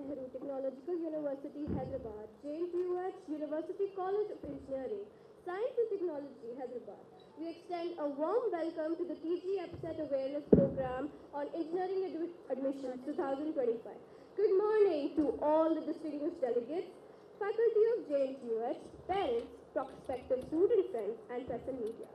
Technological University, Hyderabad, JNTUH University College of Engineering, Science and Technology, Hyderabad. We extend a warm welcome to the EAPCET Awareness Program on Engineering Admissions 2025. Good morning to all the distinguished delegates, faculty of JNTUH, parents, prospective student friends, and press and media.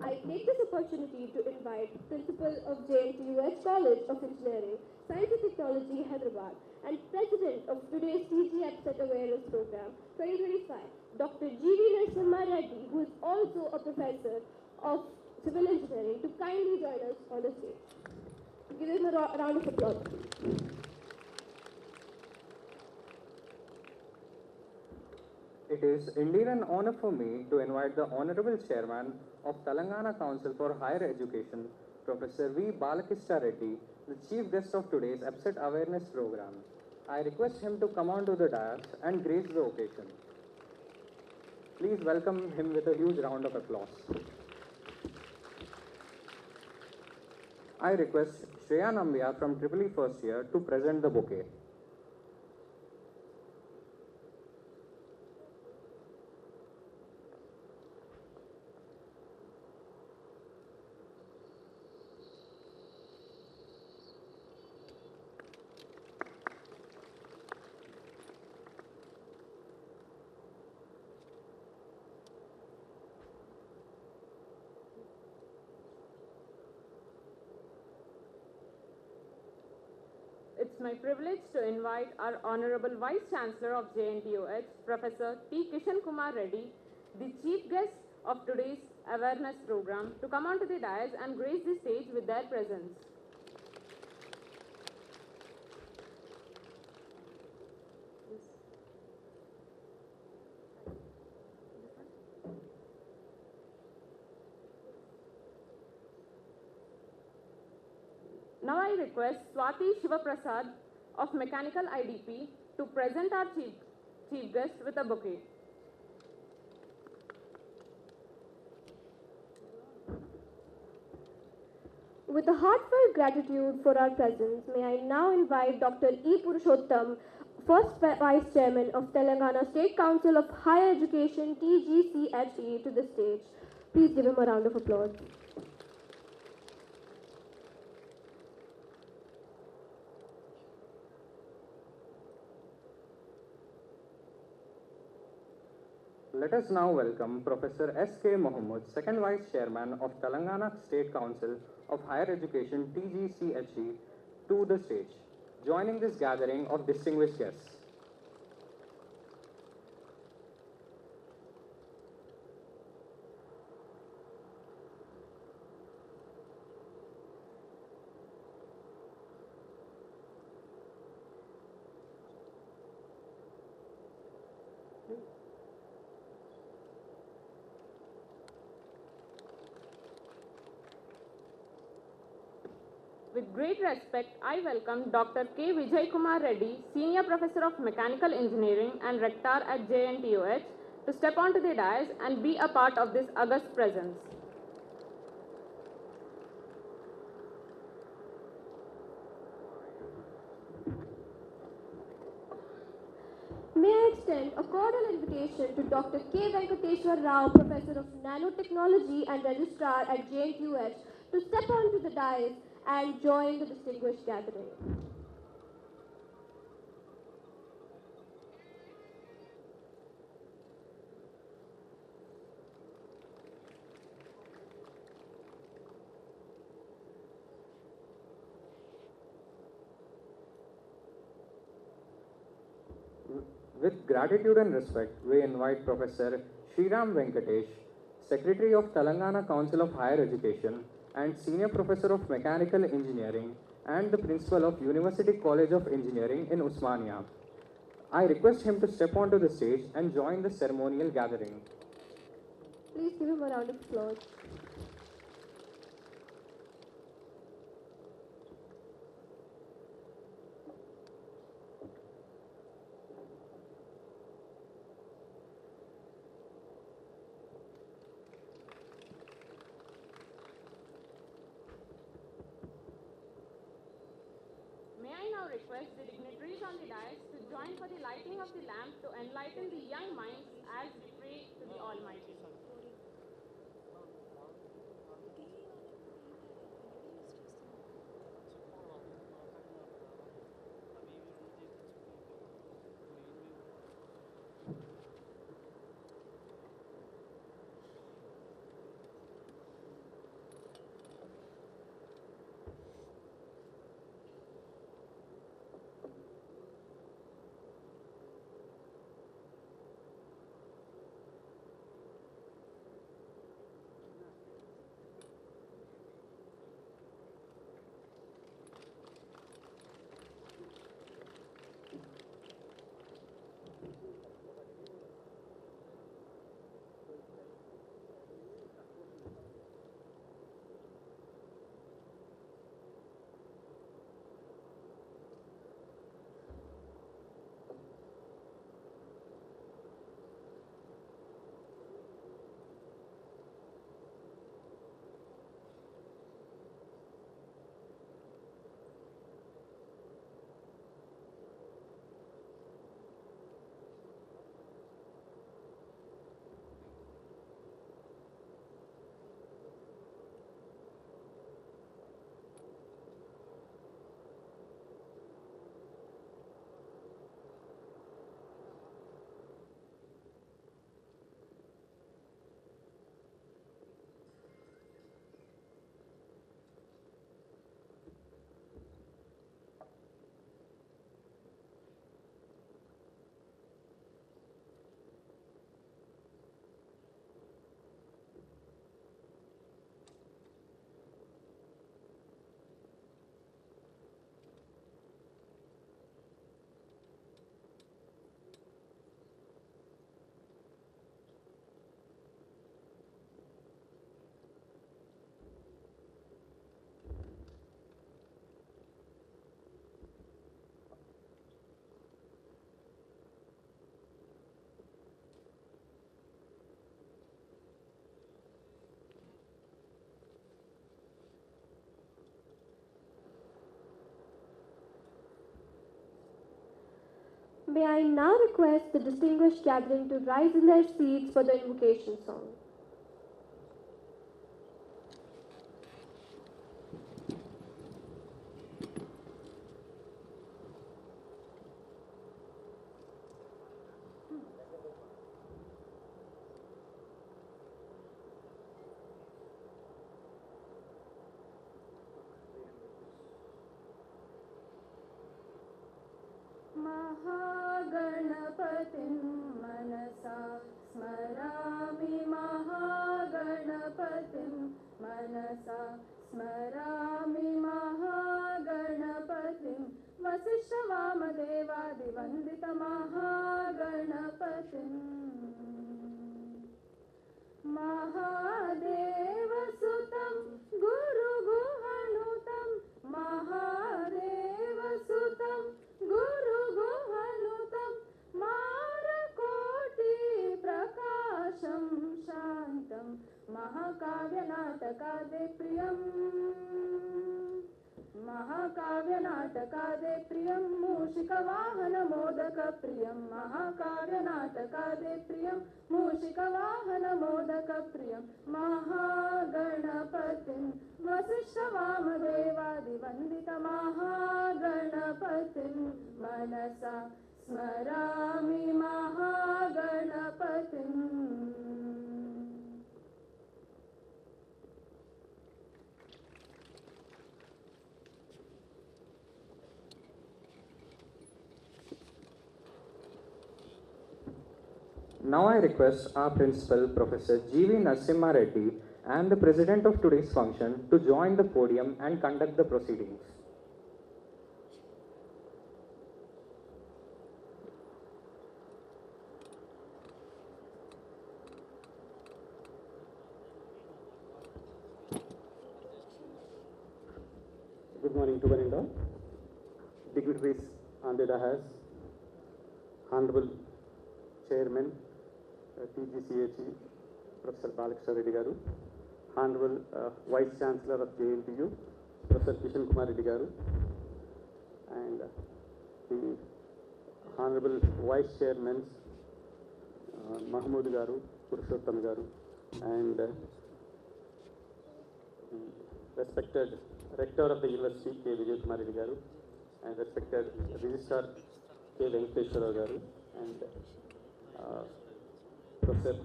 I take this opportunity to invite Principal of JNTUH College of Engineering, Science and Technology, Hyderabad, and President of today's EAPCET Awareness Program 2025, Dr. G.V. Narasimha Reddy, who is also a professor of civil engineering, to kindly join us on the stage. Give him a round of applause. It is indeed an honor for me to invite the Honorable Chairman of Telangana Council for Higher Education, Professor V. Balakishna Reddy, the chief guest of today's EAPCET Awareness Program. I request him to come onto the dais and grace the occasion. Please welcome him with a huge round of applause. I request Shreya Nambiya from EEE First Year to present the bouquet. It's my privilege to invite our Honorable Vice Chancellor of JNTUH, Professor T. Kishan Kumar Reddy, the chief guest of today's awareness program, to come onto the dais and grace the stage with their presence. Now I request Swati Shivaprasad of Mechanical IDP to present our chief guest with a bouquet. With a heartfelt gratitude for our presence, may I now invite Dr. E. Purushottam, First Vice Chairman of Telangana State Council of Higher Education, TGCHE, to the stage. Please give him a round of applause. Let us now welcome Professor S.K. Mohammed, Second Vice Chairman of Telangana State Council of Higher Education, TGCHE, to the stage, joining this gathering of distinguished guests. With great respect, I welcome Dr. K. Vijay Kumar Reddy, Senior Professor of Mechanical Engineering and Rector at JNTUH, to step onto the dais and be a part of this august presence. May I extend a cordial invitation to Dr. K. Venkateshwar Rao, Professor of Nanotechnology and Registrar at JNTUH, to step onto the dais and join the distinguished gathering. With gratitude and respect, we invite Professor Sriram Venkatesh, Secretary of Telangana Council of Higher Education and Senior Professor of Mechanical Engineering and the Principal of University College of Engineering in Osmania. I request him to step onto the stage and join the ceremonial gathering. Please give him a round of applause. May I now request the dignitaries on the dais join for the lighting of the lamp to enlighten the young minds as we pray to the Almighty. May I now request the distinguished gathering to rise in their seats for the invocation song. महागणपतिं मनसा स्मरामि महागणपतिं मनसा स्मरामि महागणपतिं वसिष्ठवामदेवादिवन्दितमहागणपतिम् महादेवसुतं गुरुगुहनुतं महादेवसुतं गुरुगुहनुतं मारकोटिप्रकाशं शान्तं महाकाव्यनाटकादे प्रियम् महाकाव्यनाटकादे प्रियं मूषिकवाहनमोदकप्रियं महाकाव्यनाटकादे प्रियं मूषिकवाहनमोदकप्रियं महागणपतिं वसिष्ठवामदेवादिवन्दितमहागणपतिं मनसा स्मरामि महागणपतिम्. Now I request our principal, Professor G.V. Narasimha Reddy, and the president of today's function to join the podium and conduct the proceedings. Good morning to one and all. Dignitaries on the dais, Honorable Chairman, TGCHE, Professor Balakshmi Reddy Garu, Honorable Vice Chancellor of JNTU, Professor Kishan Kumar Reddy Garu, and the Honorable Vice Chairman Mahmood Garu, Purushottam Garu, and respected Rector of the University, K. Vijay Kumar Reddy Garu, and respected Registrar K. Venkateshwara Garu, and Professor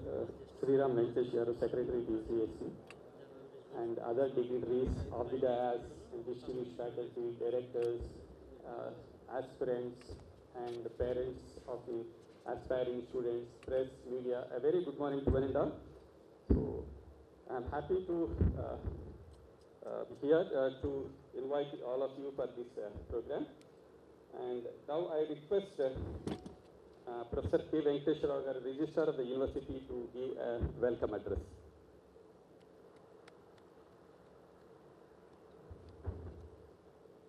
Sriram Venkatesh Garu, Secretary DCSC, and other dignitaries of the dais, and distinguished faculty, directors, aspirants, and parents of the aspiring students, press, media. A very good morning to one and all. So, I am happy to here to invite all of you for this program. And now I request Professor K. Venkateshwara, Registrar of the University, to give a welcome address.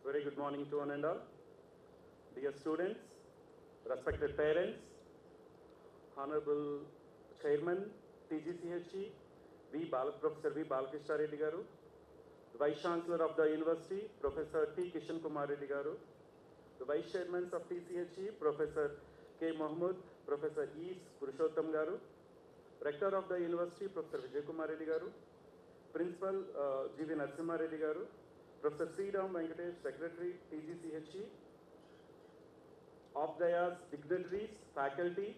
Very good morning to one and all. Dear students, respected parents, Honorable Chairman, TGCHE, Professor V. Balakishna Reddy Garu, the Vice Chancellor of the University, Professor T. Kishan Kumar Reddy Garu, the Vice Chairman of TCHE, Professor K. Mahmood, Professor E. Purushottam Garu, Rector of the University, Professor Vijay Kumar Reddy Garu, Principal G.V. Narasimha Reddy Garu, Professor Sriram Venkatesh, Secretary, TGCHE, of dais, dignitaries, faculty,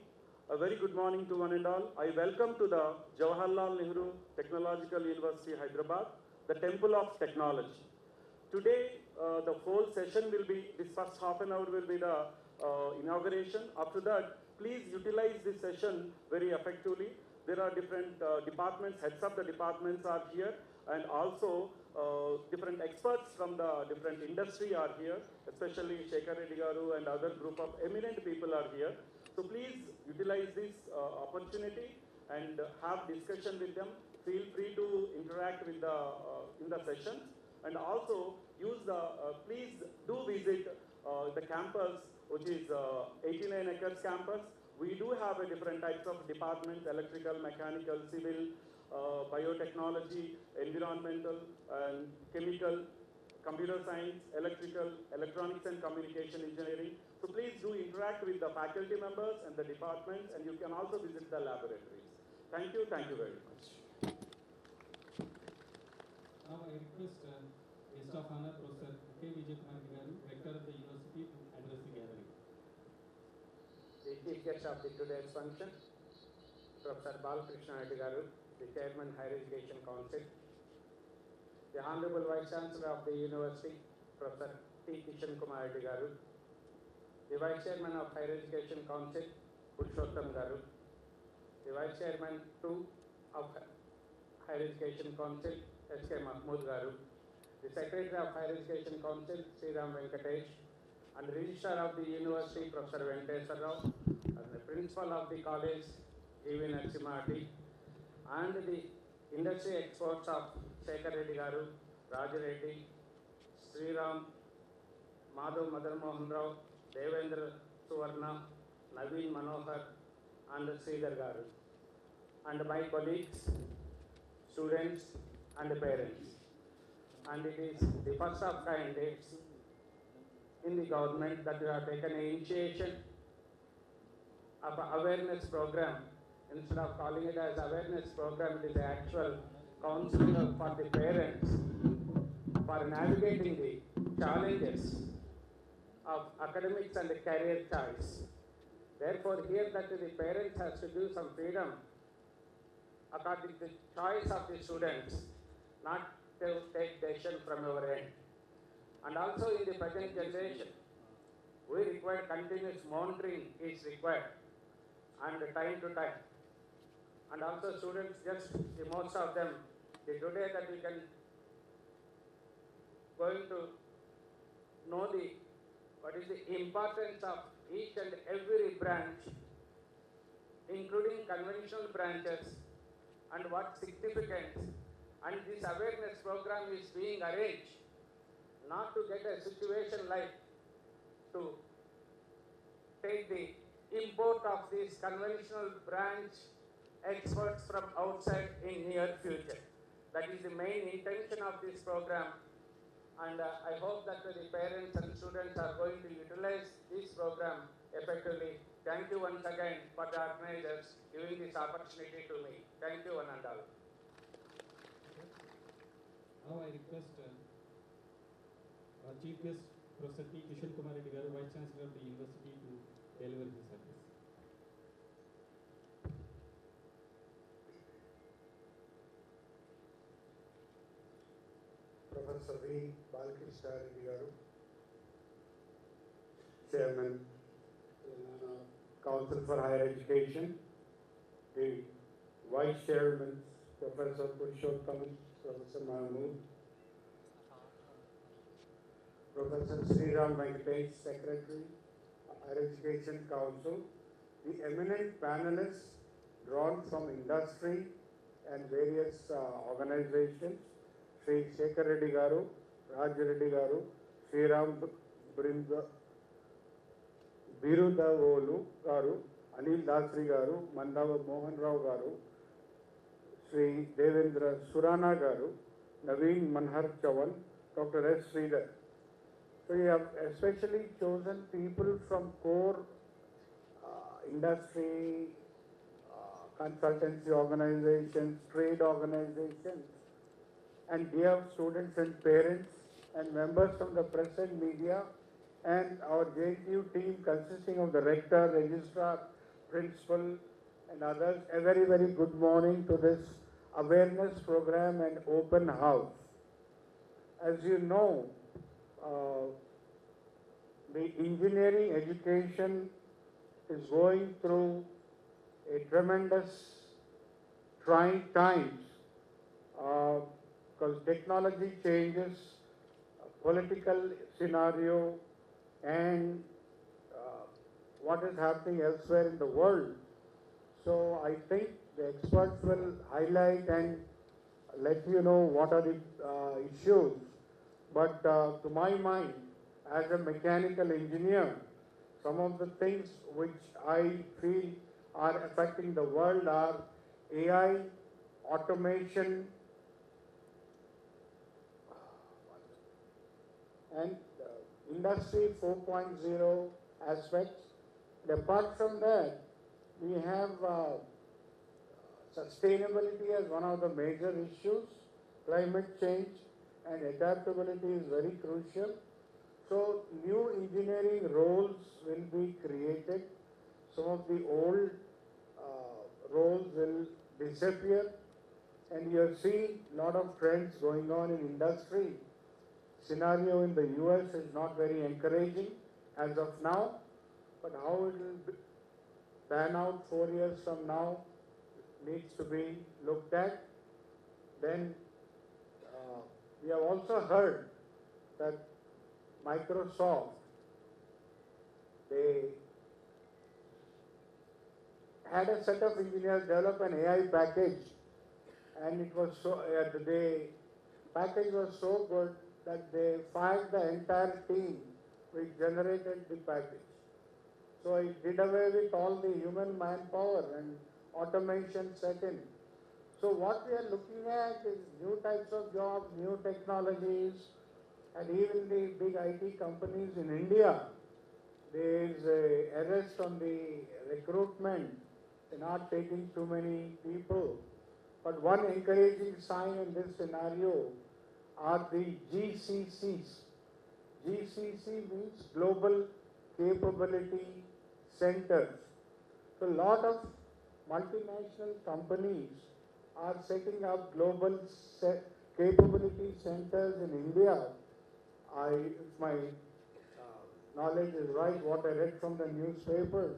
a very good morning to one and all. I welcome to the Jawaharlal Nehru Technological University, Hyderabad, the Temple of Technology. Today, the whole session will be, this first half an hour will be the inauguration. After that, please utilize this session very effectively. There are different departments, heads of the departments are here, and also different experts from the different industry are here, especially Shekhar Reddy Garu and other group of eminent people are here. So please utilize this opportunity and have discussion with them. Feel free to interact with the in the session, and also use the please do visit the campus, which is 89 acres campus. We do have a different types of departments: electrical, mechanical, civil, biotechnology, environmental, and chemical, computer science, electrical, electronics and communication engineering. So please do interact with the faculty members and the departments, and you can also visit the laboratories. Thank you very much. Now I request Guest of Honor Professor K. Vijay Kumar Garu, Rector of the University, to address the gathering. The Chief Guest of the today's function, Professor Balakishna Reddy Garu, the Chairman, Higher Education Council, the Honorable Vice Chancellor of the University, Professor T. Kishan Kumar Reddy Garu, the Vice Chairman of Higher Education Council, Purushottam Garu, the Vice Chairman too of Higher Education Council, S.K. Mahmood Garu, the Secretary of Higher Education Council, Sriram Venkatesh, and the Registrar of the University, Professor Venkateshwara Rao, and the Principal of the College, G.V. Narasimha Reddy, and the industry experts of Shekhar Reddy Garu, Raj Reddy, Sriram, Madhav Madan Mohan Rao, Devendra Suvarna, Naveen Manohar, and Sridhar Garu, and my colleagues, students, and parents. And it is the first of kind in the government that we have taken an initiation of an awareness program. Instead of calling it as awareness program, it is actual counseling for the parents for navigating the challenges of academics and career choice. Therefore, here that the parents has to do some freedom according to the choice of the students, not to take decision from our end. And also in the present generation, we require continuous monitoring is required, and time to time. And also students, just the most of them, the today that we can going to know what is the importance of each and every branch, including conventional branches, and what significance. And this awareness program is being arranged not to get a situation like to take the import of these conventional branch experts from outside in near future. That is the main intention of this program, and I hope that the parents and students are going to utilize this program effectively. Thank you once again for the organizers giving this opportunity to me. Thank you one and all. Now I request our Chief Guest, Professor T. Kishan Kumar Reddy Garu, Vice Chancellor of the University, to deliver his address. Professor V. Balkrishna Reddy Garu, Chairman, Council for Higher Education, the Vice Chairman, Professor Purushottam, Professor Mahmood, Professor Sriram Venkatesh, Secretary, Higher Education Council, the eminent panelists drawn from industry and various organizations, Sri Shekhar Reddy Garu, Raj Reddy Garu, Sriram Birudavolu Garu, Anil Dasri Garu, Mandava Mohan Rao Garu, Sri Devendra Surana Garu, Naveen Manhar Chavan, Dr. S. Sridhar. So we have especially chosen people from core industry, consultancy organizations, trade organizations, and dear students and parents and members from the press and media, and our JNTU team consisting of the rector, registrar, principal and others. A very, very good morning to this awareness program and open house. As you know, the engineering education is going through a tremendous trying times because technology changes, political scenario, and what is happening elsewhere in the world. So I think the experts will highlight and let you know what are the issues. But to my mind, as a mechanical engineer, some of the things which I feel are affecting the world are AI, automation, and Industry 4.0 aspects. And apart from that, we have sustainability as one of the major issues. Climate change and adaptability is very crucial. So new engineering roles will be created. Some of the old roles will disappear, and you have seen a lot of trends going on in industry. Scenario in the US is not very encouraging as of now, but how it will pan out 4 years from now needs to be looked at. Then we have also heard that Microsoft, they had a set of engineers develop an AI package, and it was so, the package was so good that they fired the entire team which generated the package. So it did away with all the human manpower and automation set in. So what we are looking at is new types of jobs, new technologies, and even the big IT companies in India, there is a arrest on the recruitment. They're not taking too many people. But one encouraging sign in this scenario are the GCCs. GCC means Global Capability Centers. So a lot of multinational companies are setting up global capability centers in India. If my knowledge is right, what I read from the newspapers,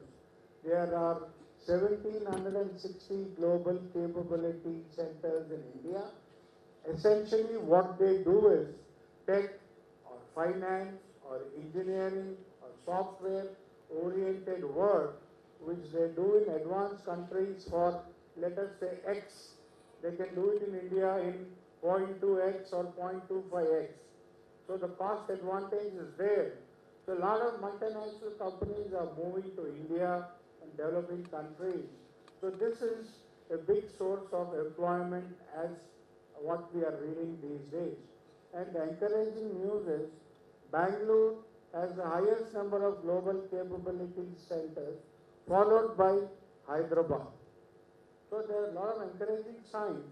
there are 1,760 global capability centers in India. Essentially what they do is tech or finance or engineering or software oriented work which they do in advanced countries for, let us say, X. They can do it in India in 0.2x or 0.25x. So the cost advantage is there. So a lot of multinational companies are moving to India and developing countries. So this is a big source of employment as what we are reading these days. And the encouraging news is Bangalore has the highest number of global capability centers, followed by Hyderabad. So there are a lot of encouraging signs.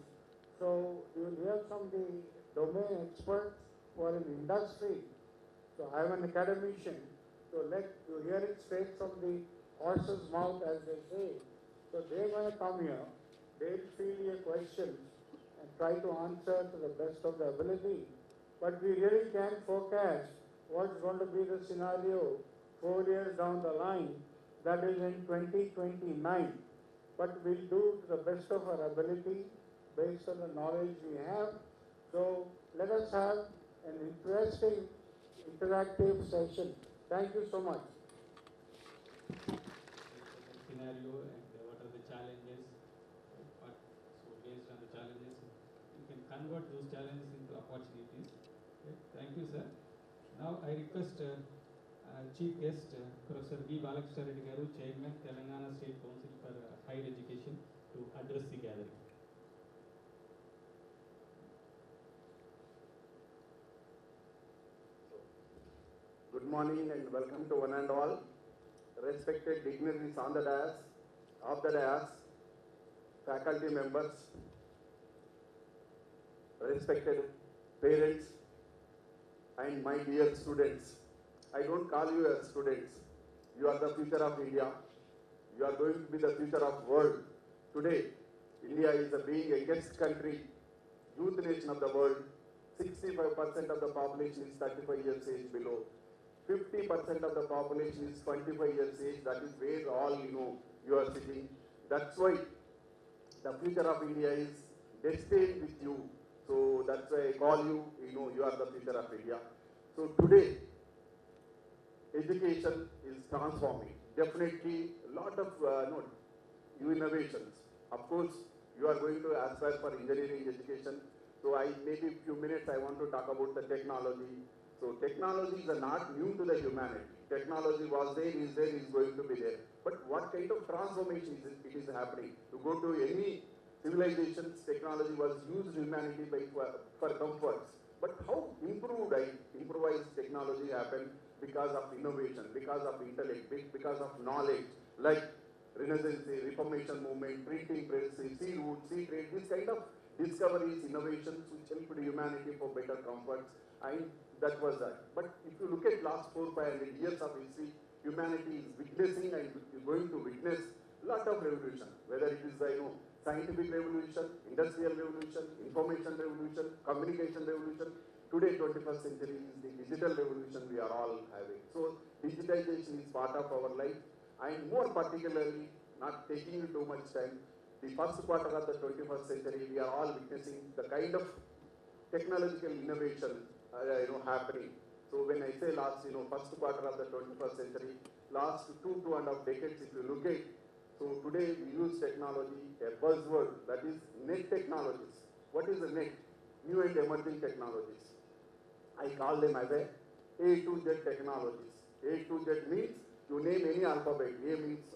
So you will hear from the domain experts who are in industry. So I am an academician, so let you hear it straight from the horse's mouth, as they say. So they're going to come here, they'll field your questions and try to answer to the best of their ability. But we really can't forecast what's going to be the scenario 4 years down the line, that is in 2029. But we'll do to the best of our ability based on the knowledge we have. So let us have an interesting, interactive session. Thank you so much. Scenario and what are the challenges? So based on the challenges, you can convert those challenges into opportunities. Okay. Thank you, sir. Now I request Chief Guest Professor V. Balakrishna Reddy Garu, Chairman, Telangana State Council for Higher Education, to address the gathering. Good morning and welcome to one and all. Respected dignitaries on the dais, off the dais, faculty members, respected parents, and my dear students. I don't call you as students. You are the future of India. You are going to be the future of world. Today, India is being a guest country, youth nation of the world. 65% of the population is 35 years age below. 50% of the population is 25 years age. That is where all you are sitting. That's why the future of India is destined with you. So that's why I call you, you are the future of India. So today, education is transforming. Definitely a lot of new innovations. Of course, you are going to aspire for engineering education. So maybe a few minutes I want to talk about the technology. So technologies are not new to the humanity. Technology was there, is going to be there. But what kind of transformation it is happening? To go to any civilizations, technology was used humanity for comforts. But how improvised technology happened? Because of innovation, because of intellect, because of knowledge, like Renaissance, Reformation movement, printing press, sea route, sea trade, this kind of discoveries, innovations which helped humanity for better comforts, and that was that. But if you look at last 400-500 years of history, humanity is witnessing and is going to witness a lot of revolution, whether it is scientific revolution, industrial revolution, information revolution, communication revolution. Today, 21st century is the digital revolution we are all having. So digitization is part of our life, and more particularly, not taking you too much time, the first quarter of the 21st century, we are all witnessing the kind of technological innovation happening. So when I say last, first quarter of the 21st century, last 2.5 decades, if you look at, so today we use technology, a buzzword, that is net technologies. What is the net? New and emerging technologies. I call them as A to Z technologies. A to Z means you name any alphabet. A means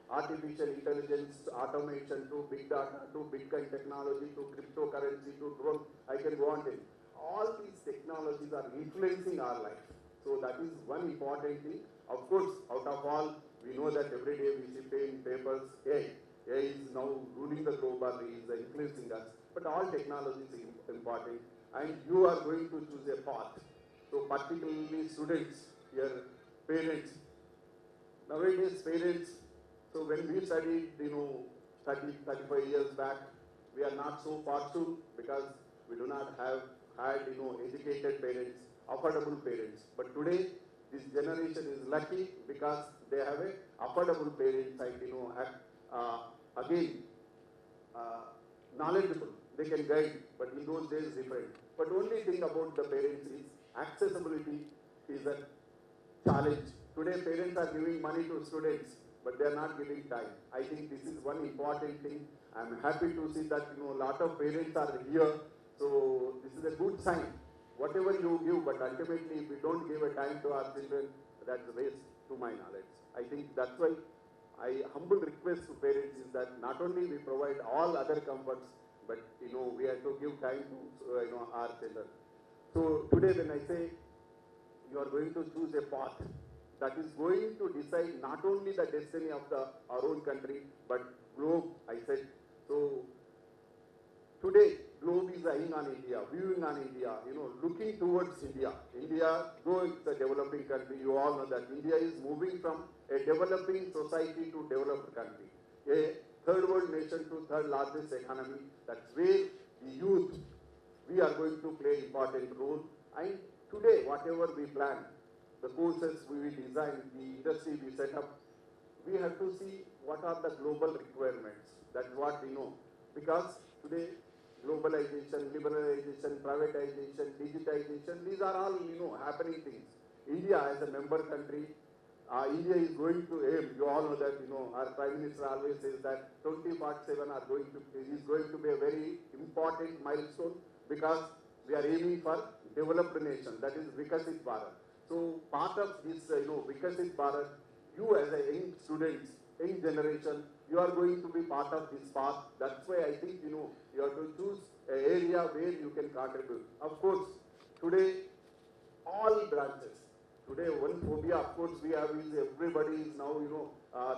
artificial intelligence, automation, to big data, to Bitcoin technology, to cryptocurrency, to drone. I can go on till. All these technologies are influencing our life. So that is one important thing. Of course, out of all, we know that every day we see in papers, AI is now ruling the globally, is influencing us. But all technology is important, and you are going to choose a path. So particularly students, your parents. Nowadays, parents, so when we studied, 30, 35 years back, we are not so fortunate because we do not have had, educated parents, affordable parents. But today, this generation is lucky because they have a affordable parents and, knowledgeable. They can guide, but in those days different. But only thing about the parents is accessibility is a challenge. Today, parents are giving money to students, but they are not giving time. I think this is one important thing. I'm happy to see that, a lot of parents are here. So this is a good sign. Whatever you give, but ultimately, if we don't give a time to our children, that's a waste to my knowledge. I think that's why I humble request to parents is that not only we provide all other comforts, but we have to give time to our children. So today when I say you are going to choose a path that is going to decide not only the destiny of our own country, but globe, I said. So today, globe is eyeing on India, viewing on India, looking towards India. India, though it's a developing country, you all know that India is moving from a developing society to developed country. A third world nation to third largest economy. That's where the youth, we are going to play important role. And today, whatever we plan, the courses we will design, the industry we set up, we have to see what are the global requirements. That's what we know. Because today, globalization, liberalization, privatization, digitization, these are all, happening things. India as a member country, India is going to aim, you all know that, our Prime Minister always says that 2047 is going to be a very important milestone because we are aiming for developed nation, that is Viksit Bharat. So part of this, Viksit Bharat, you as a young students, young generation, you are going to be part of this path. That's why I think, you have to choose an area where you can contribute. Of course, today, all branches. Today, one phobia, of course, we have is everybody is now,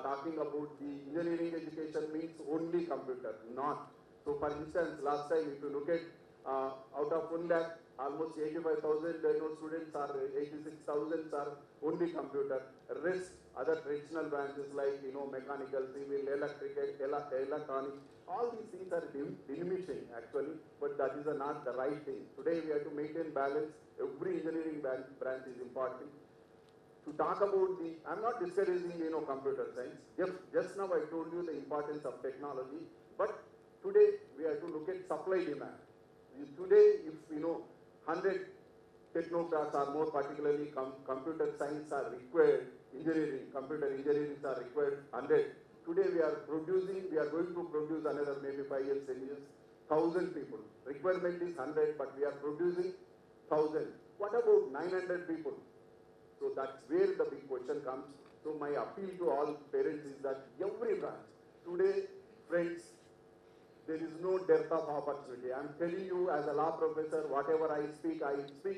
talking about the engineering education means only computer, not. So, for instance, last time, if you look at out of 1 lakh, almost 85,000 students are 86,000 are only computer. Rest other traditional branches like mechanical, civil, electrical, electronic. All these things are diminishing actually, but that is not the right thing. Today we have to maintain balance. Every engineering branch is important. To talk about I'm not discouraging computer science. Just now I told you the importance of technology, but today we have to look at supply demand. Today, if 100 technocrats are more particularly computer science are required, computer engineering are required 100. Today we are going to produce another maybe 5 years, 10 years, 1,000 people. Requirement is 100, but we are producing 1,000. What about 900 people? So that's where the big question comes. So my appeal to all parents is that every branch, today, friends, there is no dearth of opportunity. I'm telling you as a law professor, whatever I speak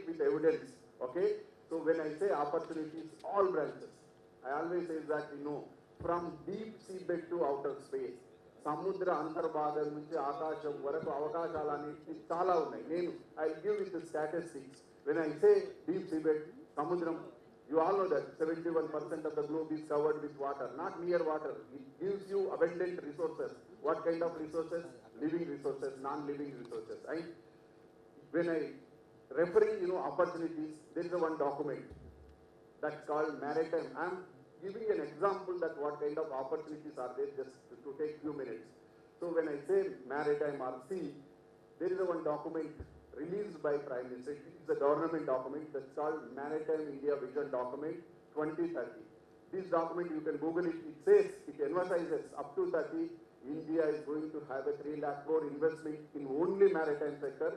with evidence. Okay? So when I say opportunities, all branches. I always say that, from deep seabed to outer space. సముద్ర అంతర్భాగం నుంచి ఆకాశం వరకు అవకాశాలు అనేవి చాలా ఉన్నాయి. I'll give you the statistics. When I say deep seabed, సముద్రం, you all know that 71% of the globe is covered with water, not mere water. It gives you abundant resources. What kind of resources? Living resources, non-living resources. And when I referring, opportunities, there is one document that's called maritime. I'm giving an example that what kind of opportunities are there, just to take few minutes. So when I say maritime or sea, there is one document released by Prime Minister. It's a government document that's called Maritime India Vision Document 2030. This document, you can Google it. It says, it emphasizes up to 30, India is going to have a 3 lakh crore investment in only maritime sector,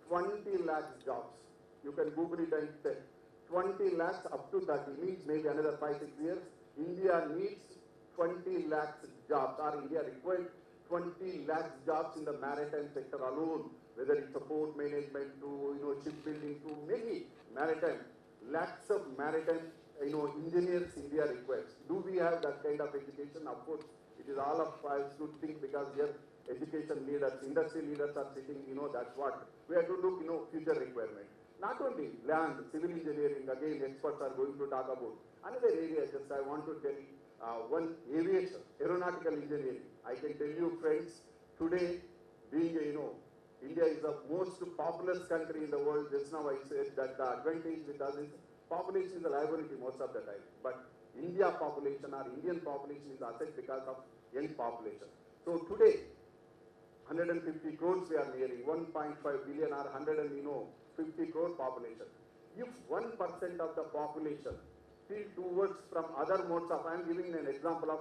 20 lakhs jobs. You can Google it and check. 20 lakhs up to 30 means maybe another 5-6 years. India needs 20 lakhs jobs, or India requires 20 lakhs jobs in the maritime sector alone, whether it's a port management to shipbuilding to many maritime, lakhs of maritime engineers India requires. Do we have that kind of education? Of course, it is all of us to think, because here education leaders, industry leaders are sitting, that's what we have to look, future requirement. Not only land, civil engineering, again experts are going to talk about. Another area, just I want to tell one, aviation, aeronautical engineering. I can tell you friends, today being, India is the most populous country in the world. Just now I said that the advantage with us is population is a liability most of the time. But India population or Indian population is asset because of young population. So today, 150 crores we are nearing, 1.5 billion or 150 crore population. If 1% of the population tilt towards from other modes of, I am giving an example of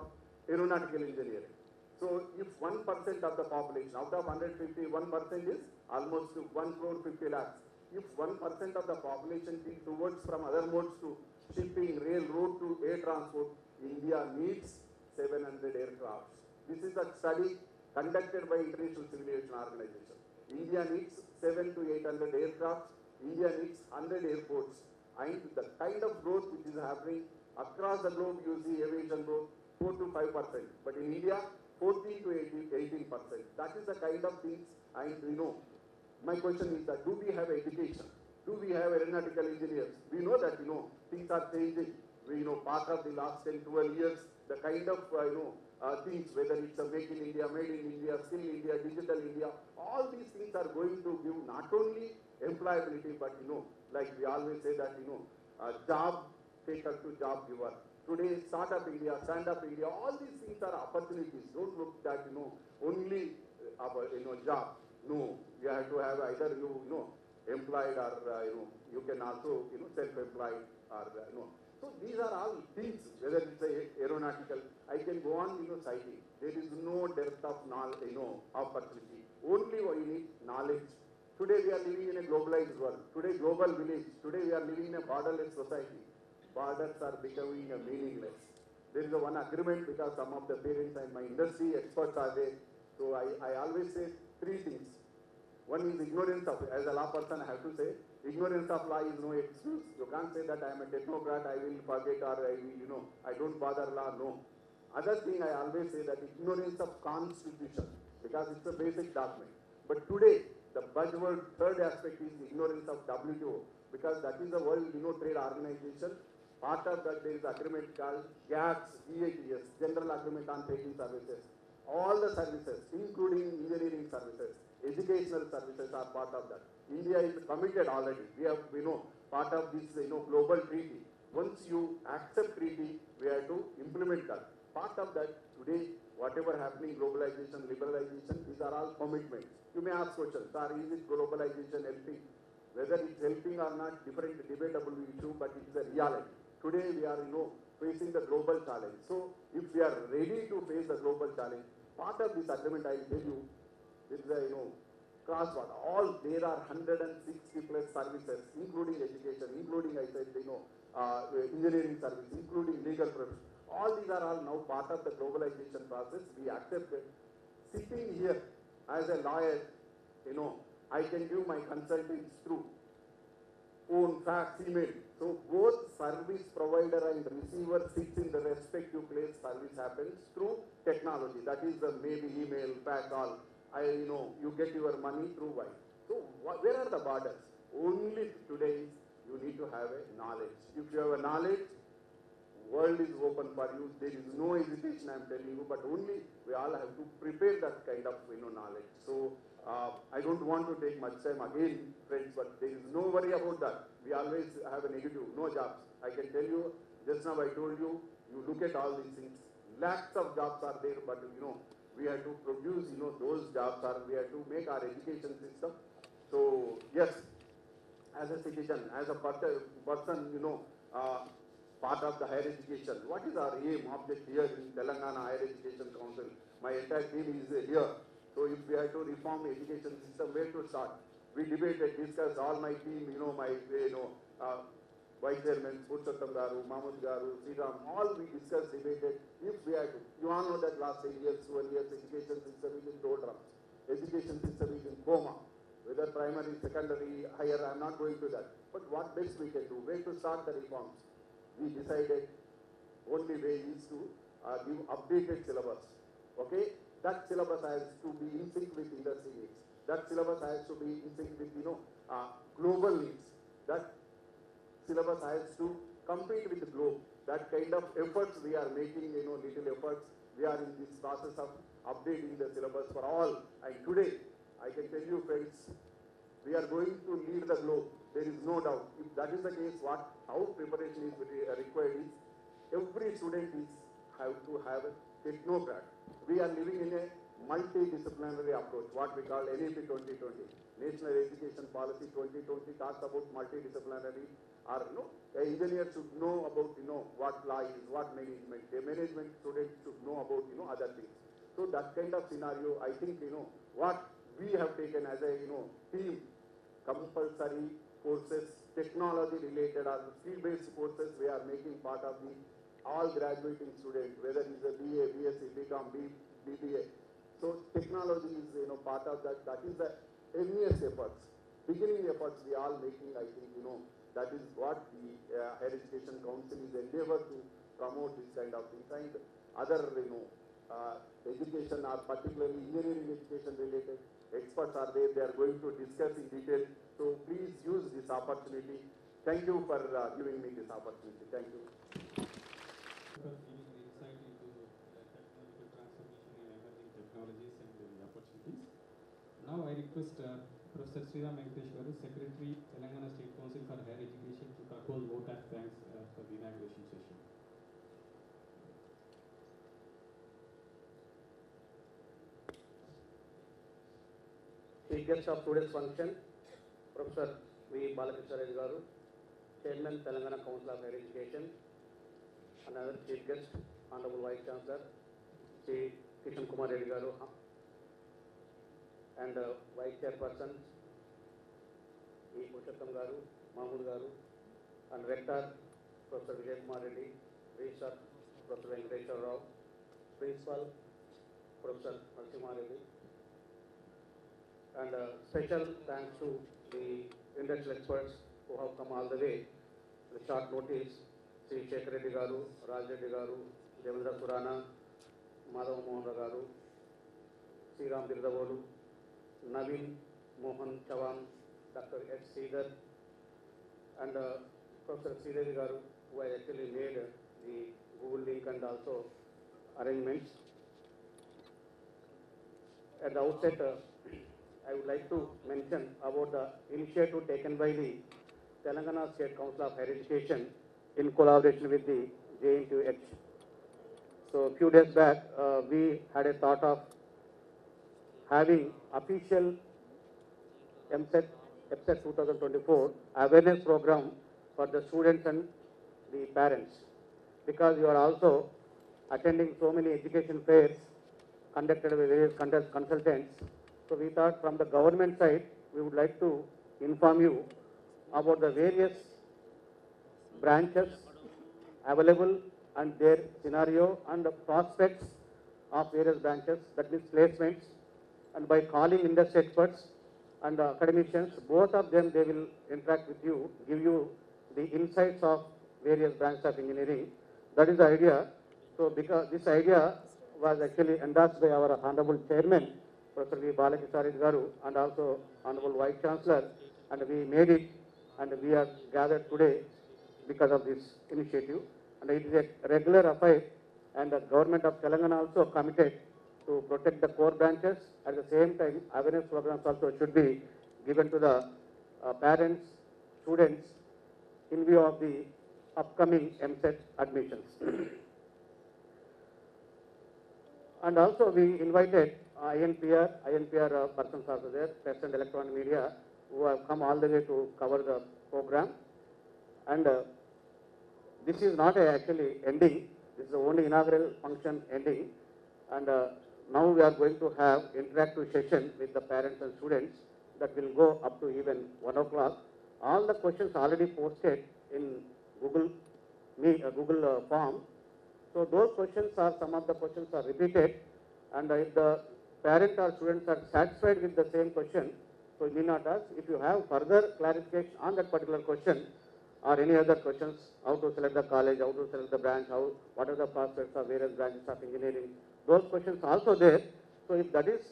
aeronautical engineering. So if 1% of the population, out of 150, 1% is almost 1 crore 50 lakhs. If 1% of the population tilt towards from other modes to shipping, railroad to air transport, India needs 700 aircrafts. This is a study conducted by International Civil Aviation Organization. India needs 700 to 800 aircrafts. India needs 100 airports. And the kind of growth which is happening across the globe, you see aviation growth 4 to 5%, but in India 14 to 18%. That is the kind of things. And my question is that do we have education? Do we have aeronautical engineers? We know that things are changing. We part of the last 10, 12 years, the kind of things, whether it's a make in India, made in India, skill India, digital India, all these things are going to give not only employability, but like we always say that job taker to job giver. Today, startup India, stand up India, all these things are opportunities. Don't look at only job. No, you have to have either employed or you can also self-employed or So these are all things. Whether it's aeronautical, I can go on citing. There is no depth of knowledge, opportunity. Only what you need knowledge. Today we are living in a globalized world. Today global village. Today we are living in a borderless society. Borders are becoming meaningless. There is one agreement because some of the parents and my industry experts are there. So I always say three things. One is ignorance of, as a law person I have to say, ignorance of law is no excuse. You can't say that I am a technocrat, I will forget or I will, I don't bother law, no. Other thing I always say that ignorance of constitution, because it's a basic document. But today, the buzzword third aspect is ignorance of WTO, because that is the World Trade Organization. Part of that there is agreement called EAPCET, General Agreement on Trading Services. All the services, including engineering services, educational services are part of that. India is committed already. We have, part of this, global treaty. Once you accept treaty, we have to implement that. Part of that, today, whatever happening, globalization, liberalization, these are all commitments. You may ask questions, sir, is it globalization helping? Whether it's helping or not, different debatable issue, but it's a reality. Today we are, facing the global challenge. So if we are ready to face the global challenge, part of this agreement I will tell you, is the, cross-border. All, there are 160 plus services, including education, including, I said, engineering service, including legal profession. All these are all now part of the globalization process. We accept it. Sitting here as a lawyer, I can give my consultings through own fax, email. So both service provider and receiver sits in the respective place. Service happens through technology. That is the maybe email, fax, all. You get your money through wire. So where are the borders? Only today you need to have a knowledge. If you have a knowledge, world is open for you. There is no hesitation, I am telling you, but only we all have to prepare that kind of knowledge. So I don't want to take much time again, friends, but there is no worry about that. We always have a negative, no jobs. I can tell you, just now I told you, you look at all these things, lakhs of jobs are there, but we have to produce, those jobs, or we have to make our education system. So yes, as a citizen, as a person, part of the higher education, what is our aim, object here in Telangana Higher Education Council? My entire team is here. So if we have to reform the education system, where to start? We debated, discussed, all my team, my Vice Chairman, Purushottam Garu, Mahmood Garu, Sriram, all we discussed, debated. If we have to, you all know that last 10 years, 12 years, education system is in doldrums. Education system is in coma. Whether primary, secondary, higher, I am not going to that. But what best we can do? Where to start the reforms? We decided only way is to give updated syllabus. Okay? That syllabus has to be in sync with industry needs. That syllabus has to be in sync with, global needs. That syllabus has to compete with the globe. That kind of efforts we are making, little efforts. We are in this process of updating the syllabus for all. And today, I can tell you, friends, we are going to lead the globe. There is no doubt. If that is the case, how preparation is required is, every student have to have a technocrat. We are living in a multidisciplinary approach, what we call NEP 2020. National Education Policy 2020 talks about multidisciplinary, or an engineer should know about what law is, what management. A management student should know about other things. So that kind of scenario, I think what we have taken as a team, compulsory courses, technology related or skill-based courses, we are making part of the all graduating students, whether it's a BA, BSc, BCom, BBA. So technology is part of that. That is the earliest efforts, beginning efforts we are all making. I think That is what the Higher Education Council is endeavor to promote this kind of things. And other, education or particularly engineering education related experts are there. They are going to discuss in detail. So please use this opportunity. Thank you for giving me this opportunity. Thank you. For giving insight into technological transformation in emerging technologies and the opportunities. Now I request Professor Sriram Venkateshwaru, Secretary, Telangana State Council for Higher Education, to propose vote of thanks for the inauguration session. Chief guest of today's function, Professor V. Balakisha Garu, Chairman, Telangana Council of Higher Education. Another chief guest, Honorable Vice Chancellor, Sri Kishan Kumar Reddy Garu, and Vice Chairperson, E. Pushottam Garu, Mahmood Garu, and Rector, Professor Vijay Kumar Reddy, Registrar, Professor Venkateshwar Rao, Principal, Professor Narasimha Reddy. And special thanks to the industrial experts who have come all the way with short notice. Sri Shekhar Reddy Garu, Raj Reddy Garu, Devendra Surana, Madhav Mohan Garu, Sri Ram Birdavolu, Naveen Mohan Chavan, Dr. H. Sridhar, and Professor Sridhar Garu, who has actually made the Google link and also arrangements. At the outset, I would like to mention about the initiative taken by the Telangana State Council of Higher Education in collaboration with the JNTUH. So a few days back, we had a thought of having official EAPCET 2024 awareness program for the students and the parents, because you are also attending so many education fairs conducted by various consultants. So we thought from the government side, we would like to inform you about the various branches available and their scenario and the prospects of various branches, that means placements. And by calling industry experts and academicians, both of them, they will interact with you, give you the insights of various branches of engineering. That is the idea. So because this idea was actually endorsed by our Honorable Chairman, Professor V. Balakisha Garu, and also Honorable Vice Chancellor, and we made it, and we are gathered today because of this initiative. And it is a regular affair, and the government of Telangana also committed to protect the core branches. At the same time, awareness programs also should be given to the parents, students, in view of the upcoming EAPCET admissions. And also we invited INPR persons also there, press and electronic media, who have come all the way to cover the program. And this is not actually ending, this is the only inaugural function ending. And now we are going to have interactive session with the parents and students that will go up to even 1 o'clock. All the questions already posted in Google form. So those questions are, some of the questions are repeated, and if the parent or students are satisfied with the same question, so you need not ask. If you have further clarification on that particular question or any other questions, how to select the college, how to select the branch, what are the prospects of various branches of engineering, those questions also there. So if that is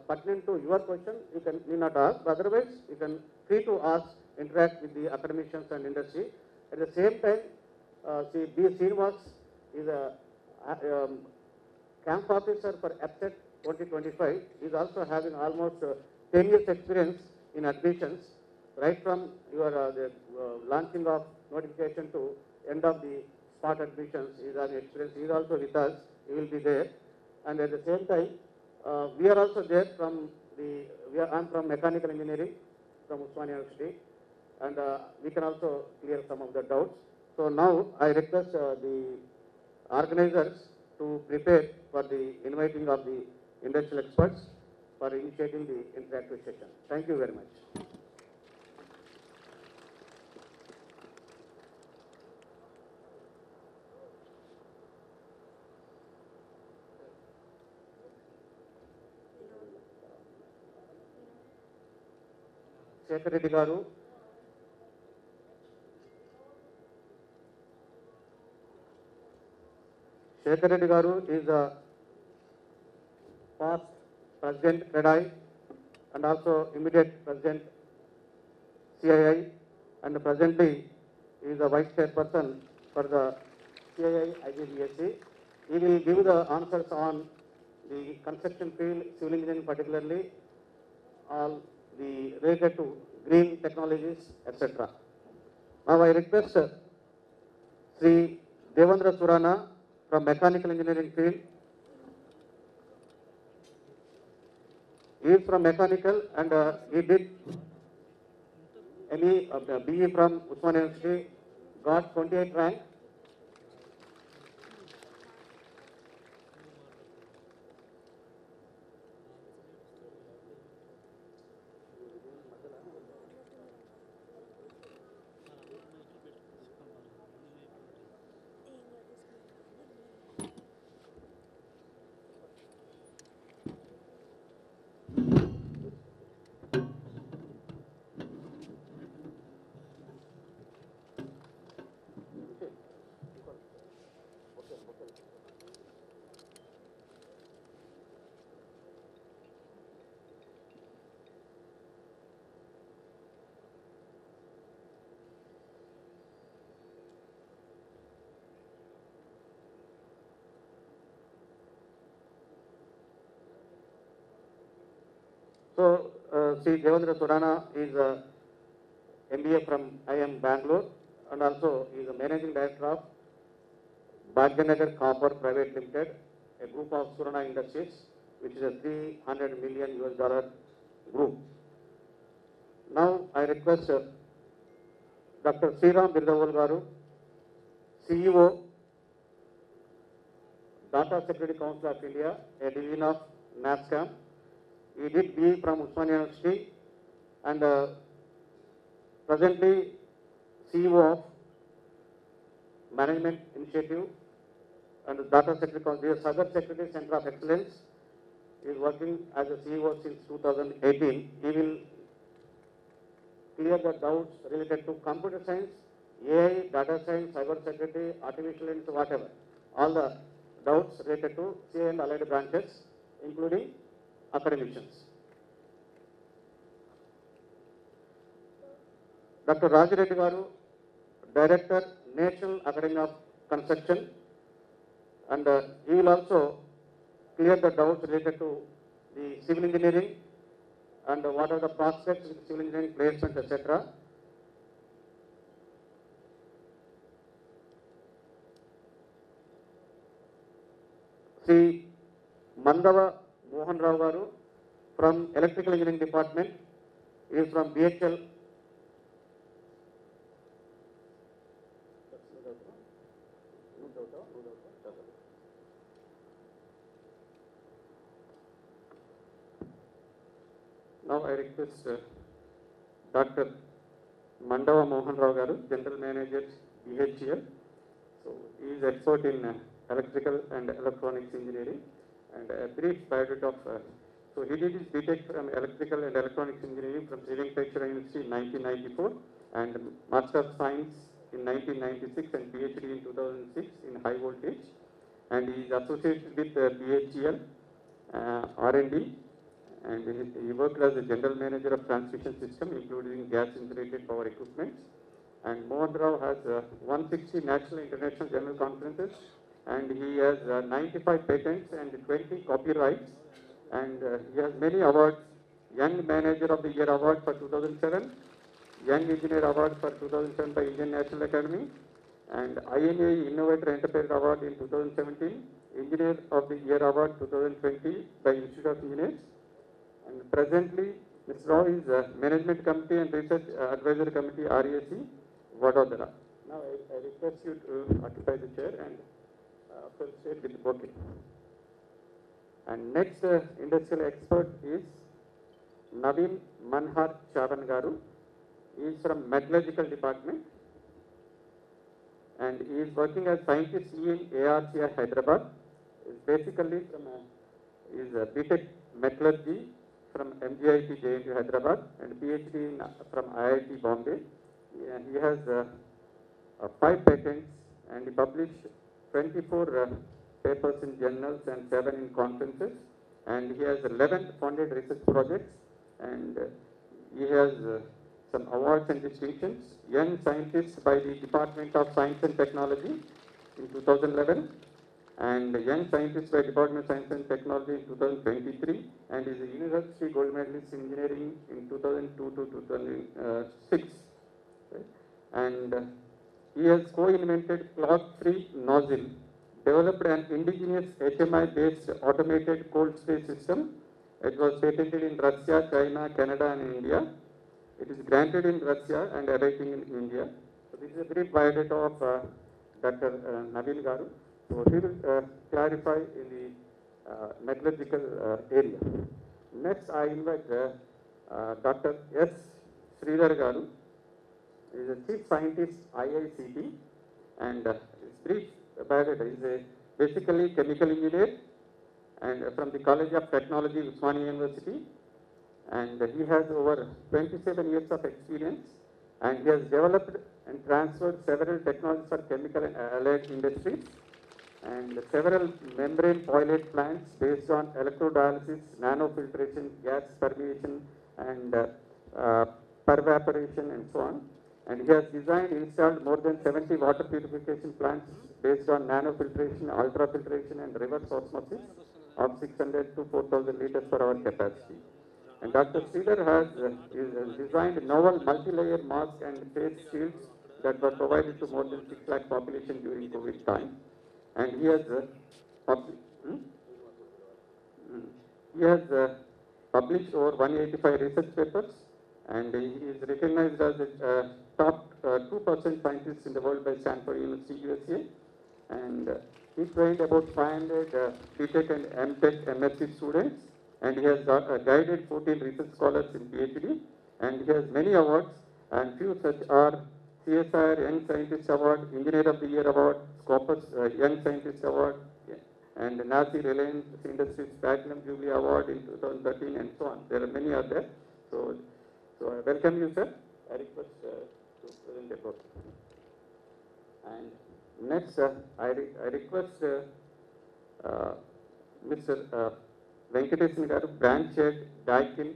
pertinent to your question, you can need not ask. But otherwise, you can free to ask, interact with the academicians and industry. At the same time, B. Srinivas is a camp officer for EAPCET 2025. He is also having almost 10 years experience in admissions, right from your launching of notification to end of the spot admissions. He is having experience. He is also with us. He will be there. And at the same time, we are also there from I am from mechanical engineering from Usmania University, and we can also clear some of the doubts. So now I request the organizers to prepare for the inviting of the industrial experts for initiating the interactive session. Thank you very much. Shekhar Reddy Garu, Shekhar Reddy Garu is a past President CREDI and also immediate President CII, and presently he is the Vice Chairperson for the CII IGBSC. He will give the answers on the construction field, civil engineering particularly, all the related to green technologies, etc. Now I request Sri Devendra Surana from mechanical engineering field. He is from mechanical and he did ME BE from Usman University, got 28th rank. So, Sri Devendra Surana is a MBA from IM Bangalore and also is a Managing Director of Bhagyanagar Copper Private Limited, a group of Surana Industries, which is a $300 million group. Now, I request Dr. Sriram Birdaval Garu, CEO, Data Security Council of India, a division of NASCAM. He did BE from Usman University and presently CEO of Management Initiative and Data Security Council, Cyber Security Center of Excellence. He is working as a CEO since 2018. He will clear the doubts related to computer science, AI, data science, cyber security, artificial intelligence, whatever. All the doubts related to CA and allied branches, including academicians. Dr. Raj Reddy Garu, Director, National Academy of Construction, and he will also clear the doubts related to the civil engineering and what are the prospects in civil engineering placement, etc. Sri Mandava Mohan Rao Garu from Electrical Engineering Department. He is from BHL. Now I request Dr. Mandava Mohan Rao Garu, General Manager, BHL. So he is expert in electrical and electronics engineering, and a brief biodata of so he did his BTech from electrical and electronics engineering from Sri Venkateshwara University in 1994 and Master of Science in 1996 and PhD in 2006 in high voltage, and he is associated with BHEL R&D, and he worked as a general manager of transmission system including gas insulated power equipment. And Mohan Rao has 160 national and international journal conferences, and he has 95 patents and 20 copyrights, and he has many awards. Young Manager of the Year Award for 2007, Young Engineer Award for 2007 by Indian National Academy, and INA Innovator Enterprise Award in 2017, Engineer of the Year Award 2020 by Institute of Engineers. And presently, Mr. Rao is Management Committee and Research Advisory Committee RESC, Vadodara. Now I request you to occupy the chair and associate with the bouquet. And next industrial expert is Naveen Manhar Chavan Garu. He is from Metallurgical Department and he is working as scientist in ARCI Hyderabad. He is basically from he is BTech Metallurgy from MGIT JNU Hyderabad and PhD from IIT Bombay. He has 5 patents and he published 24 papers in journals and 7 in conferences. And he has 11 funded research projects, and he has some awards and distinctions. Young Scientist by the Department of Science and Technology in 2011, and Young Scientist by Department of Science and Technology in 2023, and is a University Gold Medalist in Engineering in 2002 to 2006. Right? And he has co-invented clog-free nozzle, developed an indigenous HMI-based automated cold spray system. It was patented in Russia, China, Canada, and India. It is granted in Russia and awaiting in India. So this is a brief biodata of Dr. Naveen Garu. So he will clarify in the metallurgical area. Next, I invite Dr. S. Sridhar Garu. He is a Chief Scientist, IICT, and his brief biodata is basically chemical engineer and from the College of Technology, Usmania University, and he has over 27 years of experience, and he has developed and transferred several technologies for chemical and allied industries, and several membrane pilot plants based on electrodialysis, nanofiltration, gas permeation, and pervaporation, and so on. And he has designed and installed more than 70 water purification plants based on nanofiltration, ultrafiltration, and reverse osmosis of 600 to 4,000 liters per hour capacity. And Dr. Sridhar has designed novel multi-layer mask and face shields that were provided to more than 6 lakh population during COVID time. And he has published over 185 research papers, and he is recognized as a top 2% scientist in the world by Stanford University, USA. And he trained about 500 BTech and MTech MSc students, and he has guided 14 research scholars in PhD, and he has many awards, and few such are CSIR Young Scientist Award, Engineer of the Year Award, Scopus Young Scientist Award, and Nazi Reliance Industries Platinum Jubilee Award in 2013, and so on. There are many are there. So I welcome you, sir. I request to present the report. And next, I request Mr. Venkatesan Garu, Branch Head, Daikin,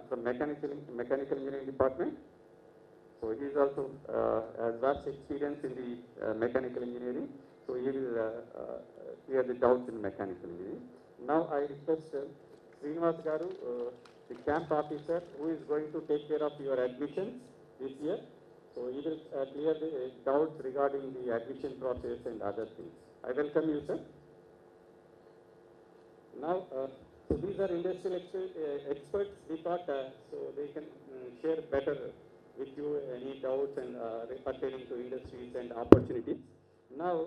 from Mechanical Engineering Department. So he is also has vast experience in the mechanical engineering. So he will clear the doubts in mechanical engineering. Now I request Srinivas Garu, the camp officer, who is going to take care of your admissions this year. So he will clear the doubts regarding the admission process and other things. I welcome you, sir. Now, so these are industrial experts. We thought so they can share better with you any doubts and pertaining to industries and opportunities. Now,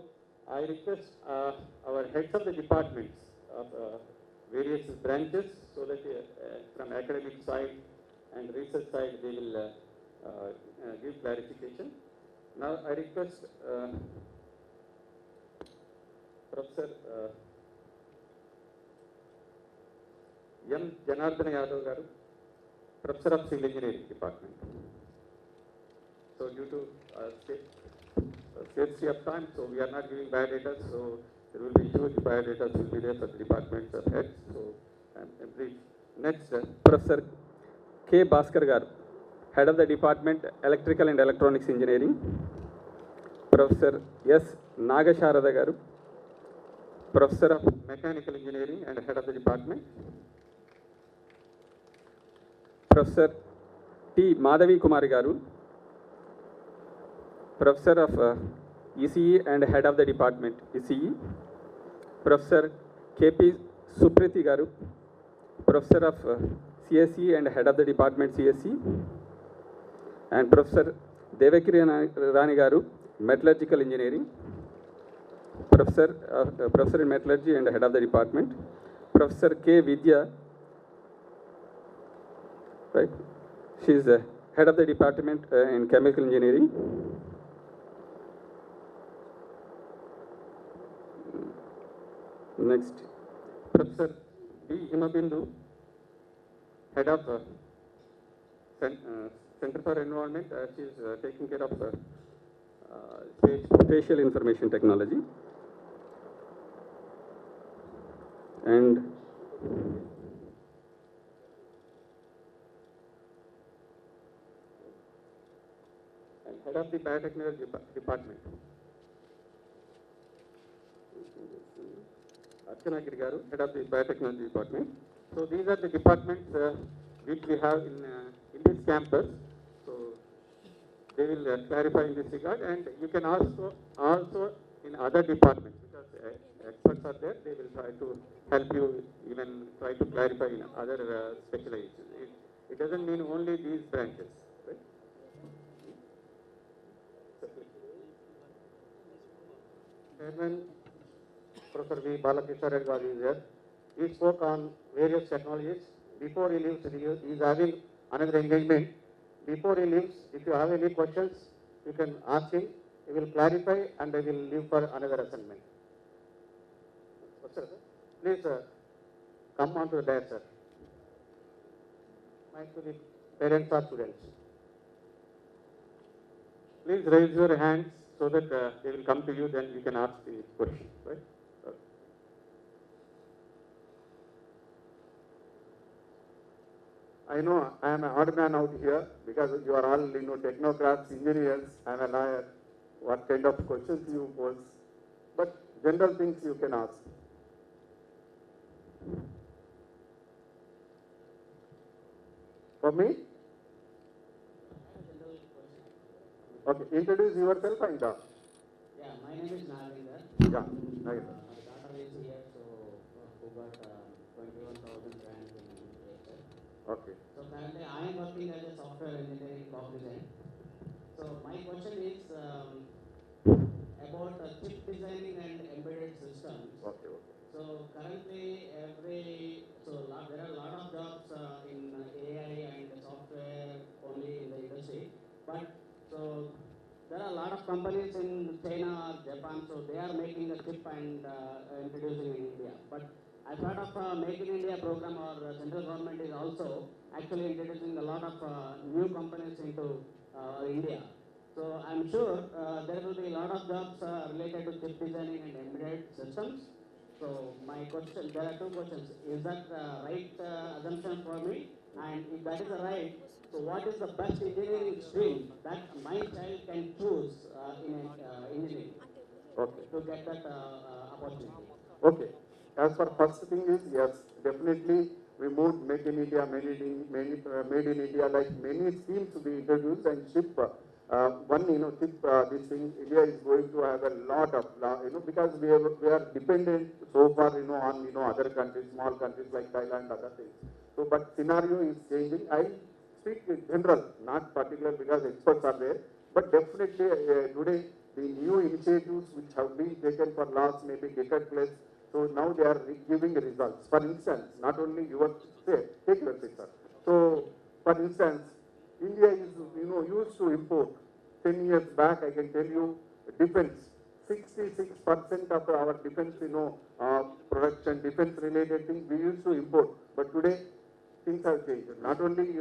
I request our heads of the departments of various branches, so that from academic side and research side they will give clarification. Now, I request Professor M. Janardana Yadav Garu, Professor of Civil Engineering Department. So due to scarcity of time, so we are not giving biodata, so there will be huge biodata will be there for the departments of heads. So I'm brief. Next, Professor K. Bhaskar Garu, Head of the Department, Electrical and Electronics Engineering. Professor S. Nagasharada Garu, Professor of Mechanical Engineering and Head of the Department. Professor T. Madhavi Kumari Garu, Professor of ECE and Head of the Department, ECE. Professor K.P. Supriti Garu, Professor of CSE and Head of the Department, CSE. And Professor Devakiri Rani Garu, Metallurgical Engineering. Professor in Metallurgy and Head of the Department. Professor K. Vidya, right? She is Head of the Department in Chemical Engineering. Next, Professor B. Himabindu, Head of Center for Environment. She is taking care of Spatial Information Technology. and head of the biotechnology department. Archana Giri garu, head of the biotechnology department. So these are the departments which we have in this campus. So they will clarify in this regard, and you can also in other departments, because experts are there. They will try to help you, even try to clarify in other specializations. It doesn't mean only these branches, right? Chairman Professor V. Balakrishna Reddy is here. He spoke on various technologies. Before he leaves, he is having another engagement. Before he leaves, if you have any questions, you can ask him. He will clarify, and I will leave for another assignment. Sir, please come on to the dais, sir. Mic to the parents or students. Please raise your hands so that they will come to you, then you can ask the question, right? I know I am an odd man out here because you are all, technocrats, engineers. I am a lawyer. What kind of questions you pose? But general things you can ask. For me? Okay, introduce yourself and Yeah, my name is Nagendra. Yeah, Nagendra. My daughter is here, so who got 21,000 grants in EAPCET. Okay. So currently I am working as a software engineer in design. So my question is about chip designing and embedded systems. Okay. So currently there are a lot of jobs in AI and software only in the industry, but so there are a lot of companies in China or Japan, so they are making a chip and introducing in India. But as part of Make in India program, our central government is also actually introducing a lot of new companies into India. So I'm sure there will be a lot of jobs related to chip designing and embedded systems. So my question, there are two questions. Is that right assumption for me? And if that is right, so what is the best engineering stream that my child can choose in engineering to get that opportunity? Okay. As for first thing is, yes, definitely we moved Make in India, made in India, like many schemes to be introduced and ship. This thing, India is going to have a lot of, because we are dependent so far, on, other countries, small countries like Thailand, other things. So, but scenario is changing. I speak in general, not particular because experts are there, but definitely today the new initiatives which have been taken for last maybe decade plus, so now they are giving results. For instance, not only take your sector. So, for instance, India is, used to import. 10 years back, I can tell you, defense. 66% of our defense, production, defense-related things we used to import. But today, things have changed. Not only,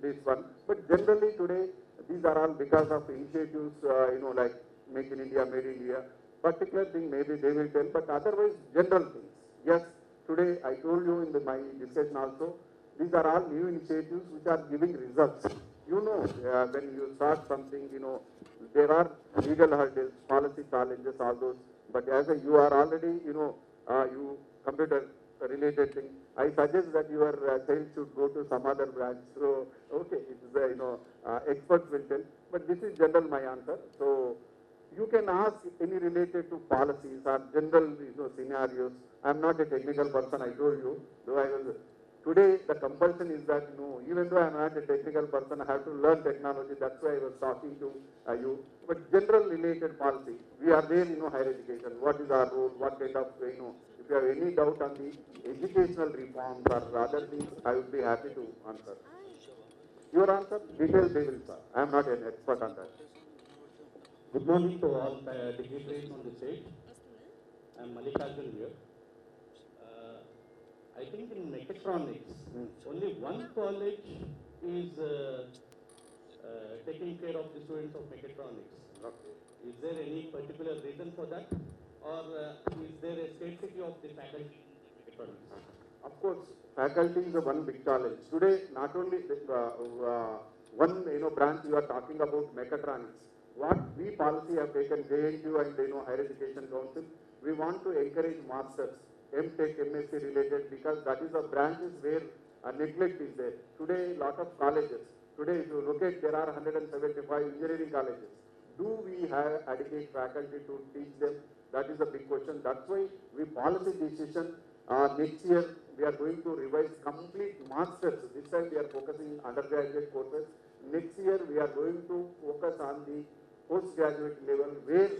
this one, but generally today, these are all because of initiatives, like Make in India, Made in India. Particular thing maybe they will tell, but otherwise, general things. Yes, today I told you in my discussion also, these are all new initiatives which are giving results. When you start something, there are legal hurdles, policy challenges, all those. But as you are already, you computer related thing, I suggest that your child should go to some other branch. So, okay, it's experts will tell. But this is general my answer. So, you can ask any related to policies or general, scenarios. I am not a technical person, I told you. Today, the compulsion is that, even though I am not a technical person, I have to learn technology. That's why I was talking to you. But general related policy, we are there, higher education. What is our role? What kind of, if you have any doubt on the educational reforms or other things, I would be happy to answer. Your answer, details they will, sir. I am not an expert on that. Good morning to all dignitaries on the stage. I am Mallikarjun here. I think in mechatronics, only one college is taking care of the students of mechatronics. Is there any particular reason for that? Or is there a scarcity of the faculty in Of course, faculty is one big challenge. Today, not only one branch you are talking about mechatronics. What we policy have taken JNTU and Higher Education Council, we want to encourage masters, MTech, MSc related, because that is the branches where neglect is there. Today, lot of colleges. Today, if you look at, there are 175 engineering colleges. Do we have adequate faculty to teach them? That is a big question. That's why we policy decision. Next year, we are going to revise complete masters. This time, we are focusing undergraduate courses. Next year, we are going to focus on the postgraduate level, where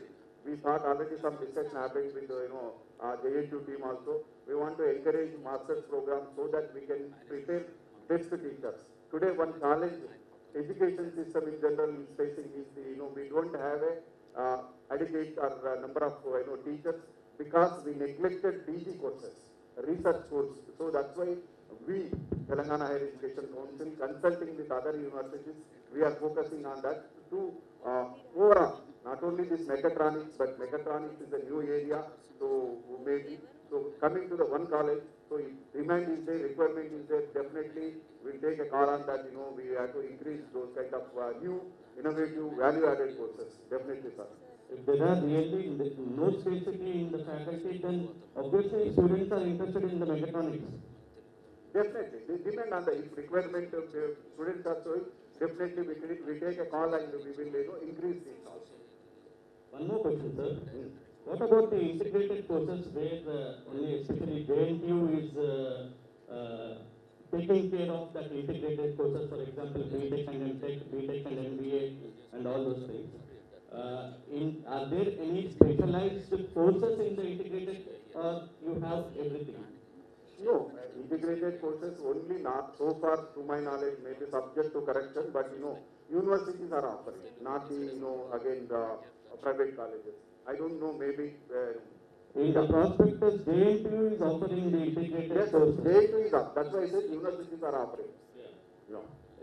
we thought already some discussion happened with JNTU team also. We want to encourage masters program so that we can prepare best teachers. Today, one challenge education system in general is facing is we don't have a adequate number of teachers, because we neglected DG courses, research courses. So that's why we, Telangana Higher Education Council, consulting with other universities, we are focusing on that to overall, not only this mechatronics, but mechatronics is a new area. So maybe, so coming to the one college, so if demand is there, requirement is there, definitely we'll take a call on that. We have to increase those kind of new, innovative, value-added courses. Definitely, sir. If there are really no scarcity in the faculty, then obviously students are interested in the mechatronics. Definitely, they depend on the requirement of the students are showing. Definitely, we take a call and we will increase this also. One more question, sir. What about the integrated courses where only especially JNTU is taking care of that integrated courses, for example, BTech and MTech, BTech and MBA and all those things? Are there any specialized courses in the integrated, or you have everything? No, integrated courses only not so far, to my knowledge, may be subject to correction, but universities are offering, not the, again, the private colleges. I don't know, maybe. In the prospectus, JNTU is offering the integrated courses. JNTU is up. That's why I said universities are offering.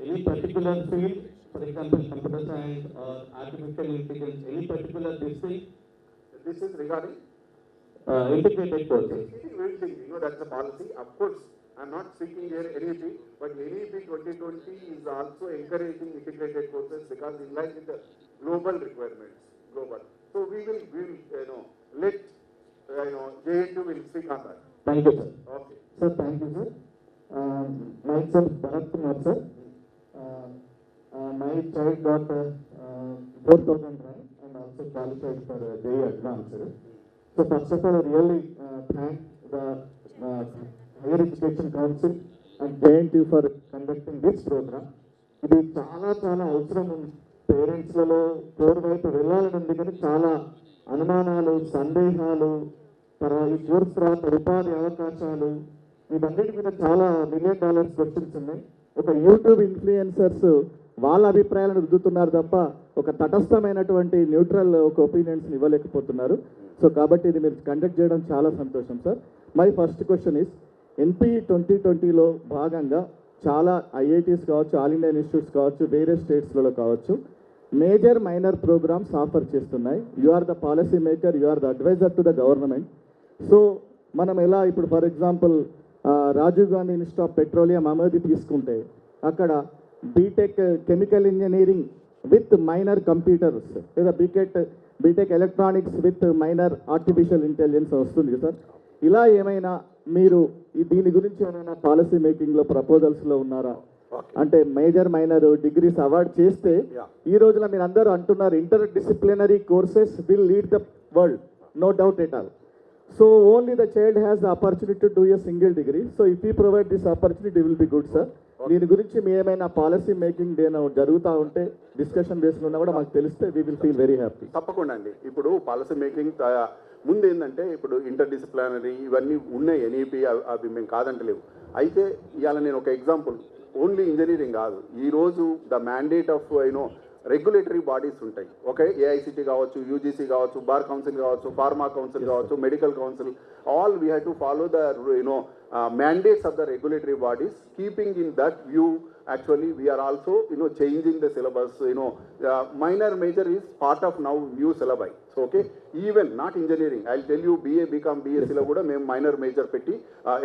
Any particular field, for example, computer science or artificial intelligence, any particular discipline? This is regarding? Integrated courses. That's the policy. Of course, I'm not speaking here NEP, but NEP 2020 is also encouraging integrated courses, because in line with the global requirements, global. So we will let JNTU will speak on that. Thank you, sir. Okay. Sir, thank you, sir. Myself, Bharat Kumar, sir. My child got 4,000 rank and also qualified for JEE Advanced. So first of all, I really thank the Higher Education Council and JNTU for conducting this program. ఇది చాలా అవసరం ఉంది. పేరెంట్స్లలో core వైపు వెళ్ళాలని ఉంది, కానీ చాలా అనుమానాలు, సందేహాలు, ఈ కోర్స్ తర్వాత ఉపాధి అవకాశాలు, వీటన్నిటి మీద చాలా $1 million క్వశ్చన్స్ ఉన్నాయి. ఒక యూట్యూబ్ ఇన్ఫ్లుయెన్సర్స్ వాళ్ళ అభిప్రాయాలను రుద్దుతున్నారు తప్ప ఒక తటస్థమైనటువంటి న్యూట్రల్ ఒక ఒపీనియన్స్ని ఇవ్వలేకపోతున్నారు. సో కాబట్టి ఇది మీరు కండక్ట్ చేయడం చాలా సంతోషం sir. My first question is, NPE 2020లో భాగంగా చాలా IITs కావచ్చు, ఆల్ ఇండియా ఇన్స్టిట్యూట్స్ కావచ్చు, వేరే స్టేట్స్లలో కావచ్చు, మేజర్ మైనర్ ప్రోగ్రామ్స్ ఆఫర్ చేస్తున్నాయి. You are the policy maker, you are the advisor to the government. So మనం ఎలా ఇప్పుడు for example Rajiv Gandhi Institute of Petroleum Amethi తీసుకుంటే అక్కడ B Tech chemical engineering with minor computers, లేదా B Tech electronics with minor artificial intelligence వస్తుంది sir. ఇలా ఏమైనా మీరు దీని గురించి ఏమైనా పాలసీ మేకింగ్లో ప్రపోజల్స్లో ఉన్నారా? అంటే మేజర్ మైనర్ డిగ్రీస్ అవార్డ్ చేస్తే ఈ రోజున మీరు అందరూ అంటున్నారు interdisciplinary courses will lead the world, no doubt at all. So only the child has the opportunity to do a single degree. So if we provide this opportunity, it will be good, sir. దీని గురించి మీ ఏమైనా policy making జరుగుతూ ఉంటే discussion బేస్లో ఉన్నా కూడా మాకు తెలిస్తే we will feel very happy. తప్పకుండా అండి. ఇప్పుడు పాలసీ మేకింగ్ ముందు ఏంటంటే ఇప్పుడు ఇంటర్ డిసిప్లినరీ ఇవన్నీ ఉన్నాయి, NEP అవి మేము కాదంటలేవు. అయితే ఇవాళ నేను ఒక ఎగ్జాంపుల్, ఓన్లీ ఇంజనీరింగ్ కాదు, ఈరోజు the mandate of regulatory bodies ఉంటాయి. ఓకే, ఏఐసిటి కావచ్చు, యూజీసీ కావచ్చు, బార్ కౌన్సిల్ కావచ్చు, ఫార్మా కౌన్సిల్ కావచ్చు, medical council, all we have to follow the mandates of the regulatory bodies. Keeping in that view, actually we are also changing the syllabus. Minor major is part of now new syllabi. So okay, even not engineering, I'll tell you BA become BSc lo kuda mem minor major petti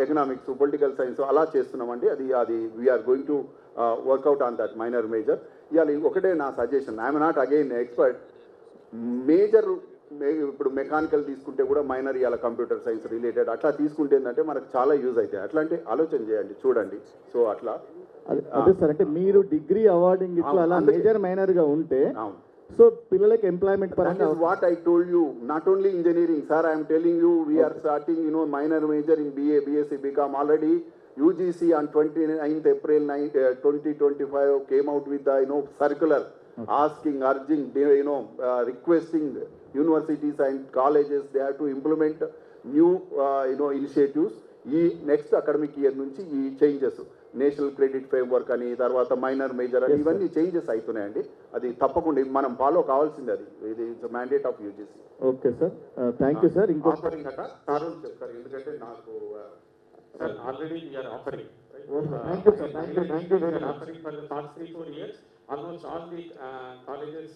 economics, political science ala chestunamandi. Adi we are going to work out on that minor major. Iyali okade na suggestion, I am not again expert. Major ఇప్పుడు mechanical తీసుకుంటే కూడా minor ఇవాళ computer science related అట్లా తీసుకుంటే ఏంటంటే మనకు చాలా use అవుతాయి. అట్లాంటి ఆలోచన చేయండి, చూడండి. సో అట్లా అదే సార్, అంటే మీరు డిగ్రీ అవార్డింగ్ ఇట్లా అలా మేజర్ మైనర్ గా ఉంటే సో పిల్లలకి ఎంప్లాయ్మెంట్ పరంగా what I told you, not only engineering sir, I'm telling you we're starting minor major in BA, BSc, BCom. Already UGC on 29th April 2025 came out with the circular asking, urging, requesting universities and colleges they have to implement new initiatives. ఈ next academic year నుంచి ఈ changes, national credit framework అని, తర్వాత minor major అని, ఇవన్నీ changes అవుతున్నాయండి. అది తప్పకుండా మనం ఫాలో కావాల్సింది. అది ఇది mandate of UGC. Okay sir, thank you sir. ఇంకో ఆఫరింగ్ అట సార్ చెప్తారు, ఎందుకంటే నాకు sir already we're offering. Thank you sir, thank you very much. Offering for the past 3-4 years, almost all the colleges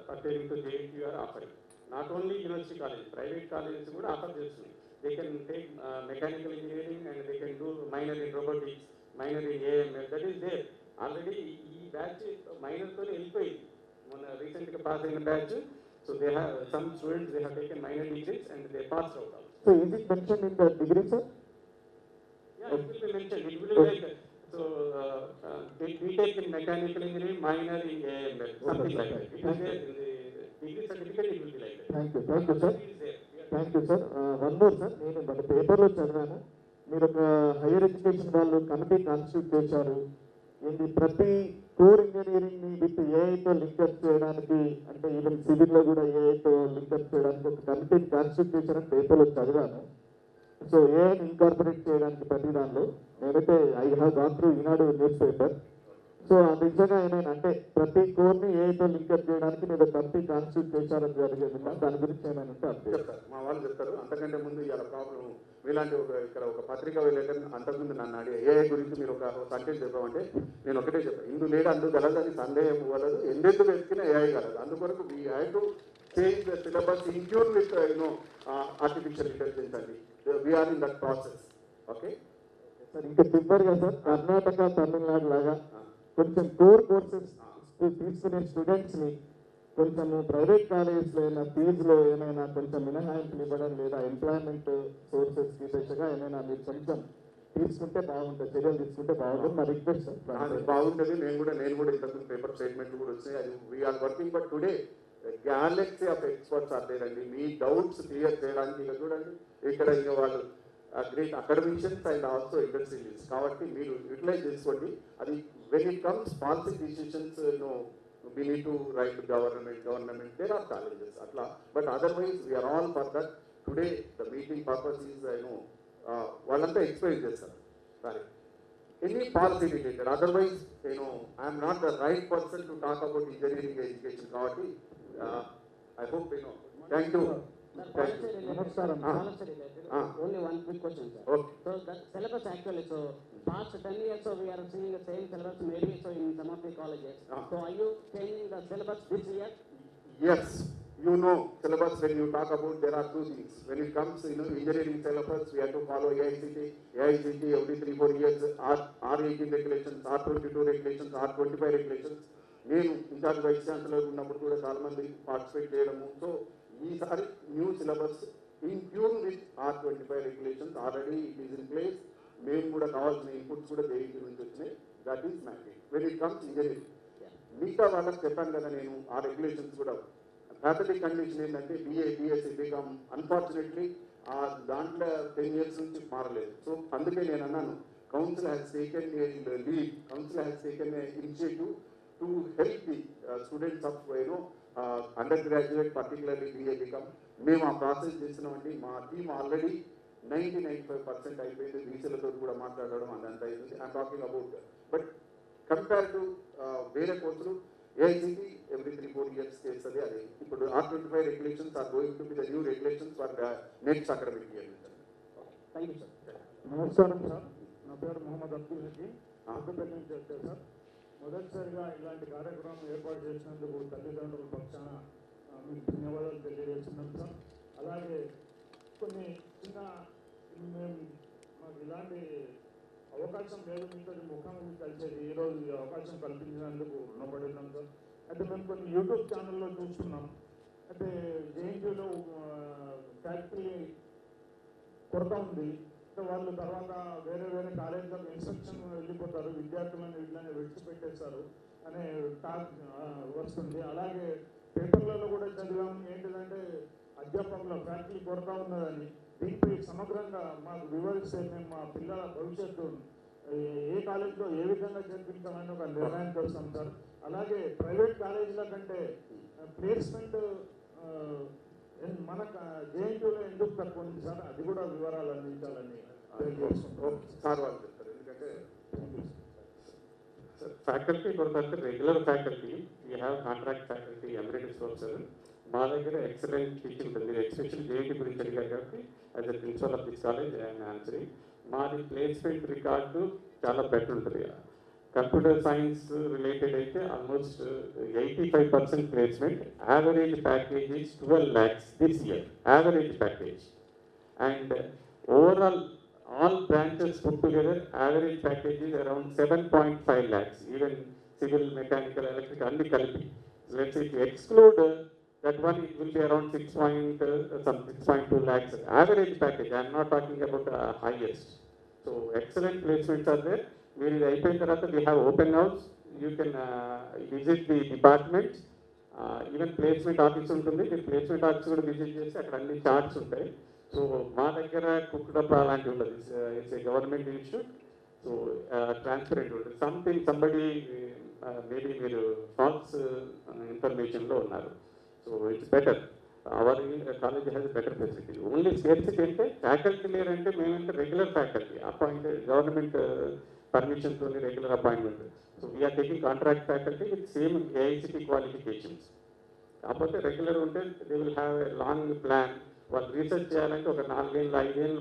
pertaining to JNTU are offering. Not only university colleges, private colleges కూడా offer చేస్తున్నాయి. They can take mechanical engineering and they can do minor in robotics, minor in AML. That is there. Already ఈ batch minor తోనే వెళ్ళిపోయింది. మన recent గా pass అయిన batch. So they have some students, they have taken minor degrees and they passed out. So is it mentioned in the degree, sir? Yeah, it will be mentioned. It will be like so. We take in mechanical engineering, minor in AML, something like that. It is there in the degree certificate. It will be like that. Thank you, thank you sir, thank you sir. One more sir, నేను మన పేపర్లో చదివాను, మీరు ఒక higher education వాళ్ళు committee constitute చేశారు. ఏంటి ప్రతి కోర్ ఇంజనీరింగ్ని విత్ ఏఐతో లింకప్ చేయడానికి, అంటే ఈవెన్ సివిల్లో కూడా ఏఐతో లింకప్ చేయడానికి ఒక కమిటీని కాన్స్టిట్యూట్ చేశారని పేపర్లో చదివాను. సో ఏఐని ఇన్కార్పొరేట్ చేయడానికి ప్రతి దానిలో నేనైతే I have gone through Eenadu news paper. So నిజంగా ఏమైనా అంటే ప్రతి కోర్ని ఏఐతో లింకప్ చేయడానికి మీరు కమిటీ కాన్స్టిట్యూట్ చేశారని జరిగేది, దాని గురించి ఏమైనా ఉంటే అర్థం చెప్తారు, మా వాళ్ళు చెప్తారు. అంతకంటే ముందు ఇలా ప్రాబ్లం మీలాంటి ఇక్కడ ఒక పత్రికా విలేకరు అంతకుముందు నన్ను అడిగి ఏఐ గురించి మీరు ఒక కంటెంట్ చెప్పామంటే నేను ఒకటే చెప్పాను, ఇందు లేదు అందు కలదని సందేహం వలదు, ఎందుకు వెతికినా ఏఐ కలదు. అందుకొరకు we have to change the syllabus include with artificial intelligence అండి. We are in that process. Okay sir, ఇంకా చివరిగా సార్, కర్ణాటక, తమిళనాడు లాగా కొంచెం కోర్ కోర్సెస్ తీసుకునే స్టూడెంట్స్ని కొంచెం ప్రైవేట్ కాలేజెస్లో ఏమైనా ఫీజులో ఏమైనా కొంచెం మినహాయింపులు ఇవ్వడం, లేదా ఎంప్లాయ్మెంట్ సోర్సెస్కి దిశగా ఏమైనా మీరు కొంచెం తీసుకుంటే బాగుంటుంది, చర్యలు తీసుకుంటే బాగుంటుంది. మా రిక్వెస్ట్ సార్. బాగుంటుంది. నేను కూడా ఇంతకు పేపర్ స్టేట్మెంట్లు కూడా వచ్చినాయి. అది we're working. But today galaxy of experts are లేదండి. మీ డౌట్స్ క్లియర్ చేయడానికి ఇక చూడండి, ఇక్కడ ఇంకా వాళ్ళు great academicians and also industrialist. కాబట్టి మీరు యూటిలైజ్ చేసుకోండి. అది when it comes policy decisions we need to write to government, there are challenges atla, but otherwise we are all for that. Today the meeting purpose is vallanta explain chesaru sorry any policy related, otherwise I am not the right person to talk about engineering education kabatti I hope thank you. Only one quick question, sir. Okay. So that syllabus actually, so past 10 years, so we are seeing the same syllabus maybe so in some of the colleges. So are you changing the syllabus this year? Yes, syllabus when you talk about, there are two things. When it comes to engineering syllabus, we have to follow AICT every 3-4 years, R18 regulations, R22 regulations, R25 regulations. నేను incharge vice chancellor ఉన్నప్పుడు కూడా చాలా మంది participate చేయడము. So ఈసారి new syllabus in tune with R25 regulations, already it is in place. మేము కూడా కావాల్సిన ఇన్పుట్స్ కూడా దేనికి నుంచి వచ్చినాయి. That is mandate when it comes engineering. మిగతా వాళ్ళకి చెప్పాను కదా నేను, ఆ రెగ్యులేషన్స్ కూడా ఫ్యాకల్టీ కండిషన్ ఏంటంటే BA, BSc, BCom అన్ఫార్చునేట్లీ దాంట్లో 10 years నుంచి మారలేదు. సో అందుకే నేను అన్నాను, council has taken a lead, council has taken a initiative to help the students of undergraduate, particularly BA, BCom. మేము ఆ ప్రాసెస్ చేస్తున్నామండి. మా టీమ్ ఆల్రెడీ 90-95% అయిపోయింది. వీసీలతో కూడా మాట్లాడడం అదంతా అయింది. I'm talking about. But compare to వేరే కోర్సులు AICT every 3-4 years చేస్తుంది. అది ఇప్పుడు R25 regulations are going to be the new regulations for the next academic year. Thank you sir. నమస్కారం సార్, నా పేరు మొహమ్మద్ అబ్దుల్ హకీం, పెద్దపల్లి నుంచి వచ్చాను సార్. మొదటిసారిగా ఇలాంటి కార్యక్రమం ఏర్పాటు చేసినందుకు తల్లిదండ్రుల పక్షాన మీకు ధన్యవాదాలు తెలియజేస్తున్నాం సార్. అలాగే కొన్ని చిన్న మాకు ఇలాంటి అవకాశం లేదు, మీతో ముఖాముఖి కలిసేది ఈరోజు ఈ అవకాశం కల్పించినందుకు రుణపడి ఉన్నాం సార్. అయితే మేము కొన్ని యూట్యూబ్ ఛానల్లో చూస్తున్నాం. అయితే జేఎన్టీయూలో ఫ్యాక్టరీ కొరత ఉంది. వాళ్ళు తర్వాత వేరే వేరే కాలేజీలకు ఇన్స్ట్రక్షన్ వెళ్ళిపోతారు, విద్యార్థులను వీళ్ళని విడిచిపెట్టేస్తారు అనే టాక్ వస్తుంది. అలాగే పేపర్లలో కూడా చదివాం ఏంటిదంటే అధ్యాపకుల ఫ్యాకల్టీ కొరత ఉన్నదని. దీనిపై సమగ్రంగా మాకు వివరిస్తే మేము మా పిల్లల భవిష్యత్తు ఏ కాలేజీలో ఏ విధంగా చేర్పించామని ఒక నిర్ణయానికి వస్తాం సార్. అలాగే ప్రైవేట్ కాలేజీల కంటే ప్లేస్మెంట్ మన జేఎన్టీయూలో ఎందుకు తక్కువ ఉంది సార్, అది కూడా వివరాలు అందించాలని సార్ వాళ్ళు చెప్తారు. ఎందుకంటే ఫ్యాకల్టీ కొరకు regular faculty, you have contract faculty, emeritus professor. మా దగ్గర ఎక్సలెంట్ టీచింగ్ ఉంటుంది. మీరు ఎక్స్పెషల్ జేఎన్టీ గురించి అడిగారు కాబట్టి as a principal of this college I'm answering. మాది ప్లేస్మెంట్ రికార్డు చాలా బెటర్ ఉంటుంది. కంప్యూటర్ సైన్స్ రిలేటెడ్ అయితే almost 85% placement. Average package is 12 lakhs this year, average package. And overall all branches put together, average package is around 7.5 lakhs, even civil, mechanical, electrical, and kalipi. Let's say if you exclude that one, it will be around 6.2 lakhs average package. I am not talking about the highest. So excellent placements are there. We have open house. You can visit the department. Even placement office ఉంటుంది. మీరు placement office కూడా visit చేసి అక్కడ అన్ని charts ఉంటాయి. So మా దగ్గర కుక్కడప్ప అలాంటివి ఉండదు. It's a government institute. So transparent ఉంటుంది. సంబడి మేబీ మీరు ఫాల్స్ ఇన్ఫర్మేషన్లో ఉన్నారు. So it's better. Our college has better facility. Only scarcity అంటే ఫ్యాకల్టీ లేరంటే మేమంటే రెగ్యులర్ ఫ్యాకల్టీ అపాయింటెడ్, గవర్నమెంట్ పర్మిషన్తో regular appointment. So we are taking contract faculty with same AICTE qualifications. కాకపోతే regular ఉంటే they will have a long plan. వాళ్ళు research చేయాలంటే ఒక 4 ఏళ్ళు 5 ఏళ్ళు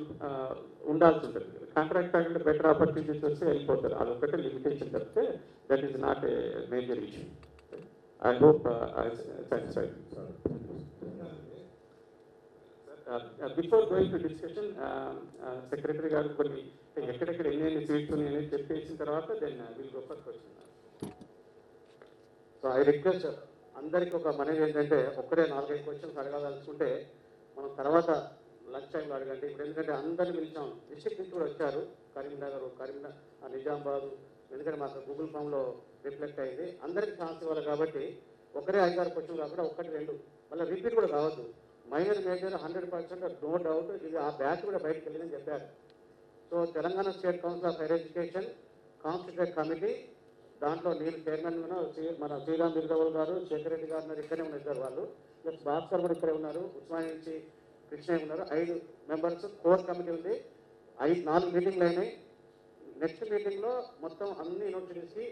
ఉండాల్సి ఉంటుంది. కాంట్రాక్ట్ ఫ్యాకల్టీ బెటర్ ఆపర్చునిటీస్ వస్తే వెళ్ళిపోతారు. అదొకటే లిమిటేషన్ చెప్తే that is not a major issue. I hope satisfied. Before going to discussion, secretary గారు కొన్ని ఎక్కడెక్కడ ఎన్ని సీట్స్ ఉన్నాయని చెప్పేసిన తర్వాత then will go for question. So I request అందరికీ ఒక మనవి ఏంటంటే ఒక్కడే 4-5 క్వశ్చన్స్ అడగాలనుకుంటే మనం తర్వాత లంచ్ టైంలో అడగండి. ఇప్పుడు ఎందుకంటే అందరిని పిలిచాం, డిస్ట్రిక్ట్ నుంచి కూడా వచ్చారు, కరీంనగర్, నిజామాబాద్. ఎందుకంటే మాకు గూగుల్ ఫామ్లో రిఫ్లెక్ట్ అయింది. అందరికీ ఛాన్స్ ఇవ్వాలి కాబట్టి ఒకరే 5-6 క్వశ్చన్ కాకుండా 1-2 మళ్ళీ రిపీట్ కూడా కావద్దు. Minor major 100% no doubt. ఇది ఆ బ్యాచ్ కూడా బయటకు వెళ్ళిందని చెప్పారు. So Telangana state council of higher education constitute committee, దాంట్లో నేను చైర్మన్, మన శ్రీరామ్ బిర్దవల్ గారు, శేఖర్ రెడ్డి గారు ఉన్నారు, ఇక్కడే ఉన్నారు వాళ్ళు. ప్లస్ భాస్కర్ కూడా ఇక్కడే ఉన్నారు, ఉస్మానియా నుంచి కృష్ణయ్య ఉన్నారు. 5 మెంబర్స్ కోర్ కమిటీ ఉంది. 4 మీటింగ్లు అయినాయి. నెక్స్ట్ మీటింగ్లో మొత్తం అన్ని యూనివర్సిటీస్కి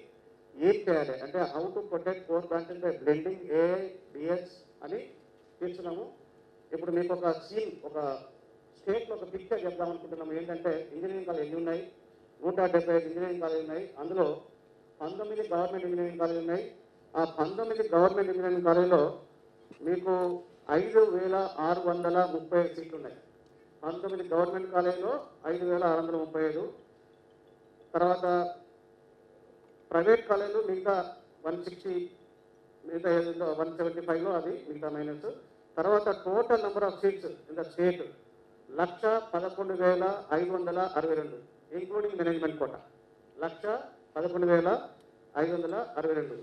ఏం చేయాలి అంటే how to protect core branches by blending AI DS అని తీస్తున్నాము. ఇప్పుడు మీకు ఒక సీన్, ఒక స్టేట్లో ఒక పిక్చర్ చెప్దాం అనుకుంటున్నాము. ఏంటంటే ఇంజనీరింగ్ కాలేజ్ ఎన్ని ఉన్నాయి? 175 ఇంజనీరింగ్ కాలేజ్ ఉన్నాయి. అందులో 19 గవర్నమెంట్ ఇంజనీరింగ్ కాలేజ్ ఉన్నాయి. ఆ 19 గవర్నమెంట్ ఇంజనీరింగ్ కాలేజ్లో మీకు 5,635 సీట్లు ఉన్నాయి. 19 గవర్నమెంట్ కాలేజ్లో 5,635. తర్వాత ప్రైవేట్ కాలేజీలు మిగతా 160, మిగతా 175లో అది మిగతా మైనస్. తర్వాత total number of seats in the state 1,11,562, including management quota 1,11,562.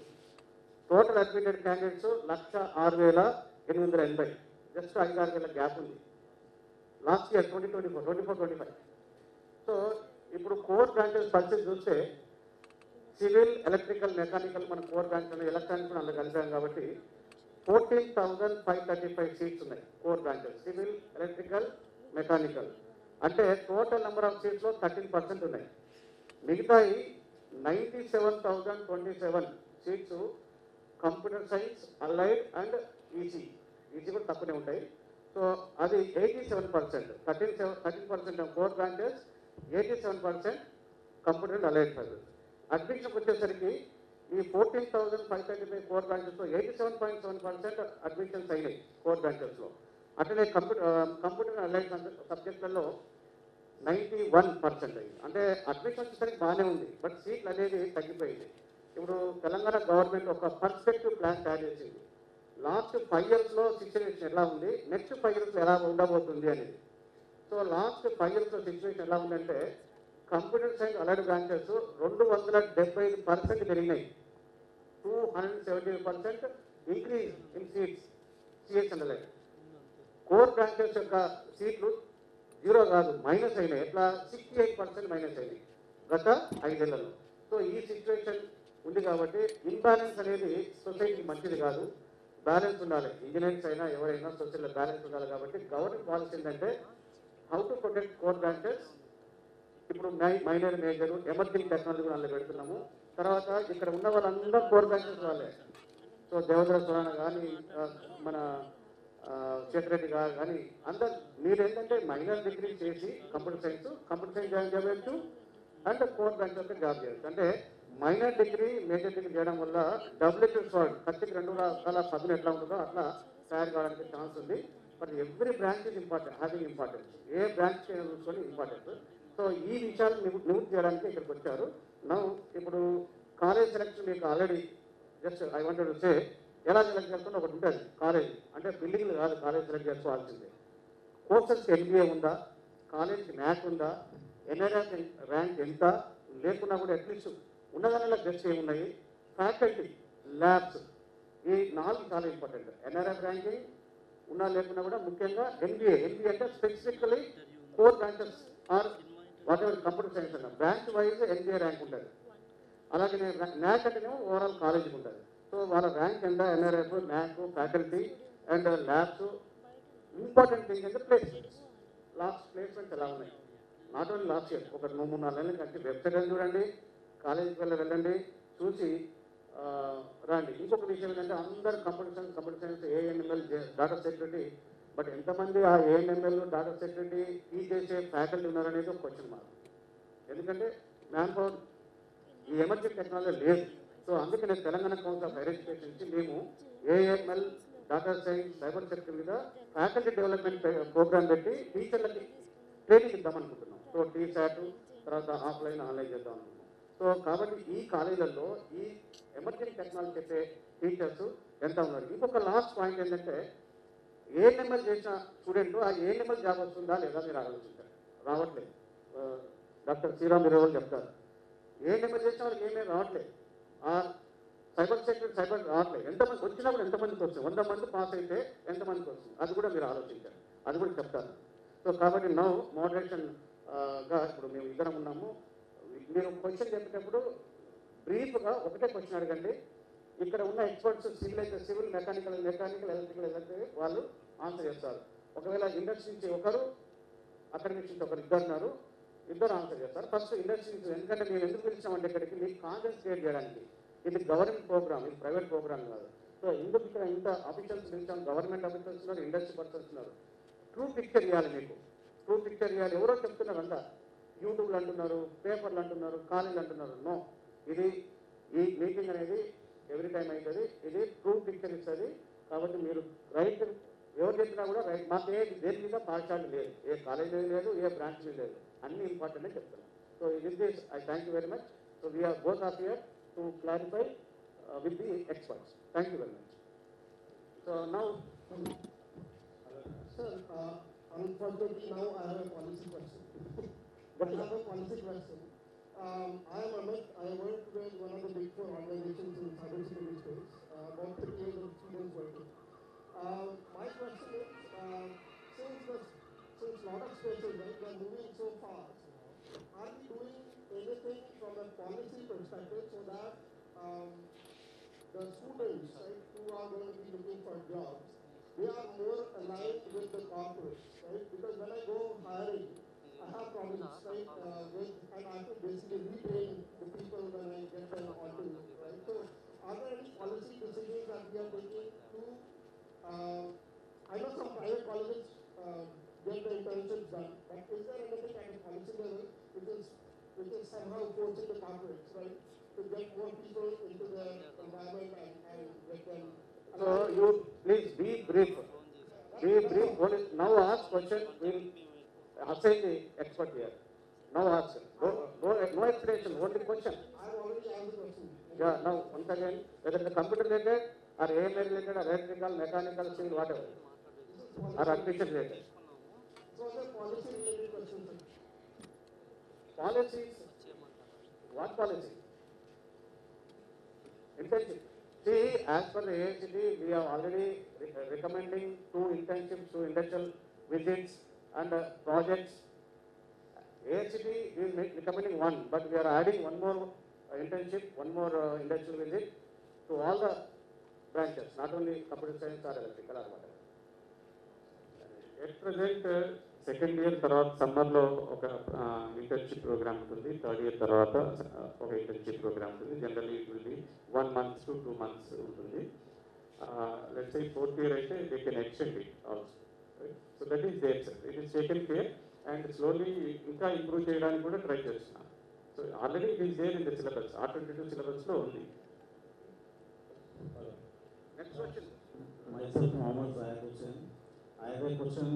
Total admitted candidates 1,06,880. Just 5-6 వేల గ్యాప్ ఉంది. Last year 2024-25. సో ఇప్పుడు కోర్ బ్రాంచెస్ పరిస్థితి చూస్తే సివిల్, ఎలక్ట్రికల్, మెకానికల్ మన కోర్ బ్రాంచ్ ఉన్నాయి. ఎలక్ట్రానిక్స్ అందులో కలిపాం కాబట్టి 14,535 సీట్స్ ఉన్నాయి core branches, civil, electrical, mechanical. అంటే టోటల్ నెంబర్ ఆఫ్ సీట్స్లో 13% ఉన్నాయి. మిగతాయి 97,027 seats computer science, allied and EC. EC కూడా తక్కువనే ఉంటాయి. సో అది 87%, 13% core branches, 87% computer and allied service. అడ్మిషన్కి వచ్చేసరికి ఈ 14,535 కోర్ బ్రాంచెస్లో 87.7% అడ్మిషన్స్ అయినాయి కోర్ బ్రాంచెస్లో. అట్లనే కంప్యూటర్ అండ్ అలైడ్ సబ్జెక్టులలో 91% అయింది. అంటే అడ్మిషన్ వచ్చేసరికి బాగానే ఉంది, బట్ సీట్లు అనేది తగ్గిపోయింది. ఇప్పుడు తెలంగాణ గవర్నమెంట్ ఒక పర్స్పెక్టివ్ ప్లాన్ తయారు చేసింది. లాస్ట్ 5 yearsలో సిచ్యువేషన్ ఎలా ఉంది, నెక్స్ట్ 5 yearsలో ఎలా ఉండబోతుంది అనేది. సో లాస్ట్ 5 yearsలో సిచ్యువేషన్ ఎలా ఉందంటే కంప్యూటర్ సైన్స్ అలైడ్ బ్రాంచెస్ 275% పెరిగినాయి. 270% increase in seats CS and allied. Core branches యొక్క సీట్లు 0 కాదు, మైనస్ అయినాయి. ఎట్లా 68% మైనస్ అయినాయి గత 5 yearsలో. సో ఈ సిచ్యువేషన్ ఉంది కాబట్టి ఇంబ్యాలెన్స్ అనేది సొసైటీకి మంచిది కాదు. బ్యాలెన్స్ ఉండాలి. ఇంజనీర్స్ అయినా ఎవరైనా సొసైటీలో బ్యాలెన్స్ ఉండాలి. కాబట్టి గవర్నమెంట్ పాలసీ ఏంటంటే how to protect core branches. ఇప్పుడు మైనర్, మేజర్, ఎమర్జింగ్ టెక్నాలజీ కూడా అందులో పెడుతున్నాము. తర్వాత ఇక్కడ ఉన్న వాళ్ళందరూ కోర్ బ్రాంచెస్ వాళ్ళే. సో దేవదర సురాణ కానీ మన సెక్రటరీ గారు కానీ అందరు మీరేంటంటే మైనర్ డిగ్రీ చేసి కంప్యూటర్ సైన్స్ జాయిన్ చేయవచ్చు అండ్ కోర్ బ్రాంచెస్లో జాబ్ చేయవచ్చు. అంటే మైనర్ డిగ్రీ, మేజర్ డిగ్రీ చేయడం వల్ల డబ్ల్యూహెచ్ఎస్ వార్డ్ ఖర్చుకి 2 రకాల పదులు ఎట్లా ఉంటుందో అట్లా తయారు కావడానికి ఛాన్స్ ఉంది. But every branch is important, having importance. A branch చూసుకొని ఇంపార్టెన్స్. సో ఈ విషయాలు నివృత్తి చేయడానికి ఇక్కడికి వచ్చారు. ఇప్పుడు కాలేజ్ సెలెక్షన్ మీకు already just I wanted to say ఎలా సెలెక్ట్ చేసుకుని ఒకటి ఉంటుంది. కాలేజ్ అంటే బిల్డింగ్లు కాదు, కాలేజ్ సెలెక్ట్ చేసుకోవాల్సిందే. కోర్సెస్ ఎన్బిఏ ఉందా, కాలేజ్కి న్యాక్ ఉందా, ఎన్ఆర్ఎఫ్ ర్యాంక్ ఎంత లేకున్నా కూడా అట్లీస్ట్ ఉన్నదానిలో బెస్ట్ ఏమున్నాయి, ఫ్యాకల్టీ, ల్యాబ్స్, ఈ 4 చాలా ఇంపార్టెంట్. ఎన్ఆర్ఎఫ్ ర్యాంకింగ్ ఉన్నా లేకున్నా కూడా ముఖ్యంగా ఎన్బిఏ అంటే specifically core branches or whatever computer science అన్న బ్రాంచ్ వైజ్ ఎన్బిఏ ర్యాంక్ ఉంటుంది. అలాగే న్యాక్ అంటేనేమో ఓవరాల్ కాలేజీకి ఉంటుంది. సో వాళ్ళ ర్యాంక్ ఎంత, NRF, NAAC, faculty and labs. Important thing అంటే ప్లేస్మెంట్స్. లాస్ట్ ప్లేస్మెంట్స్ ఎలా ఉన్నాయి, నాట్ ఓన్లీ లాస్ట్ ఇయర్, ఒక 3-4 నెలల కంటే వెబ్సైట్ అని చూడండి, కాలేజీకి వెళ్ళండి, చూసి రండి. ఇంకొక విషయం ఏంటంటే అందరు computer science ఏఎన్ఎంఎల్, data security, but ఎంతమంది ఆ ఏఎన్ఎంఎల్, డాటా సెక్యూరిటీ ఈ చేసే ఫ్యాకల్టీ ఉన్నారనేది ఒక క్వశ్చన్ మార్క్. ఎందుకంటే మ్యాన్ పవర్ ఈ ఎమర్జింగ్ టెక్నాలజీ లేదు. సో అందుకే నేను Telangana council of higher education నుంచి మేము AML, data science, cyber security మీద ఫ్యాకల్టీ డెవలప్మెంట్ ప్రోగ్రామ్ పెట్టి టీచర్లకి ట్రైనింగ్ ఇద్దామనుకుంటున్నాం. సో టీశాట్ తర్వాత ఆఫ్లైన్, ఆన్లైన్ చేద్దాం అనుకుంటున్నాం. సో కాబట్టి ఈ కాలేజీలలో ఈ ఎమర్జింగ్ టెక్నాలజీ చెప్పే టీచర్స్ ఎంత ఉన్నారు. ఇంకొక లాస్ట్ పాయింట్ ఏంటంటే ఏఎన్ఎంఎల్ చేసిన స్టూడెంట్ ఆ ఏఎన్ఎంఎల్ జాబ్ వస్తుందా లేదా మీరు ఆలోచించారు. రావట్లేదు. డాక్టర్ శ్రీరామ్ ఇరవై చెప్తారు ఏఎన్ఎంఎల్ చేసిన వాళ్ళకి ఏమేమి రావట్లేదు. ఆ సైబర్ సెక్యూరిటీ రావట్లేదు. ఎంతమంది వచ్చినప్పుడు ఎంతమందికి వస్తుంది, 100 మంది పాస్ అయితే ఎంతమందికి వస్తుంది, అది కూడా మీరు ఆలోచించారు, అది కూడా చెప్తారు. సో కాబట్టి మోడరేషన్గా ఇప్పుడు మేము ఇద్దరం ఉన్నాము. మీరు క్వశ్చన్ చెప్పేటప్పుడు బ్రీఫ్గా ఒకటే క్వశ్చన్ అడగండి. ఇక్కడ ఉన్న ఎక్స్పర్ట్స్ సివిల్, మెకానికల్, ఎలక్ట్రికల్ వాళ్ళు ఆన్సర్ చేస్తారు. ఒకవేళ ఇండస్ట్రీ నుంచి ఒకరు, అకాడమిక్స్ నుంచి ఒకరు, ఇద్దరు ఆన్సర్ చేస్తారు. ఫస్ట్ ఇండస్ట్రీ నుంచి, ఎందుకంటే మేము ఎందుకు పిలిచామంటే ఇక్కడికి మీకు కాన్ఫిడెన్స్ క్రియేట్ చేయడానికి. ఇది గవర్నమెంట్ ప్రోగ్రామ్, ఇది ప్రైవేట్ ప్రోగ్రామ్ కాదు. సో ఇందుకు ఇక్కడ ఇంత ఆఫీషియల్స్ పిలిచాం, గవర్నమెంట్ ఆఫీషియల్స్ ఉన్నారు, ఇండస్ట్రీ పర్సన్స్ ఉన్నారు. ట్రూ పిక్చర్ ఇవ్వాలి మీకు, ట్రూ పిక్చర్ ఇవ్వాలి. ఎవరో చెప్తున్నారు అంతా, యూట్యూబ్లు అంటున్నారు, పేపర్లు అంటున్నారు, కాలేజీలు అంటున్నారు. నో, ఇది ఈ మీటింగ్ అనేది ఎవ్రీ టైం అవుతుంది. ఇది ట్రూ పిక్చర్ ఇస్తుంది. కాబట్టి మీరు రైట్ ఎవరు చెప్పినా కూడా రైట్. మాకు దేని మీద పాఠశాల లేదు, ఏ కాలేజీ లేదు, ఏ బ్రాంచ్ లేదు, అన్ని ఇంపార్టెంట్ అని చెప్తున్నాను. So with this I thank you very much. So we're both of here to clarify with the experts. Thank you very much. So now, sir, unfortunately now I have a policy question. But I have a policy question. I am Amit. I work with one of the big 4 organizations in cybersecurity space. About 3 years of experience working. My question is, since a lot of spaces, right, they are moving so fast, are we doing anything from a policy perspective so that the students, right, who are going to be looking for jobs, they are more aligned with the corporates, right? Because when I go hiring, I have problems, right, and I have to basically retrain the people when I get them onto, right? So are there any policy decisions environment to get more people into the environment and get them. So you please be brief. Be brief. Now ask question. We'll assign the expert here. Now ask. No explanation. Only question. I have already asked the question. Yeah. Now once again, whether the computer related or AML related or electrical, mechanical, civil, whatever, or admission related. So the policy related questions. Policies. What policy? Internship. See, as per the AACT, we are already recommending 2 internships, 2 industrial visits and projects. AACT is recommending 1, but we are adding 1 more internship, 1 more industrial visit to all the branches, not only computer science or electrical or whatever. At present, second year తర్వాత సమ్మర్లో ఒక internship programme ఉంటుంది, third year తర్వాత ఒక internship programme ఉంటుంది. Generally it will be 1 month to 2 months ఉంటుంది. Let's say fourth year అయితే they can extend it also. So that is there sir, it is taken care and slowly ఇంకా improve చేయడానికి కూడా try చేస్తున్నాం. So already it is there in the syllabus, R22 సిలబస్లో ఉంది. Next question. Myself, Mohammed Zahid Hussain. I have a question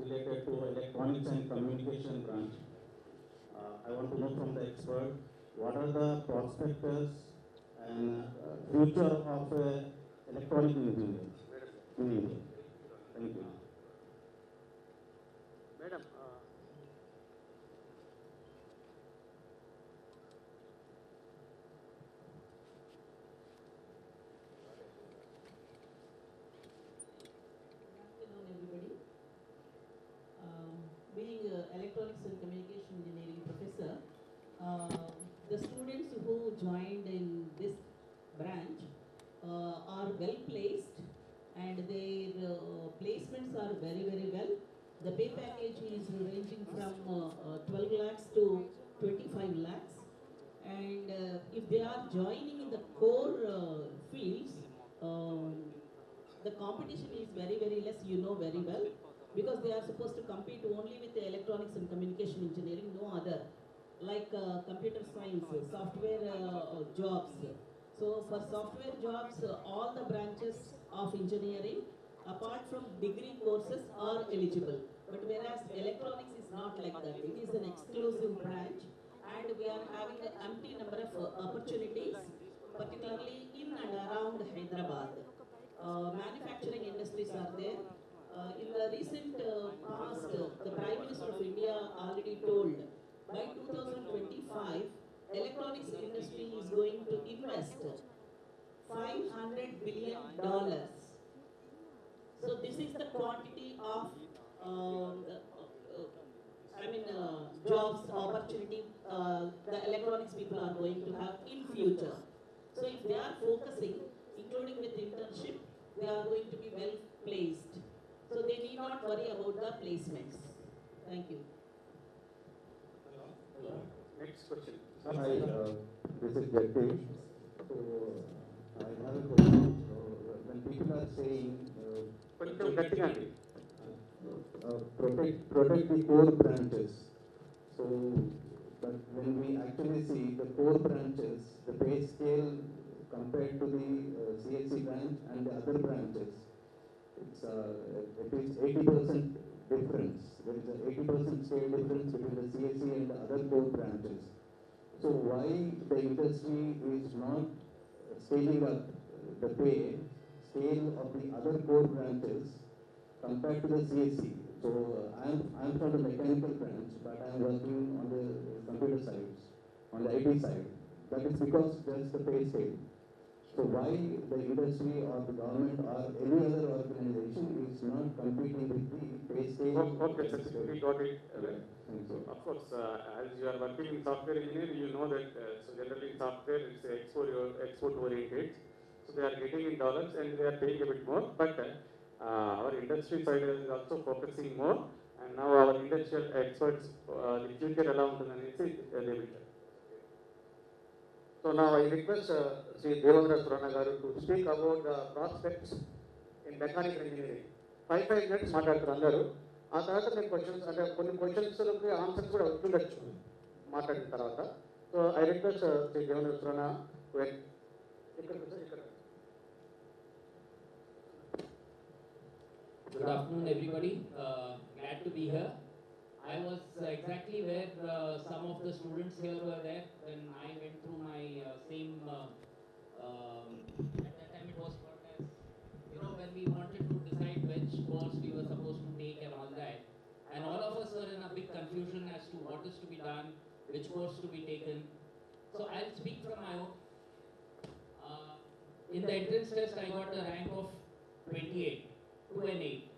related to electronics and communication branch. I want to know from the expert, what are the prospects and future of electronic engineering in India? Thank you. Madam. Being electronics and communication engineering professor, the students who joined in this branch are well placed and their placements are very, very well. The pay package is ranging from 12 lakhs to 25 lakhs. And if they are joining in the core fields, the competition is very, very less, you know very well, because they are supposed to compete only with the electronics and communication engineering, no other, like computer science, software jobs. So for software jobs, all the branches of engineering, apart from degree courses, are eligible. But whereas electronics is not like that, it is an exclusive branch, and we are having an empty number of opportunities, particularly in and around Hyderabad. Manufacturing industries are there. In the recent past, the Prime Minister of India already told, by 2025, electronics industry is going to invest $500 billion. So this is the quantity of jobs, opportunity the electronics people are going to have in future. So if they are focusing, including with internship, they are going to be well placed. So they need not worry about the placements. Thank you. Next question. Hi, this is Jagdish. So I have a question. So, when people are saying protect the core branches, so but when we actually see the core branches, the pay scale compared to the CSC branch and the other branches, it is 80% difference. There is an 80% scale difference between the CSC and the other core branches. So why the industry is not scaling up the pay scale of the other core branches compared to the CSC? So I'm from the mechanical branch, but I'm working on the computer side, on the IT side. That is because that's the pay scale. So why the industry or the government or any other organization is not competing with the pay scale? Okay, sir, we got it. So, of course, as you are working in software engineering, you know that so generally software is export oriented. So they are getting in dollars and they are paying a bit more. But our industry side is also focusing more. And now our industrial experts, the future allowed to manage. So now I request Sri Devendra Surana Garu to speak about the prospects in mechanical engineering. 5 minutes మాట్లాడుతారు అందరూ. ఆ తర్వాత నేను questions అంటే కొన్ని క్వశ్చన్స్కి answers కూడా వస్తుండొచ్చు మాట్లాడిన తర్వాత. So I request Sri Governor Surana to Good afternoon, everybody. Glad to be here. I was exactly where some of the students here were there when I went through my same. At that time, it was called as, when we wanted to decide which course we were supposed to take and all that. And all of us were in a big confusion as to what is to be done, which course to be taken. So I'll speak from my own. In the entrance test, I got a rank of 28, 2 and 8.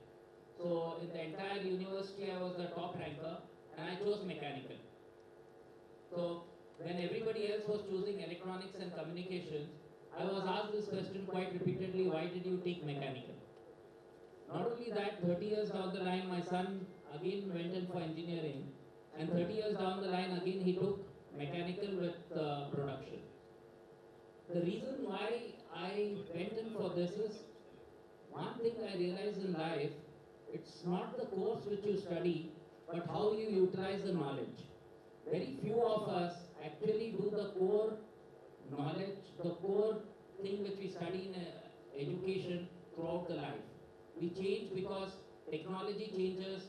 So in the entire university, I was the top ranker, and I chose mechanical. So when everybody else was choosing electronics and communications, I was asked this question quite repeatedly: why did you take mechanical? Not only that, 30 years down the line, my son again went in for engineering, and 30 years down the line, again he took mechanical with production. The reason why I went in for this is, one thing I realized in life, it's not the course which you study, but how you utilize the knowledge. Very few of us actually do the core knowledge, the core thing which we study in education throughout the life. We change because technology changes,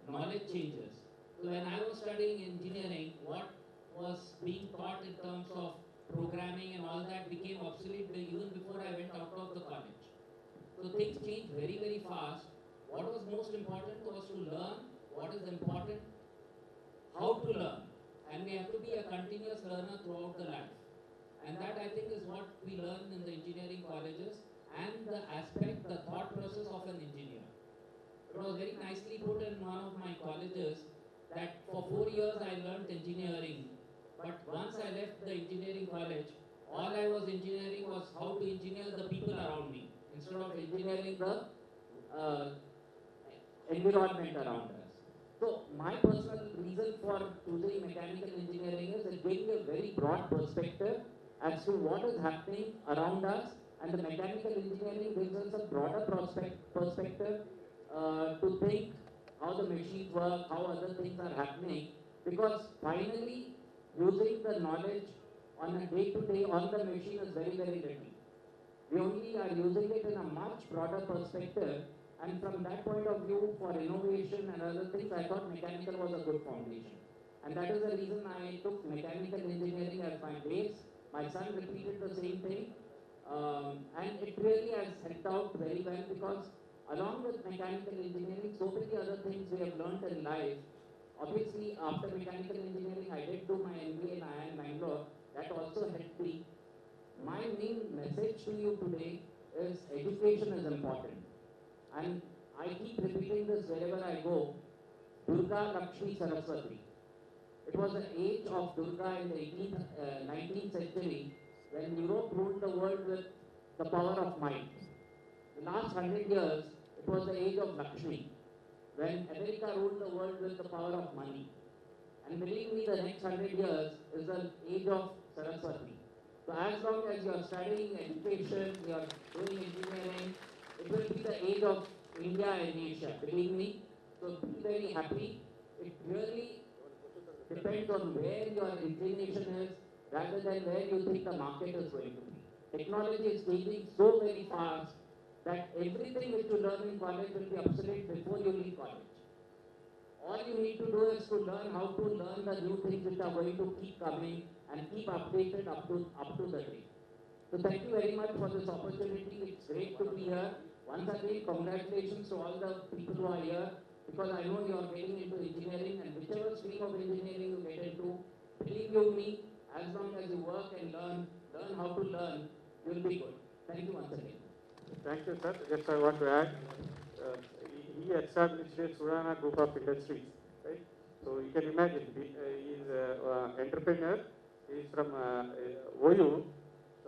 knowledge changes. So when I was studying engineering, what was being taught in terms of programming and all that became obsolete even before I went out of the college. So things change very, very fast. What was most important was to learn what is important, how to learn. And we have to be a continuous learner throughout the life. And that, I think, is what we learn in the engineering colleges and the aspect, the thought process of an engineer. It was very nicely put in one of my colleges that for 4 years I learned engineering. But once I left the engineering college, all I was engineering was how to engineer the people around me instead of engineering the environment around us. So my personal reason for choosing mechanical engineering is it gave me a very broad perspective as to what is happening around us, and the mechanical engineering gives us a broader perspective to think how the machines work, how other things are happening, because finally using the knowledge on a day-to-day on the machine is very, very little. We only are using it in a much broader perspective, and from that point of view, for innovation and other things, I thought mechanical was a good foundation. And that is the reason I took mechanical engineering as my base. My son repeated the same thing, and it really has helped out very well, because along with mechanical engineering, so many other things we have learned in life. Obviously, after mechanical engineering, I did do my MBA in IIM Bangalore. That also helped me. My main message to you today is education is important. And I keep repeating this wherever I go. Durga, Lakshmi, Saraswati. It was the age of Durga in the 19th century, when Europe ruled the world with the power of might. The last 100 years, it was the age of Lakshmi, when America ruled the world with the power of money. And believe me, the next 100 years is the age of Saraswati. So as long as you are studying education, you are doing engineering, it will be the age of India and Asia, believe me. So be very happy. It really depends on where your inclination is, rather than where you think the market is going to be. Technology is changing so very fast that everything which you learn in college will be obsolete before you leave college. All you need to do is to learn how to learn the new things which are going to keep coming and keep updated up to the day. So thank you very much for this opportunity. It's great to be here. Once again, congratulations to all the people who are here, because I know you are getting into engineering, and whichever stream of engineering you get into, believe you me, as long as you work and learn how to learn, you will be good. Thank you once again. Thank you, sir. Just I want to add, he established a Surana Group of Industries, right? So you can imagine, he is an entrepreneur. He is from OU,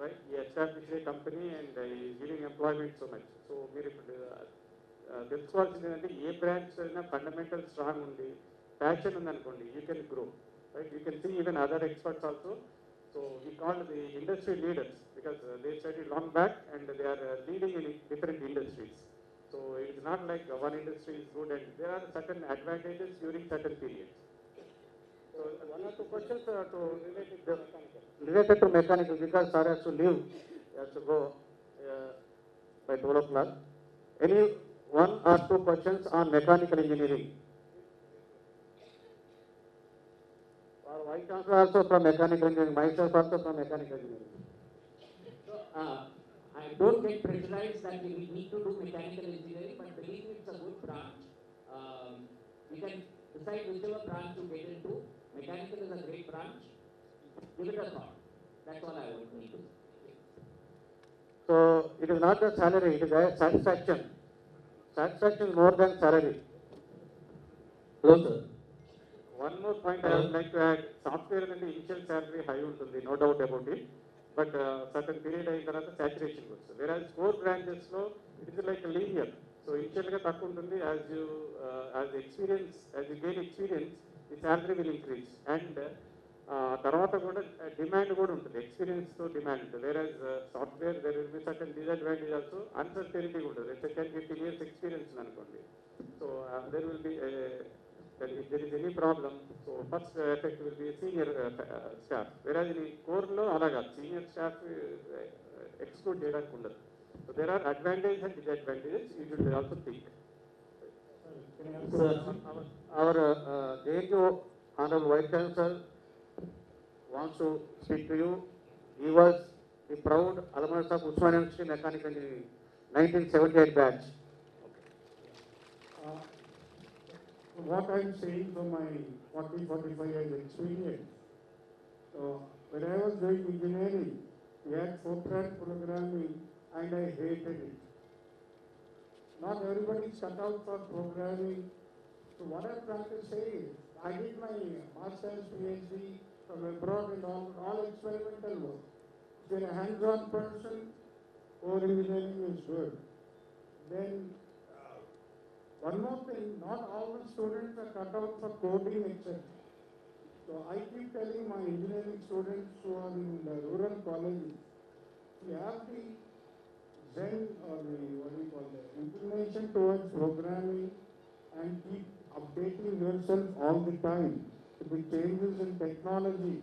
right? He established a company and he is giving employment so much. So మీరు తెలుసుకోవాల్సింది ఏంటంటే ఏ branch అయినా fundamental strong ఉంది, passion ఉందనుకోండి, you can grow, right? You can see even other experts also. So we call the industry leaders because they studied long back and they are leading in different industries. So it is not like one industry is good and there are certain advantages during certain periods. So one two questions related to mechanical because sir has to leave. He has to go by 12 o'clock. Any one or two questions on mechanical engineering? Our Vice Chancellor also from mechanical engineering, myself also from mechanical engineering. I don't get pressurized that we need to do mechanical engineering, but believe me, it's a good branch. We can decide whichever branch to get into. Mechanical is a great branch. Give it a thought. That's all I would need to say. So it is not the salary, it is a satisfaction. Satisfaction is more than salary. Hello, sir. One more point I would like to add, software and the initial salary high ఉంటుంది, no doubt about it. But certain period అయిన తర్వాత saturation వస్తుంది. Whereas core branches లో it is like a linear. So initial గా తక్కువ ఉంటుంది, as you gain experience, the salary will increase. And తర్వాత కూడా demand కూడా ఉంటుంది, experience తో demand ఉంటుంది. Whereas software there will be certain disadvantage also, uncertainty ఉంటుంది. Let's say 10-15 years experience అనుకోండి. So there will be if there is any problem, so first effect will be senior staff. Whereas in core lo alaga senior staff exclude చేయడానికి ఉండదు. So there are advantages and disadvantages. You should also think. Our JNU Honorable Vice Chancellor wants to speak to you. He was the proud alumnus of Usmania University Mechanical Engineering, 1978 batch. What I'm saying from my 40-45 years experience. So when I was doing engineering, we had Fortran programming and I hated it. Not everybody is cut out for programming. So what I'm trying to say is, I did my master's, PhD from abroad and all experimental work. If you're a hands-on person, core engineering is good. Then one more thing, not all the students are cut out for coding, etc. So I keep telling my engineering students who are in the rural colleges, you have the zen or the, what do you call it, inclination towards programming and keep updating yourself all the time. With changes in technology,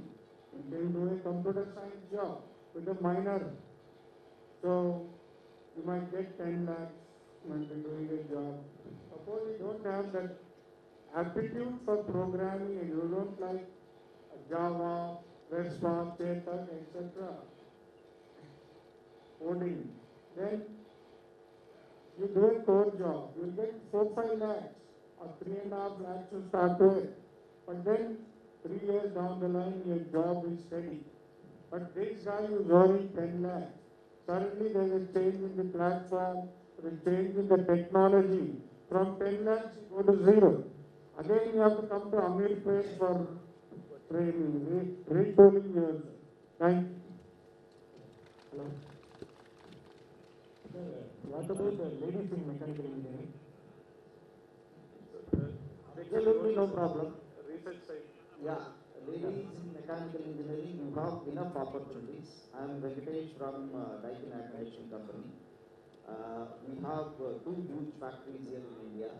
you can do a computer science job with a minor. So you might get 10 lakhs, you might be doing a job. Suppose you don't have that aptitude for programming and you don't like Java, Response, Chetak, etc. coding, then you do a core job. You get 4-5 lakhs or 3.5 lakhs to start with. But then 3 years down the line, your job is steady. But this guy is earning 10 lakhs. Suddenly there is a change in the platform, there is a change in the technology. From 10 lakhs, you go to 0. Again, you have to come to Amir Pet for training, retooling yourself. Thank you. Hello. What about the ladies in mechanical engineering? Absolutely no problem. Research side. Yeah, ladies in mechanical engineering, you have enough opportunities. I am Venkatesh from Daikin Acquisition Company. We have two huge factories here in India.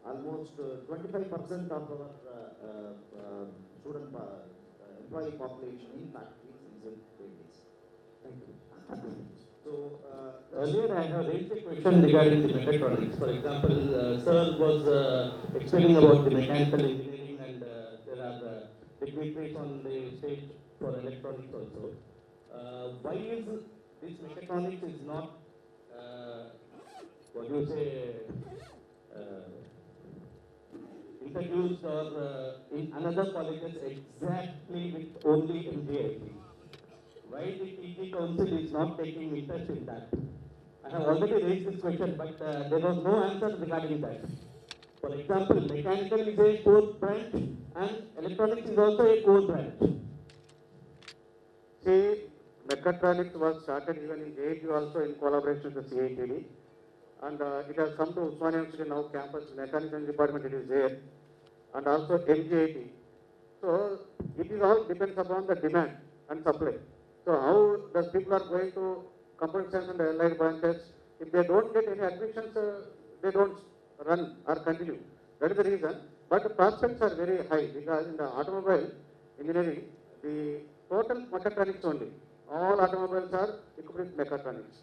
Almost 25% of our student employee population in factories is in ladies. Thank you. So earlier I have raised a question regarding the mechatronics. For example, sir was explaining about the mechanical engineering and there are dignitaries on the stage for electronics also. Why is this mechatronics is not, what do you say, introduced or in another colleges exactly with only MGIT? Why the TG Council is not taking interest in that? I have already raised this question, but there was no answer regarding that. For example, mechanical is a core branch and electronics is also a core branch. See, mechatronics was started even in JNU also in collaboration with the CITD. And it has come to Usmania University now campus, mechanical department it is there. And also MGIT. So it is all depends upon the demand and supply. So how the people are going to computer science and allied branches, if they don't get any admissions, they don't run or continue. That is the reason. But the prospects are very high because in the automobile, engineering, the total mechatronics only. All automobiles are equipped with mechatronics.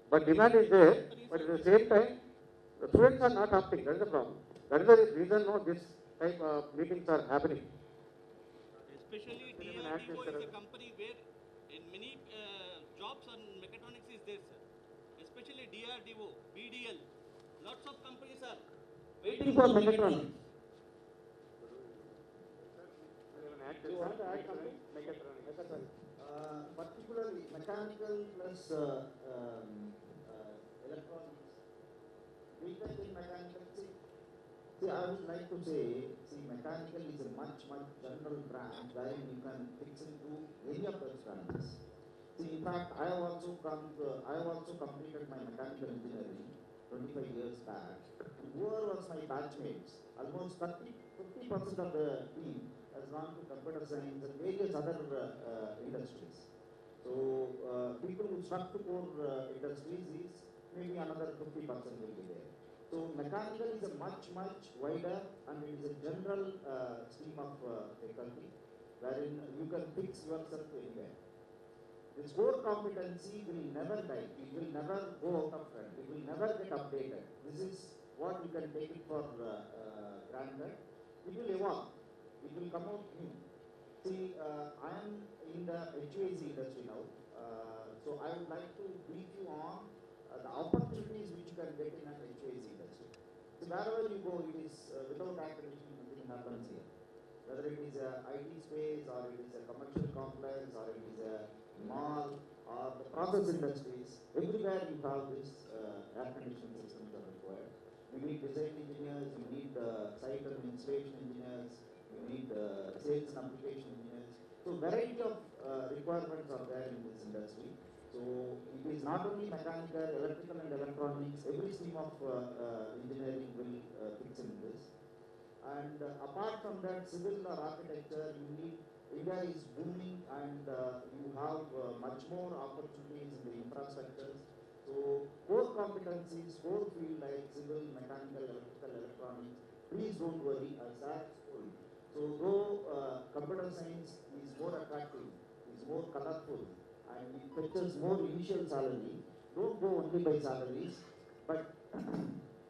But demand is there, but at the same time, the students are not opting. That is the problem. That is the reason no, this type of meetings are happening. Especially DRDO is a company where in many jobs on mechatronics is there, sir. Especially DRDO, BDL, lots of companies are waiting for mechatronics. You want to add something? Mechatronics. Particularly mechanical plus electronics. BTech in mechanical, see, I would like to say, mechanical is a much general branch wherein you can fix into any of those branches. See, in fact, I have also completed my mechanical engineering 25 years back. Whoever was my batchmates, almost 50% of the team has gone to computer science and various other industries. So people who stuck to core industries is maybe another 50% will be there. So mechanical is a much wider and it is a general stream of faculty wherein you can fix yourself anywhere. This core competency will never die. It will never go out of trend. It will never get updated. This is what you can take it for granted. It will evolve. It will come out new. See, I am in the HVAC industry now. So I would like to brief you on the opportunities which you can get in an HVAC industry. So wherever you go, it is without accreditation, nothing happens here. Whether it is a IT space or it is a commercial complex or it is a mall or the process industries, everywhere you have this air conditioning systems are required. You need design engineers, you need site and installation engineers, you need sales and application engineers. So variety of requirements are there in this industry. So it is not only mechanical, electrical and electronics, every stream of engineering will fix in this. And apart from that, civil or architecture, you need, India is booming and you have much more opportunities in the infrastructures. So core competencies, core field like civil, mechanical, electrical, electronics, please don't worry, as that's full. So though computer science is more attractive, is more colorful, and it fetches more initial salary, don't go only by salaries, but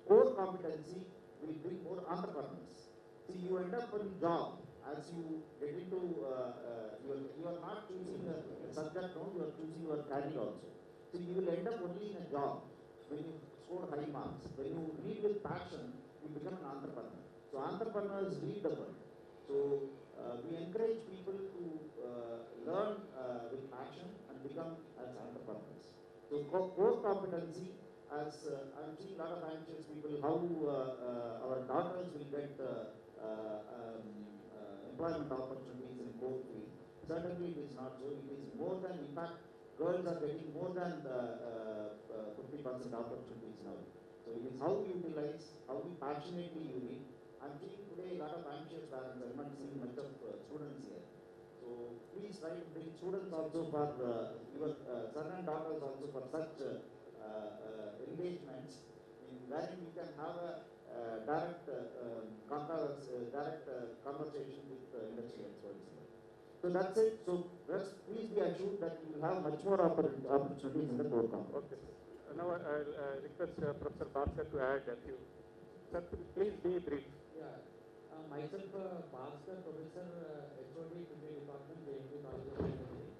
core competency will bring more entrepreneurs. See, you end up in job as you get into, you are not choosing a subject, no, you are choosing your career also. So you will end up only in a job when you score high marks. When you read with passion, you become an entrepreneur. So entrepreneurs lead the world. So we encourage people to learn with passion and become as entrepreneurs. So core competency, as I'm seeing a lot of anxious people, how our daughters will get employment opportunities in core field. Certainly it is not so. It is more than, in fact, girls are getting more than 50% opportunities now. So it is how we utilize, how we passionately you read. I'm seeing today a lot of anxious parents. I'm not seeing much of students here. So please try to bring students also for your son and daughters also for such engagements wherein you can have a direct conversation with industry experts. So that's it. So please be assured that you will have much more opportunities in the core complex. Okay. Now I'll request Professor Bhaskar to add a few. Sir, please be brief. Yeah. Myself, Bhaskar, Professor, HOD, Today Department, JNP College of Engineering.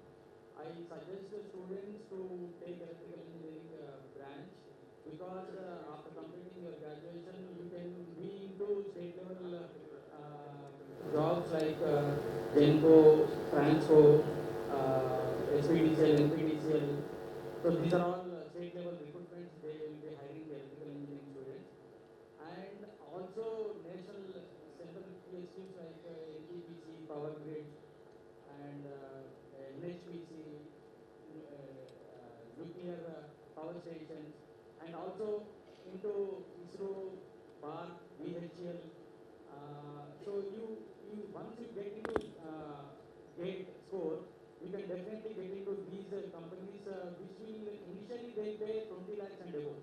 I suggest the students to take electrical engineering branch because after completing your graduation, you can be into state level jobs like GENCO, Transco, SPDCL, NPDCL. So these are all state level recruitments. They will be hiring the electrical engineering students. And also national central PSUs like EAPCET, Power Grid, and NHPC, nuclear power stations, and also into ISRO, BARC, VHL. So you once you get into gate score, you can definitely get into these companies which will initially they pay 20 lakhs and above.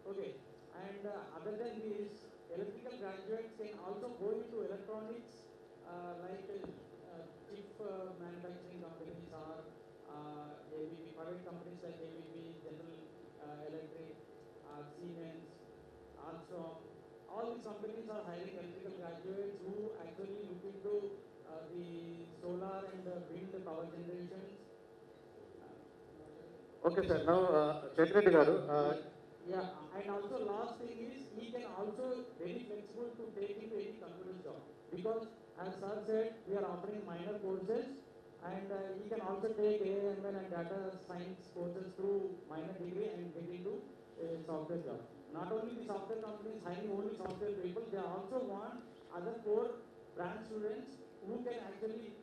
Okay, and other than this, electrical graduates can also go into electronics like manufacturing companies are ABB, private companies like ABB, General Electric, Siemens, Alstom. All these companies are hiring electrical graduates who actually look into the solar and wind power generations. Okay, sir. Now, Secretary Garu. Yeah, and also last thing is he can also very flexible to take into any computer job, because as sir said, we are offering minor courses, and he can also take AML and data science courses through minor degree and get into a software job. Not only the software companies hiring only software people, they also want other core branch students who can actually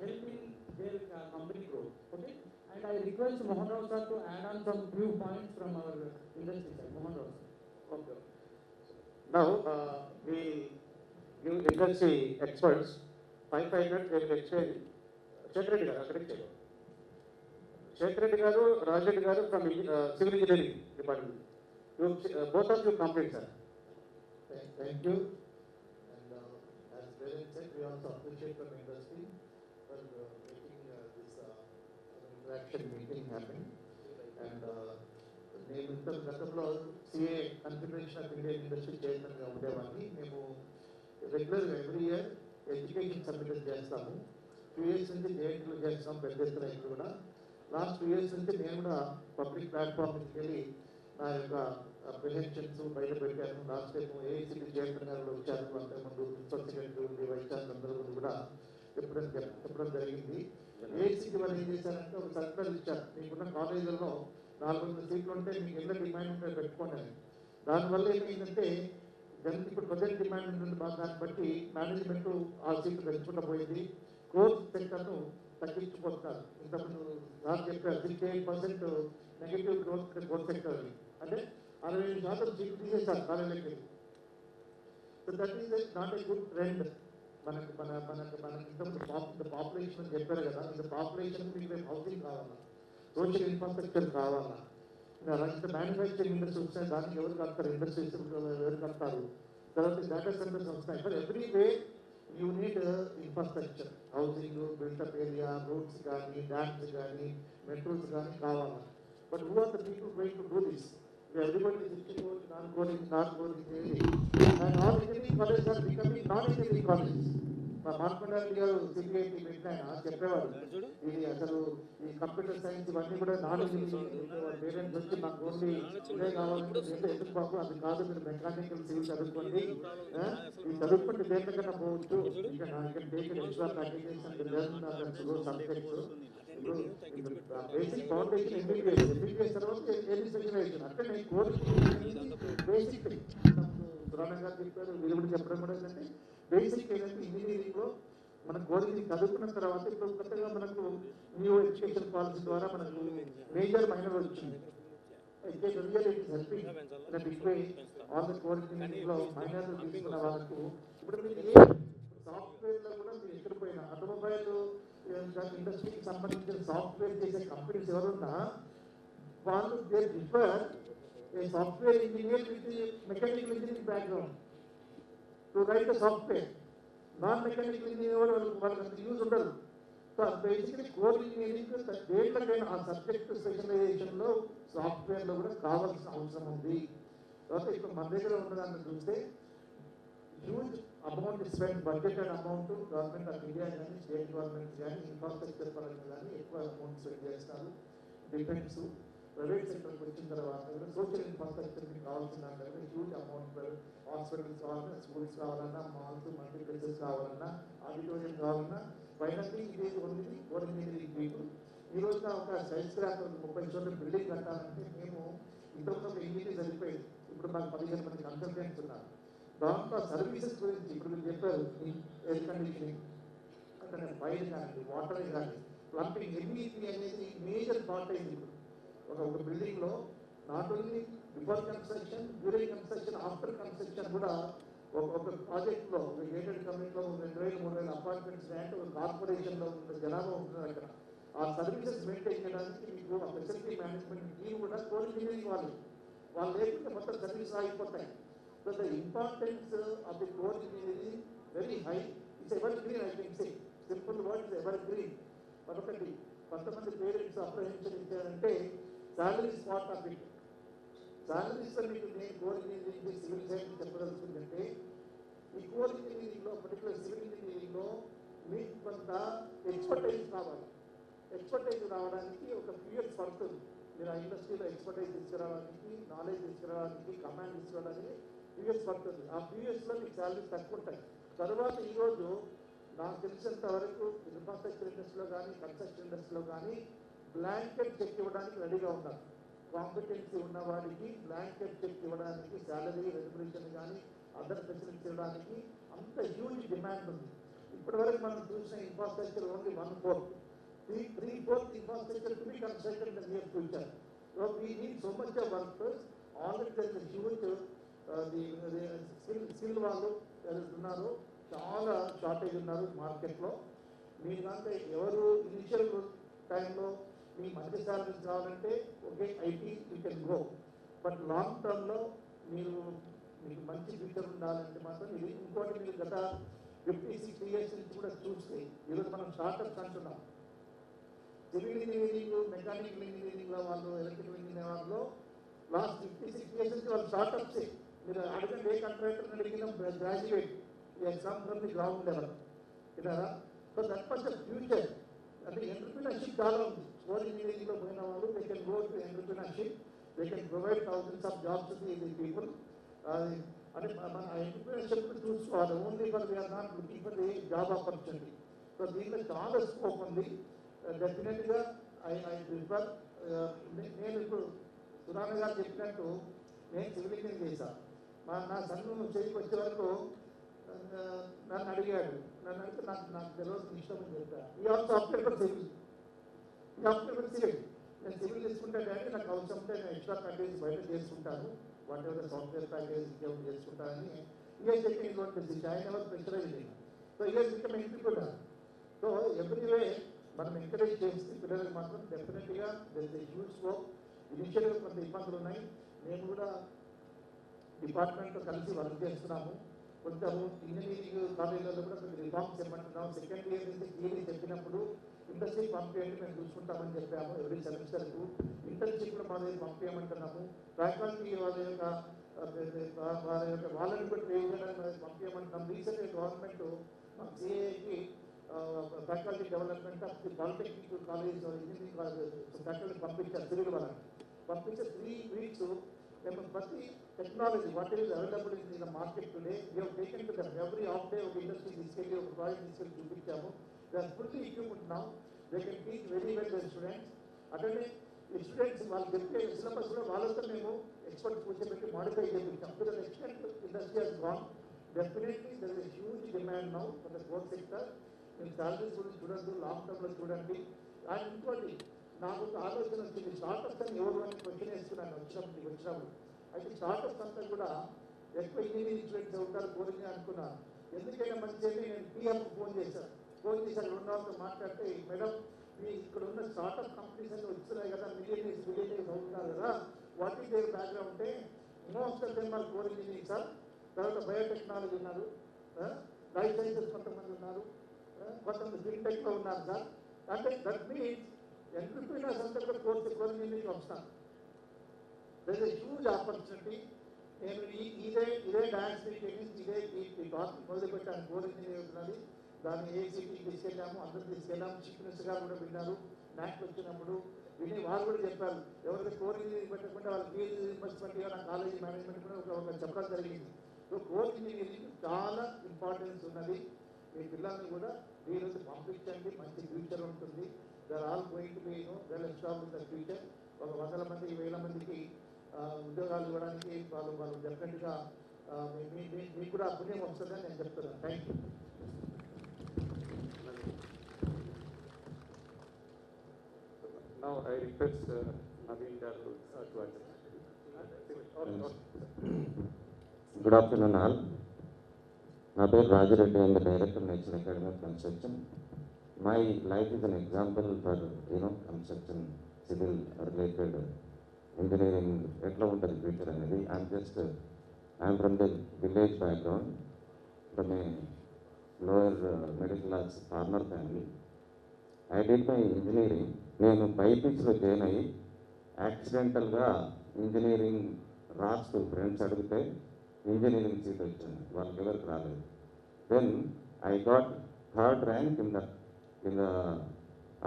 help in their company growth. Okay. And I request Mohan Rao sir to add on some few points from our industry side. Mohan Rao sir. Okay. Now, we give industry experts 5 minutes they will exchange. Secretary Garu, Secretary Garu, Rajendra Garu from Civil Engineering Department. Both of you complete, sir. Thank you. And as Varen said, we also appreciate from industry for making this interaction meeting happen. And నేను ఇంత గతంలో CA confederation of Indian industry చైర్మన్గా ఉండేవాడిని. మేము రెగ్యులర్గా every year education submit చేస్తాము. 2 years నుంచి జేఎన్టీలో చేస్తాం, పెద్ద ఎత్తున ఇక్కడ కూడా. లాస్ట్ 2 years నుంచి నేను కూడా పబ్లిక్ ప్లాట్ఫామ్ నుంచి వెళ్ళి నా యొక్క ప్రెజెంటేషన్స్ బయట పెట్టాను. లాస్ట్ టైం ఏఐసిటీ చైర్మన్ గారు వచ్చారు, అంతకుముందు ప్రిన్సిపల్ సెక్రటరీ ఉంది, వైస్ ఛాన్సలర్ అందరూ కూడా చెప్పడం జరిగింది. ఏఐసిటీ వాళ్ళు ఏం చేశారంటే ఒక సర్కులర్ ఇచ్చారు, మీకున్న కాలేజీల్లో 400 సీట్లు ఉంటే మీకు ఎంత డిమాండ్ ఉంటే పెట్టుకోండి. దానివల్ల ఏమైందంటే దానికి ఇప్పుడు ప్రజెంట్ డిమాండ్ ఉంటుంది, దాన్ని బట్టి మేనేజ్మెంట్ ఆ సీట్లు పెంచుకుంటూ పోయింది. కోర్స్ సెక్టర్ను తగ్గించుకుంటున్నారు. ఇంతకుముందు నాకు చెప్పారు 68% నెగిటివ్ గ్రోత్ కోర్స్ సెక్టర్ అని, అంటే 65% సీట్లు తీసేశారు కాలేజీలకి. So that is not a good trend. మనకి ఇంత పాపులేషన్ అని చెప్పారు కదా, ఇంత పాపులేషన్ మీకు హౌసింగ్ కావాలా, సోషల్ ఇన్ఫ్రాస్ట్రక్చర్ కావాలా, ఇంత మ్యానుఫ్యాక్చరింగ్ ఇండస్ట్రీ వస్తాయి, దానికి ఎవరు కడతారు, ఇండస్ట్రీస్ ఎవరు కడతారు, తర్వాత డేటా సెంటర్స్ వస్తాయి. But every way you need infrastructure, housing, built up area, roads కానీ, డ్యామ్స్ కానీ, మెట్రోస్ కానీ కావాలా. But who are the people going to do this? Everybody is non-coding, theory. And all engineering colleges are becoming non-engineering colleges. Markondareddy గారు CBIT పెట్టిన చెప్పేవారు, ఇది అసలు ఈ కంప్యూటర్ సైన్స్ ఇవన్నీ కూడా నాన్ ఇంజనీరింగ్. పేరెంట్స్ వచ్చి నాకు ఓన్లీ ఇదే కావాలంటే ఎందుకు బాబు, అది కాదు, మీరు మెకానికల్ సివిల్ చదువుకోండి, ఈ చదువుకుంటే దేనికన్నా పోవచ్చు. బేసిక్ ఫౌండేషన్ ఎంబీబీఎస్ తర్వాత ఏది స్పెషలైజేషన్, అంటే నేను కోర్స్ బేసిక్ పురాణంగా చెప్పారు, వీళ్ళు కూడా చెప్పడం కూడా ఏంటంటే బేసిక్ ఏంటంటే ఇంజనీరింగ్లో మనం కోరింగ్ చదువుకున్న తర్వాత ఇప్పుడు కొత్తగా మనకు న్యూ ఎడ్యుకేషన్ పాలసీ ద్వారా మనకు మేజర్ మైనర్ వచ్చింది. అయితే ఆల్ ద కోర్ ఇంజనీరింగ్లో మైనర్ తీసుకున్న వాళ్ళకు ఇప్పుడు మీరు సాఫ్ట్వేర్లో కూడా మీరు ఎక్కడ పోయినా ఆటోమొబైల్ ఇండస్ట్రీకి సంబంధించిన సాఫ్ట్వేర్ చేసే కంపెనీస్ ఎవరున్నా వాళ్ళు they prefer A software engineer with mechanical engineering background to right the software. Non mechanical engineer వాళ్ళకి అంత యూజ్ ఉండదు. సో బేసిక్లీ కోర్ ఇంజనీరింగ్ దేంట్లోకైనా ఆ సబ్జెక్ట్ స్పెషలైజేషన్లో సాఫ్ట్వేర్లో కూడా కావాల్సిన అవసరం ఉంది. తర్వాత ఇప్పుడు మన దగ్గర ఉన్నదాన్ని చూస్తే huge amount spend, budgeted amount government of India కానీ స్టేట్ గవర్నమెంట్ కానీ ఇన్ఫ్రాస్ట్రక్చర్ పరంగా కానీ ఎక్కువ అమౌంట్ స్పెండ్ చేస్తారు. డిఫెన్స్ ప్రైవేట్ సెక్టర్కి వచ్చిన తర్వాత సోషల్ ఇన్ఫ్రాస్ట్రక్చర్కి కావాల్సిన హ్యూజ్ అమౌంట్, హాస్పిటల్స్ కావాలన్నా, స్కూల్స్ కావాలన్నా, మాల్స్, మల్టీప్లెక్సెస్ కావాలన్నా, ఆడిటోరియం కావాలన్నా, ఫైనల్లీ ఇది ఓన్లీ కోర్ ఇంజనీరింగ్ పీపుల్. ఈ రోజున ఒక సైన్స్ క్రాఫ్ట్ 30 చోట్ల బిల్డింగ్ కట్టాలంటే మేము ఇంతకుముందు ఒక ఇంజనీర్ సరిపోయింది, ఇప్పుడు మాకు 15 మంది కన్సల్టెంట్స్ ఉన్నారు. దాంట్లో సర్వీసెస్ గురించి ఇప్పుడు మీరు చెప్పారు, ఎయిర్ కండిషనింగ్, అక్కడ ఫైర్ కానీ, వాటర్ కానీ, ప్లంబింగ్, ఎంఈపీ అనేది మేజర్ పార్ట్ అయింది. ఇప్పుడు ఒక బిల్డింగ్లో not only before construction, during construction, after construction కూడా ఒక ప్రాజెక్ట్లో ఒక గేటెడ్ కమ్యూనిటీలో 2000-3000 అపార్ట్మెంట్స్ అంటే ఒక కార్పొరేషన్లో ఉన్న జనాభా ఉంటుంది. అక్కడ ఆ సర్వీసెస్ మెయింటైన్ చేయడానికి మీకు ఆ ఫెసిలిటీ మేనేజ్మెంట్ టీమ్ కూడా కోర్ ఇంజనీరింగ్ వాళ్ళు లేకుంటే మొత్తం సర్వీస్ ఆగిపోతాయి. So the importance of the core engineering very high. It's evergreen, I can say. Simple words ever green. మరొకటి కొంతమంది పేరెంట్స్ అప్రహెన్షన్ ఇచ్చారంటే salary spot of it. Salaries మీకు నేను కోర్ ఇంజనీరింగ్ సివిల్ సైన్స్ చెప్పదలుచుకుందంటే ఈ కోర్ ఇంజనీరింగ్లో particular civil ఇంజనీరింగ్లో మీకు కొంత ఎక్స్పర్టైజ్ కావాలి. ఎక్స్పర్టైజ్ రావడానికి ఒక ఫ్యూ ఇయర్స్ పడుతుంది. మీరు ఆ ఇండస్ట్రీలో ఎక్స్పర్టైజ్ తీసుకురావడానికి, నాలెడ్జ్ తీసుకురావడానికి, కమాండ్ తీసుకురావడానికి ఫ్యూ ఇయర్స్ పడుతుంది. ఆ ఫ్యూ ఇయర్స్లో మీకు శాలరీస్ తక్కువ ఉంటాయి. తర్వాత ఈరోజు నాకు తెలిసినంత వరకు ఇన్ఫ్రాస్ట్రక్చర్ ఇండస్ట్రీలో కానీ, కన్స్ట్రక్షన్ ఇండస్ట్రీలో కానీ బ్లాంకెట్ చెక్ ఇవ్వడానికి రెడీగా ఉన్నారు. కాంపిటెన్సీ ఉన్న వారికి బ్లాంకెట్ చెక్ ఇవ్వడానికి, శాలరీ రెగ్యులేషన్ కానీ అదర్ ఫెసిలిటీస్ ఇవ్వడానికి అంత హ్యూజ్ డిమాండ్ ఉంది. ఇప్పటివరకు మనం చూసిన infrastructure only 1/4. 3/4 infrastructure to be constructed in the near future. So we need so much of workers. Already there is a huge skill వాళ్ళు ఉన్నారు, చాలా షార్టేజ్ ఉన్నారు మార్కెట్లో. మీరు కనుక ఎవరు ఇనిషియల్ టైంలో మీ మంచి శాలరీస్ కావాలంటే okay IT you can go. But long టర్మ్లో మీకు మంచి ఫ్యూచర్ ఉండాలంటే మాత్రం ఇది. ఇంకోటి మీరు గత 50-60 years నుంచి కూడా చూస్తే ఈరోజు మనం స్టార్టప్స్ అంటున్నాం. సివిల్ ఇంజనీరింగ్, మెకానికల్ ఇంజనీరింగ్లో వాళ్ళు, ఎలక్ట్రికల్ ఇంజనీరింగ్ వాళ్ళు లాస్ట్ 50-60 years నుంచి వాళ్ళు స్టార్టప్సే. మీరు అడగండి ఏ కాంట్రాక్టర్ అడిగిన graduate exam from the ground level కదా. So that was the future. అంటే ఎంటర్ప్రినర్షిప్ చాలా ఉంది. కోర్ ఇంజనీరింగ్లో పోయిన వాళ్ళు they can go to entrepreneurship, they can provide thousands of jobs to the people. అంటే మన ఎంటర్ప్రినర్షిప్ చూసుకోవాలి. Only for we are not looking for the job opportunity. So దీంట్లో చాలా స్కోప్ ఉంది. డెఫినెట్గా ఐ ప్రిఫర్. నేను ఇప్పుడు సురాణ గారు చెప్పినట్టు నేను సివిల్ ఇంజనీరింగ్ చేశాను. నా సన్ను చేతికి వచ్చే వరకు నన్ను అడిగాడు. నన్ను అడిగితే నాకు తెలియదు, ఇష్టం అని చెప్పాను. ఈ ఆల్సో ఆప్టెడ్ ఫర్ సివిల్. ఈ ఆప్టెడ్ ఫర్ సివిల్. నేను సివిల్ తీసుకుంటే అంటే నాకు అవసరం ఉంటే నేను ఎక్స్ట్రా ప్యాకేజ్ బయట చేసుకుంటాను. వాట్ ఎవర్ సాఫ్ట్వేర్ ప్యాకేజ్ ఇంకేమైనా చేసుకుంటానని ఈఎస్ చెప్పి ఇటువంటి ఆయన ఎవరు ప్రెషరైజ్ అయ్యింది. సో ఈఎస్ ఇంకా మేము ఇంటికి. సో ఎవ్రీవే మనం ఎంకరేజ్ చేస్తే పిల్లలకు మాత్రం డెఫినెట్గా there is a huge scope. ఇనిషియల్గా కొంత ఇబ్బందులు ఉన్నాయి. మేము కూడా డిపార్ట్మెంట్తో కలిసి వర్క్ చేస్తున్నాము. కొంచెం ఇంజనీరింగ్ కాలేజీలలో కూడా కొన్ని రిఫార్మ్స్ చేయమంటున్నాం. సెకండ్ ఇయర్ నుంచి థియరీ చెప్పినప్పుడు ఇంటర్న్షిప్ పంపించండి, మేము చూసుకుంటామని చెప్పాము. ఎవ్రీ సెమిస్టర్కు ఇంటర్న్షిప్ కూడా మా దగ్గర పంపించమంటున్నాము. ఫ్యాకల్టీ వాళ్ళని కూడా ట్రైన్ చేయడానికి పంపించమంటున్నాం. రీసెంట్గా గవర్నమెంట్ మా సిఏకి faculty development of the polytechnic college, engineering college faculty పంపించారు. సివిల్ వాళ్ళని పంపించే 3 weeks మేము ప్రతి technology what is available in the market today we have taken to them. Every half day ఒక ఇండస్ట్రీ తీసుకెళ్ళి ఒక ప్రాజెక్ట్ తీసుకెళ్ళి చూపించాము. They are fully equipped now. They can teach very well their students. అట్లనే ఈ students వాళ్ళు చెప్పే syllabus కూడా వాళ్ళతో మేము ఎక్స్పర్ట్ కూర్చోబెట్టి మాడిఫై చేయించాం. To the extent industry has gone. Definitely there is huge demand now for the core sector. మీరు శాలరీస్ గురించి చూడద్దు, లాంగ్ టర్మ్లో చూడండి. అండ్ ఇంకోటి నాకు ఒక ఆలోచన వచ్చింది. స్టార్టప్స్ అని ఎవరు అని క్వశ్చన్ వేసుకున్నాను వచ్చినప్పుడు. అయితే స్టార్టప్స్ అంతా కూడా ఎక్కువ ఇంజనీరింగ్ స్టూడెంట్స్ ఉంటారు కోరింగ్ అనుకున్నాను. ఎందుకైనా మంచిది నేను పిఎంకు ఫోన్ చేశాను. 2 hours మాట్లాడితే మేడం మీ ఇక్కడ ఉన్న స్టార్టప్ కంపెనీస్ అన్ని వస్తున్నాయి కదా, మిలియనీర్స్ అవుతున్నారు కదా, వాట్ ఈస్ దేర్ బ్యాక్గ్రౌండ్ అంటే most of them are core engineering sir. తర్వాత బయోటెక్నాలజీ ఉన్నారు, లైఫ్ సైన్సెస్ కొంతమంది ఉన్నారు, కొంతమంది ఫిన్టెక్లో ఉన్నారు సార్. అంటే దట్ మీన్స్ ఎంటర్ప్రీనర్స్ అంతా కూడా కోర్ ఇంజనీరింగ్ వస్తాను. There is a huge opportunity. నేను ఇదే డాన్స్ ఇదే ఈ టాపిక్ మొదలుపెట్టాను. కోర్ ఇంజనీరింగ్ ఉన్నది, దాన్ని ఏసీటీకి తీసుకెళ్ళాము, అందరూ తీసుకెళ్ళాము. చీఫ్ మినిస్టర్ గారు కూడా విన్నారు. న్యాక్ వచ్చినప్పుడు విని వాళ్ళు కూడా చెప్పారు ఎవరైతే కోర్ ఇంజనీరింగ్ పెట్టకుండా వాళ్ళు పిహెచ్డీ యూనివర్సిటీ నా కాలేజీ మేనేజ్మెంట్ కూడా ఒక చెప్పడం జరిగింది. సో కోర్ ఇంజనీరింగ్ చాలా ఇంపార్టెన్స్ ఉన్నది. మీ పిల్లల్ని కూడా ఈరోజు పంపించండి, మంచి ఫ్యూచర్ ఉంటుంది. They are all going to be well established in the future. ఒక 100 మంది 1000 మందికి ఉద్యోగాలు ఇవ్వడానికి వాళ్ళు డెఫినెట్గా మీకు కూడా పుణ్యం వస్తుందని నేను చెప్తున్నాను. Thank you. Now I request Naveen Garu to address. Good afternoon all. My name is Rajareddy. I am the Director of National Academy of Construction. My life is an example for construction, civil related engineering. Etla untadi future anedi. I am from the village background, from a lower middle class farmer family. I did my engineering. నేను బైపీసీలో join అయ్యి యాక్సిడెంటల్గా engineering రాస్తూ friends అడిగితే engineering seat వచ్చింది, వాళ్ళకి ఎవరికి రాలేదు. Then I got 3rd rank in the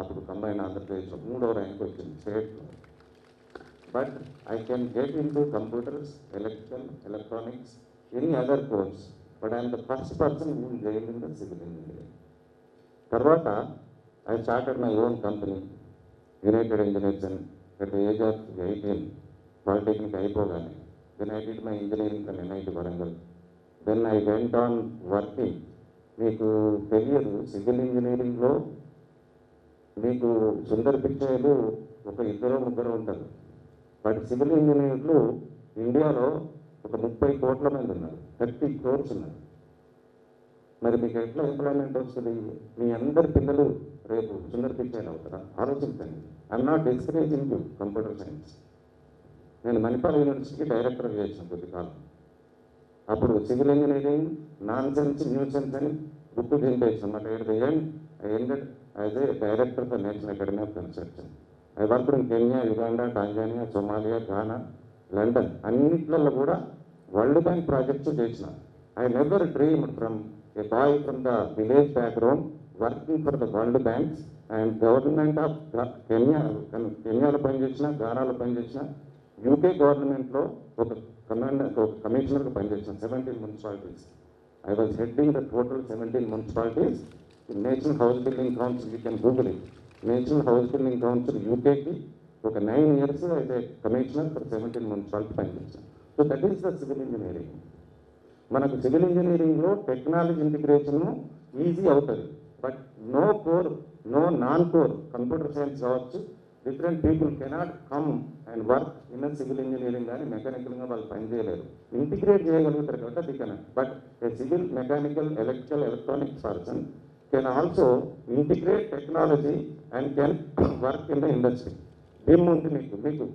అప్పుడు కంబైన్ ఆంధ్రప్రదేశ్లో 3వ ర్యాంక్ వచ్చింది స్టేట్లో. But I can get into computers, electrical, electronics, any other course, but I'm the first person who join in the civil engineering. తర్వాత I started my own company, United Engineers, at the age of 18, Polytechnic అయిపోగానే. Then I did my engineering from NIT Warangal. Then I went on working. మీకు తెలియదు, civil ఇంజనీరింగ్లో మీకు సుందర పిచ్చయ్యలు ఒక 2-3 ఉంటారు. But civil ఇంజనీర్లు ఇండియాలో ఒక 30 కోట్ల మంది ఉన్నారు, 30 crores ఉన్నారు. మరి మీకు ఎట్లా ఎంప్లాయ్మెంట్ వస్తుంది? మీ అందరి పిల్లలు రేపు సుందర పిచ్చయ్యలు అవుతారా? ఆలోచించండి. I'm not discouraging you computer science. నేను మణిపాల్ యూనివర్సిటీకి డైరెక్టర్గా చేసిన కొద్దికాలం. అప్పుడు civil engineering non sense, new sense అని బుక్ చేయించాను. అన్నమాట. I ended as a director for National Academy of Construction. I worked in Kenya, Uganda, Tanzania, Somalia, Ghana, London. అన్నిట్లలో కూడా వరల్డ్ బ్యాంక్ ప్రాజెక్ట్స్ చేసిన. I never dreamed from a boy from the village background working for the world banks and government of Kenya, Kenyalo పనిచేసిన, గానాలో పనిచేసిన, UK గవర్నమెంట్లో ఒక కమిషనర్గా పనిచేసిన 17 municipalities. I was heading the total 17 municipalities. National house building council, you can Google it. National house building council యూకేకి ఒక 9 years అయితే commissioner for 17 municipality పనిచేసాను. So that is the civil engineering. మనకు సివిల్ ఇంజనీరింగ్లో టెక్నాలజీ ఇంటిగ్రేషన్ ఈజీ అవుతుంది. But no core, no non core, computer science కావచ్చు, different people cannot come and work in civil engineering కానీ మెకానికల్గా వాళ్ళు పనిచేయలేరు. ఇంటిగ్రేట్ చేయగలుగుతారు కాబట్టి అది cannot. But A civil, mechanical, electrical, electronics person can also integrate technology and can work in the industry. ఏముంది మీకు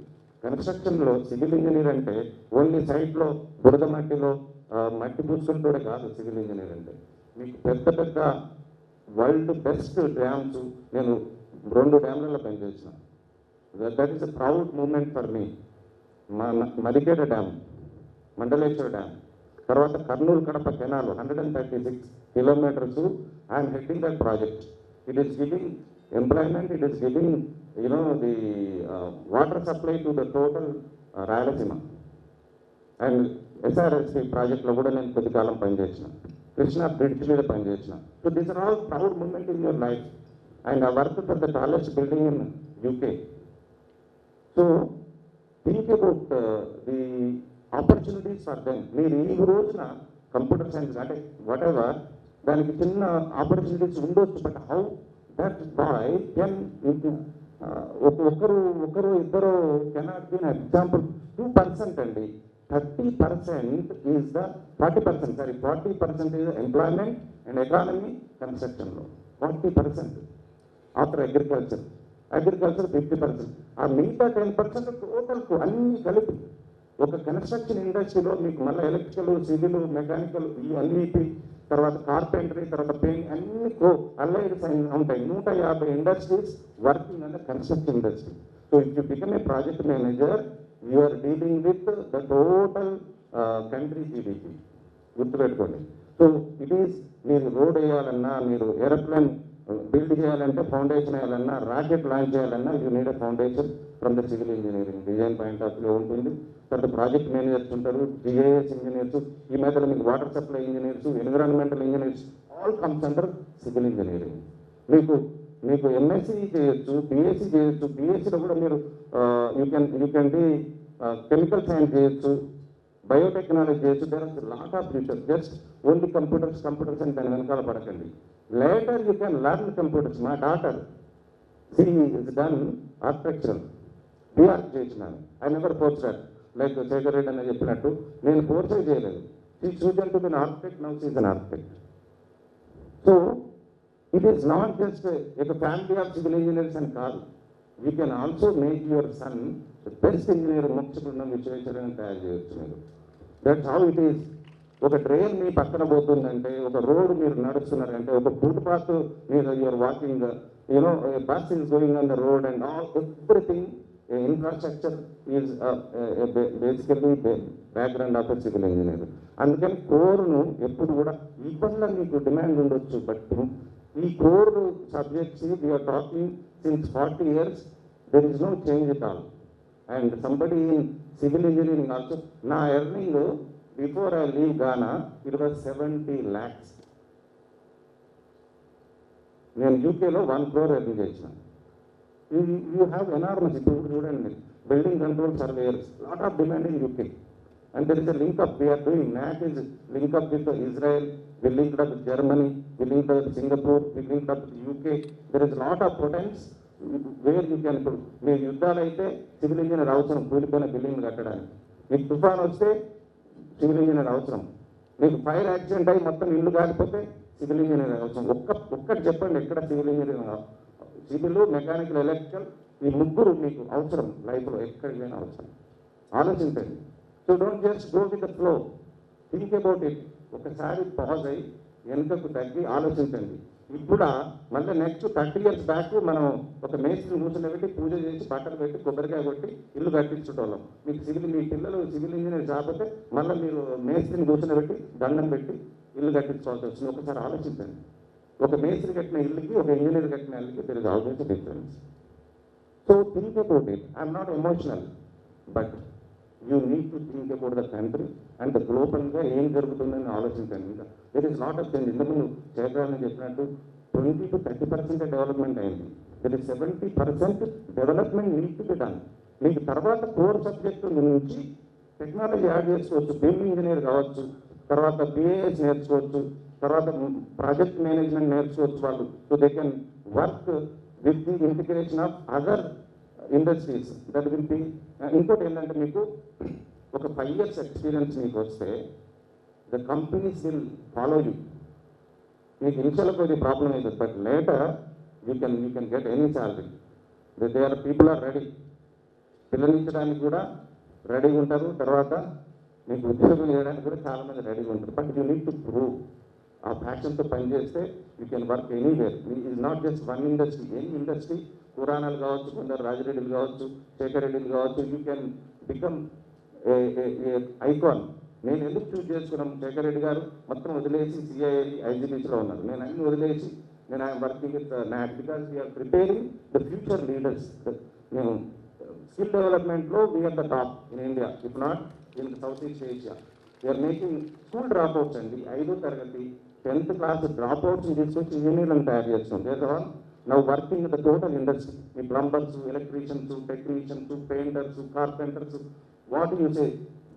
కన్స్ట్రక్షన్లో సివిల్ ఇంజనీర్ అంటే ఓన్లీ సైట్లో బురద మట్టిలో మట్టి పూసుకుంటూ కాదు. సివిల్ ఇంజనీర్ అంటే మీకు పెద్ద పెద్ద వరల్డ్ బెస్ట్ డ్యామ్స్, నేను 2 డ్యామ్లలో పనిచేసిన. That is a proud moment for me. మరికేడ డ్యామ్, మండలేశ్వర డ్యామ్, తర్వాత Kurnool Kadapa canal 136 kilometers. I'm heading that project. It is giving employment, it is giving the water supply to the total Rayalaseema. And SRSP ప్రాజెక్ట్లో కూడా నేను కొద్దికాలం పనిచేసిన, కృష్ణా బ్రిడ్జ్ మీద పనిచేసిన. So these are all proud moment in your life. And I work for the tallest building in UK. So think about the opportunities for them. మీరు ఈ రోజున కంప్యూటర్ సైన్స్ అంటే వాట్ ఎవర్ దానికి చిన్న ఆపర్చునిటీస్ ఉండొచ్చు. But how that boy can ఒకరు ఇద్దరు cannot be example. 2% అండి, 30% is the 40% is employment and economy కన్స్ట్రక్షన్లో 40%. After agriculture 50%. ఆ మిగతా 10% టోటల్కు అన్నీ కలిపి ఒక కన్స్ట్రక్షన్ ఇండస్ట్రీలో మీకు మళ్ళీ ఎలక్ట్రికల్, సివిల్, మెకానికల్ ఇవన్నిటి, తర్వాత కార్పెంటరీ, తర్వాత పెయింట్ అన్ని అల్లైడ్ ఉంటాయి. 150 industries working on the construction industry. So if you become a project manager, you are dealing with the total country GDP. గుర్తుపెట్టుకోండి. సో ఇట్ ఈస్, మీరు రోడ్ వేయాలన్నా, మీరు aeroplane build చేయాలంటే ఫౌండేషన్ వేయాలన్నా, rocket launch చేయాలన్నా you need a foundation from the civil engineering. Design point of view ఉంటుంది. తర్వాత project managers ఉంటారు, జిఐఎస్ ఇంజనీర్స్, ఈ మధ్యలో మీకు water supply engineers, environmental engineers, all comes under civil engineering. మీకు ఎంఎస్సీ చేయొచ్చు, బీఎస్సీ చేయొచ్చు. బీఎస్సీలో కూడా మీరు you can be chemical science చేయొచ్చు, బయోటెక్నాలజీ చేయొచ్చు. There are lot of future. Just only computers అని దాని వెనకాల పడకండి. Later you can learn computers. మా daughter is done architectural, BArch చేసినాను. I never force that. Like Shekhar Reddy అని చెప్పినట్టు నేను ఫోర్సే చేయలేదు. She chosen to be an architect, now she is an architect. So it is not just ఒక family of civil engineers అని కాదు. You can also make your son the best engineer. Mokshagundam విశ్వేశ్వరయ్యని తయారు చేయొచ్చు మీరు. That's how it is. ఒక train మీ పక్కన పోతుందంటే, ఒక రోడ్ మీరు నడుస్తున్నారంటే, ఒక ఫుట్పాత్ మీద you are walking, you know bus is going on the road and all everything infrastructure is basically background of civil engineer. అందుకని కోర్ను ఎప్పుడు కూడా ఇబ్బందిలో మీకు డిమాండ్ ఉండొచ్చు, బట్ ఈ core subjects we're talking since 40 years, there is no change at all. And somebody in civil engineering also, na earning before I leave Ghana, it was 70 lakhs. నేను యూకేలో 1 crore ఎర్న్ చేసిన. You have enormous, ఇప్పుడు చూడండి, building control surveyors, lot of demand in UK. And there is a link up, we are doing, NAC is link up with Israel, we linked up with Germany, we linked up with Singapore, we linked up with UK. There is a lot of potential where you can put. మీరు యుద్ధాలు అయితే civil engineer అవసరం, కూలిపోయిన building కట్టడానికి. మీకు తుఫాన్ వస్తే civil engineer అవసరం. మీకు ఫైర్ యాక్సిడెంట్ అయ్యి మొత్తం ఇల్లు కాలిపోతే సివిల్ ఇంజనీర్ అవసరం. ఒక్కటి చెప్పండి ఎక్కడ civil engineer, civil, mechanical, electrical, ఈ ముగ్గురు మీకు అవసరం లైఫ్లో, ఎక్కడికైనా అవసరం. ఆలోచించండి. So don't just go with the flow, think about it. ఒకసారి పాజ్ అయ్యి వెనుకకు తగ్గి ఆలోచించండి. ఇప్పుడు మళ్ళీ నెక్స్ట్ 30 years బ్యాక్ మనం ఒక మేస్త్రిని కూర్చోబెట్టి పూజ చేసి బట్టలు పెట్టి కొబ్బరికాయ కొట్టి ఇల్లు కట్టించుకోవడం. మీకు మీ పిల్లలు సివిల్ ఇంజనీర్ కాకపోతే మళ్ళీ మీరు మేస్త్రిని కూర్చోబెట్టి దండం పెట్టి ఇల్లు కట్టించుకోవాల్సి వస్తుంది. ఒకసారి ఆలోచించండి. ఒక మేస్త్రి కట్టిన ఇల్లుకి, ఒక ఇంజనీర్ కట్టిన ఇల్లుకి there is always a difference. So think about it. I'm not emotional, but you need to think about the country and గ్లోబల్గా ఏం జరుగుతుందని ఆలోచించండి. ఇంకా there is not of change. ఇంతకుముందు చేద్దామని చెప్పినట్టు 20 to 30% డెవలప్మెంట్ అయింది. There is 70% development need to be done. మీకు తర్వాత కోర్ సబ్జెక్టు నుంచి టెక్నాలజీ యాడ్ చేసుకోవచ్చు. బిల్డింగ్ ఇంజనీర్ కావచ్చు, తర్వాత బిఏఎస్ నేర్చుకోవచ్చు, తర్వాత ప్రాజెక్ట్ మేనేజ్మెంట్ నేర్చుకోవచ్చు వాళ్ళు. So they can work with the integration of other industries. That will be. ఇంకోటి ఏంటంటే, మీకు ఒక 5 years ఎక్స్పీరియన్స్ మీకు వస్తే the companies will follow you. మీకు ఇనిషియల్ కొద్ది ప్రాబ్లం అవుతుంది, but later you can get any salary. They are people are ready. పిల్లలించడానికి కూడా రెడీగా ఉంటారు, తర్వాత మీకు ఉద్యోగం చేయడానికి కూడా చాలామంది రెడీగా ఉంటారు. But you need to prove. ఆ ప్యాషన్తో పనిచేస్తే you can work anywhere. Is not just one industry, any industry. పురాణాలు కావచ్చు, కొందరు రాజిరెడ్డిలు కావచ్చు, శేఖర్ రెడ్డిలు కావచ్చు, యూ కెన్ బికమ్ ఐకాన్. నేను ఎందుకు చూజ్ చేసుకున్నాను, శేఖర్ రెడ్డి గారు మొత్తం వదిలేసి సిఐఐ ఐజీబీసీలో ఉన్నారు. నేను అన్ని వదిలేసి నేను I'm working with not, because we're preparing the future leaders. మేము స్కిల్ డెవలప్మెంట్లో we're the top in India, if not in South East Asia. We're making school dropouts అండి. 5వ తరగతి 10th class డ్రాప్అవుట్స్ని తీసుకొచ్చి ఇంజనీర్లను తయారు చేస్తాం. దేశవాల్ now working the total industry. ఈ plumbers, electricians, technicians, painters, carpenters, what you say,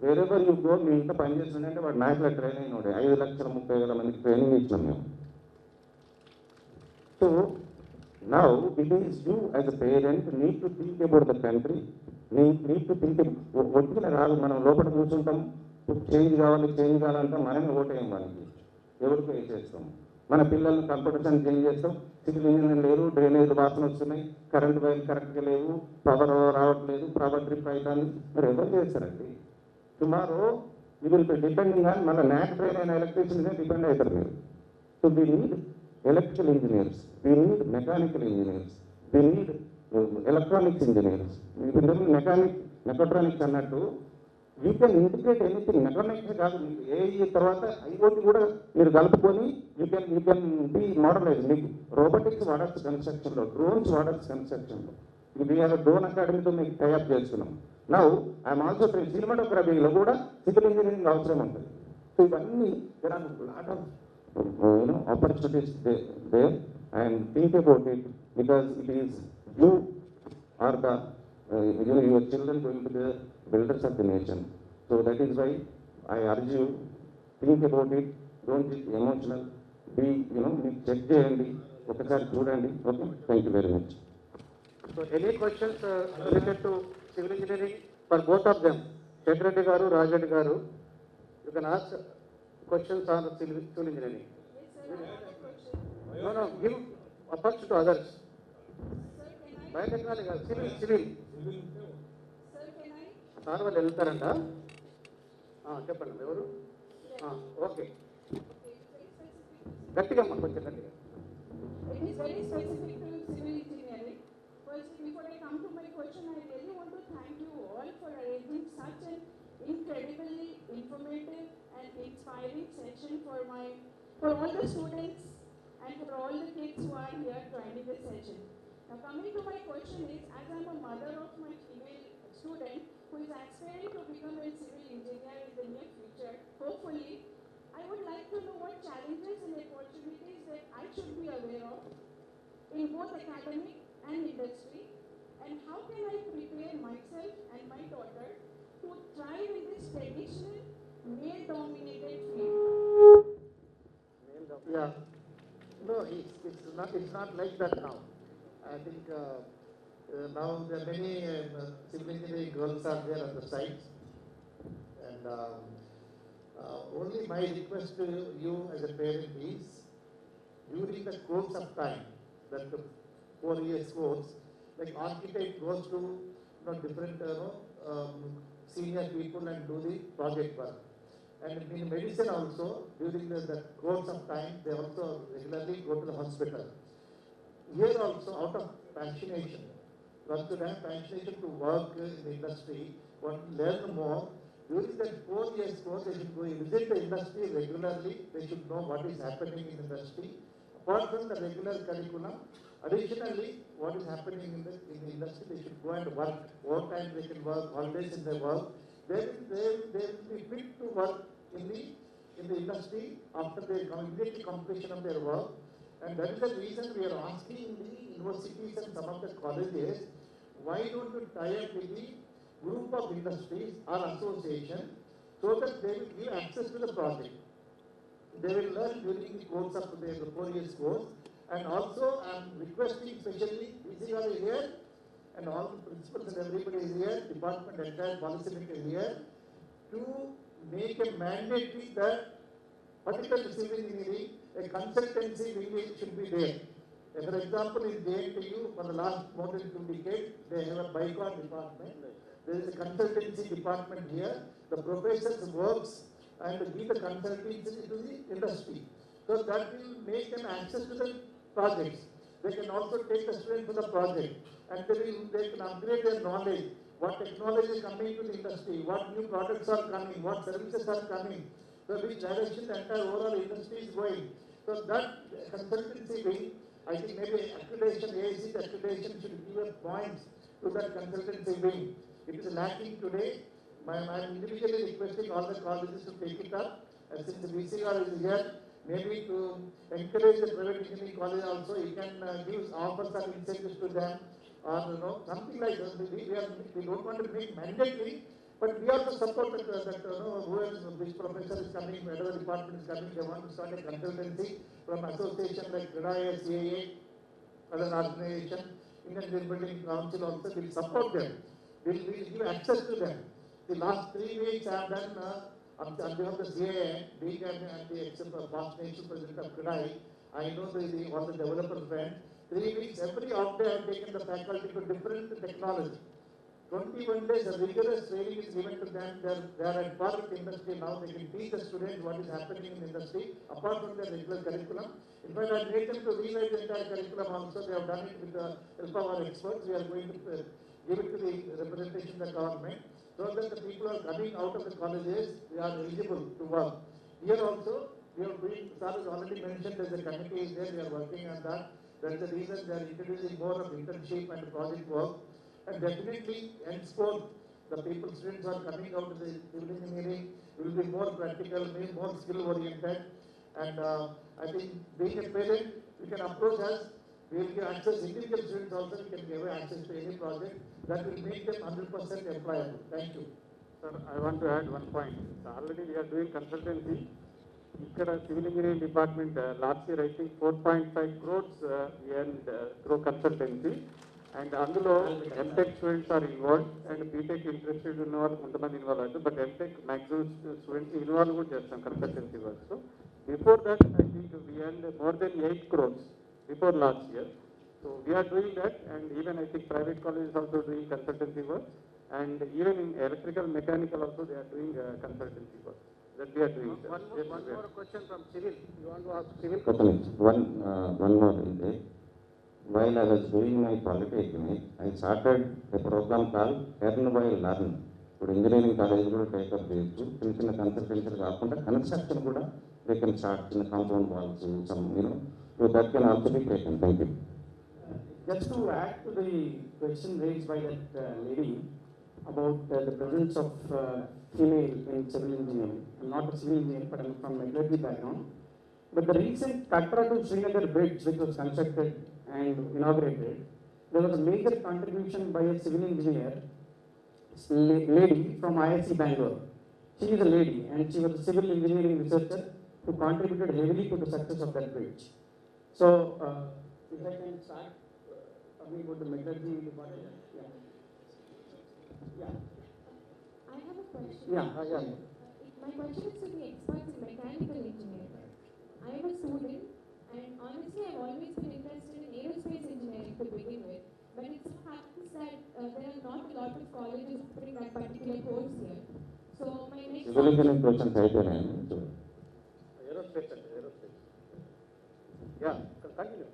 wherever you go. మీ ఇంట్లో పనిచేస్తుందంటే వాడు నాయకుల ట్రైన్ అయినోడే. 5,30,000 మందికి ట్రైనింగ్ ఇచ్చినాం మేము. So now it is you as a parent need to think about the country. Need to think. ఒట్టిగా రాదు. మనం లోపల కూర్చుంటాం, చేంజ్ కావాలంటే మనమే ఓటేయం వాళ్ళకి, ఎవరికి వేసేస్తాం. మన పిల్లల్ని కంప్యూటర్ సైన్స్ చేంజ్ చేస్తాం. సివిల్ ఇంజనీర్ లేరు, డ్రైనేజ్ వాసన వస్తున్నాయి, కరెంట్ వైర్ కరెక్ట్గా లేవు, పవర్ రావట్లేదు, పవర్ ట్రిప్ అవుతుంది. మరి ఎవరు చేస్తారండి? Tomorrow you will be depending on మన నాట్ ట్రైన్ అయిన ఎలక్ట్రీషియన్గా డిపెండ్ అవుతారు మీరు. So we need electrical engineers, we need mechanical engineers, we need electronics engineers. ఇప్పుడు మెకాట్రానిక్స్ అన్నట్టు you can integrate anything. Mechanics కాదు, ఏఈ తర్వాత ఐఓటీ కూడా మీరు కలుపుకొని యూ కెన్ బి మోడలైజ్. మీకు రోబోటిక్స్ వాడచ్చు కన్స్ట్రక్షన్లో, డ్రోన్స్ వాడచ్చు కన్స్ట్రక్షన్లో. వీఆర్ డ్రోన్ అకాడమీతో మీకు టైఅప్ చేస్తున్నాం. నౌ ఐఎమ్ ఆల్సో సినిమాటోగ్రఫీలో కూడా సివిల్ ఇంజనీరింగ్ అవసరం ఉంటుంది. సో ఇవన్నీ there are lot of opportunities there. And think about it, because it is you are the your children going to be the builders of the nation. So that is why I urge you, think about it, don't get emotional, be, మీకు check చేయండి, ఒకసారి చూడండి. Okay, thank you very much. So any questions related to civil engineering for both of them, Shekhar Reddy garu, Raj Reddy garu, you can ask questions on civil engineering. No, give first to others. Biotechnology కాదు, civil sir వాళ్ళు వెళ్తారంట. చెప్పండి ఎవరు? Okay గట్టిగా అమ్మ కొంచెం గట్టిగా. It is very specific to civil engineering. First, before I come to my question, I really want to thank you all for arranging such an incredibly informative and inspiring session for all the students and for all the kids who are here joining this session. Now, coming to my question is, as I'm a mother of my female student who is aspiring to become a civil engineer in the near future, hopefully, I would like to know what challenges and opportunities that I should be aware of in both academic and industry, and how can I prepare myself and my daughter to thrive in this traditional male-dominated field? Yeah. No, it's not like that now. I think now there are many civil engineering girls are there on the site, and only my request to you as a parent is, during the course of time, that the 4 years course, like architect goes to different senior people and do the project work. And in medicine also, during the course of time, they also regularly go to the hospital. Here also, out of passionation, one to have passionation to work in the industry, one learn more. During that 4 years course, they should go visit the industry regularly. They should know what is happening in the industry. Apart from the regular curriculum, additionally, what is happening in the industry, they should go and work. What time they can work, holidays in their work. They will be fit to work in the industry after the immediate completion of their work. And that is the reason we are asking the universities and some of the colleges, why don't you tie up with the group of industries or association so that they will give access to the project. They will learn during the course of the 4 years course. And also I am requesting especially, we are here and all the principals and everybody is here, department, entire policy is here, to make a mandatory that particularly civil engineering, a consultancy wing should be there. For example, in JNTU, for the last more than 2 decades, they have a BICOR department. There is a consultancy department here. The professors works and give the consultancy to the industry. So that will make them access to the projects. They can also take the students to the project, and they can upgrade their knowledge. What technology is coming to the industry, what new products are coming, what services are coming, so which direction the entire overall industry is going. So that consultancy wing, I think maybe accreditation, AIC accreditation should give a points to that consultancy wing. It is lacking today. I am individually requesting all the colleges to take it up. And since the VCR is here, maybe to encourage the private engineering college also, you can give offers or incentives to them, or something like that. We don't want to make mandatory, but we also support that which professor is coming, whatever department is coming, they want to start a consultancy from association like CRIA, CAA, other organization, Indian Building Council also will support them. We will give access to them. The last 3 weeks I have done on behalf of the CAA, being the past national president of CRIA, I know all the developer friends. 3 weeks, every half day I have taken the faculty to different technology. 21 days, a rigorous training is given to them. They are at par with the industry now. They can teach the students what is happening in the industry, apart from their regular curriculum. In fact, I made them to rewrite the entire curriculum also. They have done it with the help of our experts. We are going to give it to the representation of the government, so that the people are coming out of the colleges, they are eligible to work. Here also, we are doing, sir has already mentioned that the committee is there, we are working on that. That is the reason they are introducing more of internship and project work. And definitely, henceforth, the students are coming out of the civil engineering will be more practical, more skill oriented. And I think being a parent, you can approach us. We will give access, individual students also, we can give access to any project that will make them 100% employable. Thank you. Sir, I want to add one point. Already we are doing consultancy. Here civil engineering department last year I think 4.5 crores earned through consultancy. And అందులో MTech students are involved and BTech interested ఉన్న వాళ్ళు కొంతమంది involve అవుతారు, but MTech maximum students involve కూడా చేస్తాం consultancy work. So before that I think we earned more than 8 crores before last year. So we are doing that, and even I think private colleges also doing consultancy work, and even in electrical mechanical also they are doing consultancy work. that we are doing. One more question from civil. You want to ask civil? One more in there. While I was doing my polytechnic, I started a program called Earn While Learn. ఇప్పుడు engineering college కూడా take up చేయొచ్చు. చిన్న చిన్న కన్సల్టెన్సీలు కాకుండా construction కూడా they can start చిన్న compound walls some so that can also be taken. Thank you. Just to add to the question raised by that lady about the presence of female in civil engineering. I'm not a civil engineer, but I'm from military background. But the recent Katra to Srinagar bridge, which was constructed and inaugurated, there was a major contribution by a civil engineer lady from IIC Bangalore. She is a lady and she was a civil engineering researcher who contributed heavily to the success of that bridge. So, if I can start talking about the metallurgy department. Yeah. I have a question. Yeah. My question is to the experts in mechanical engineering. I am a student and honestly I've always been interested in aerospace engineering to begin with. But it so happens that there are not a lot of colleges offering that particular course here. So my next Civil engineering questions అయితేనే Aerospace. Yeah, continue.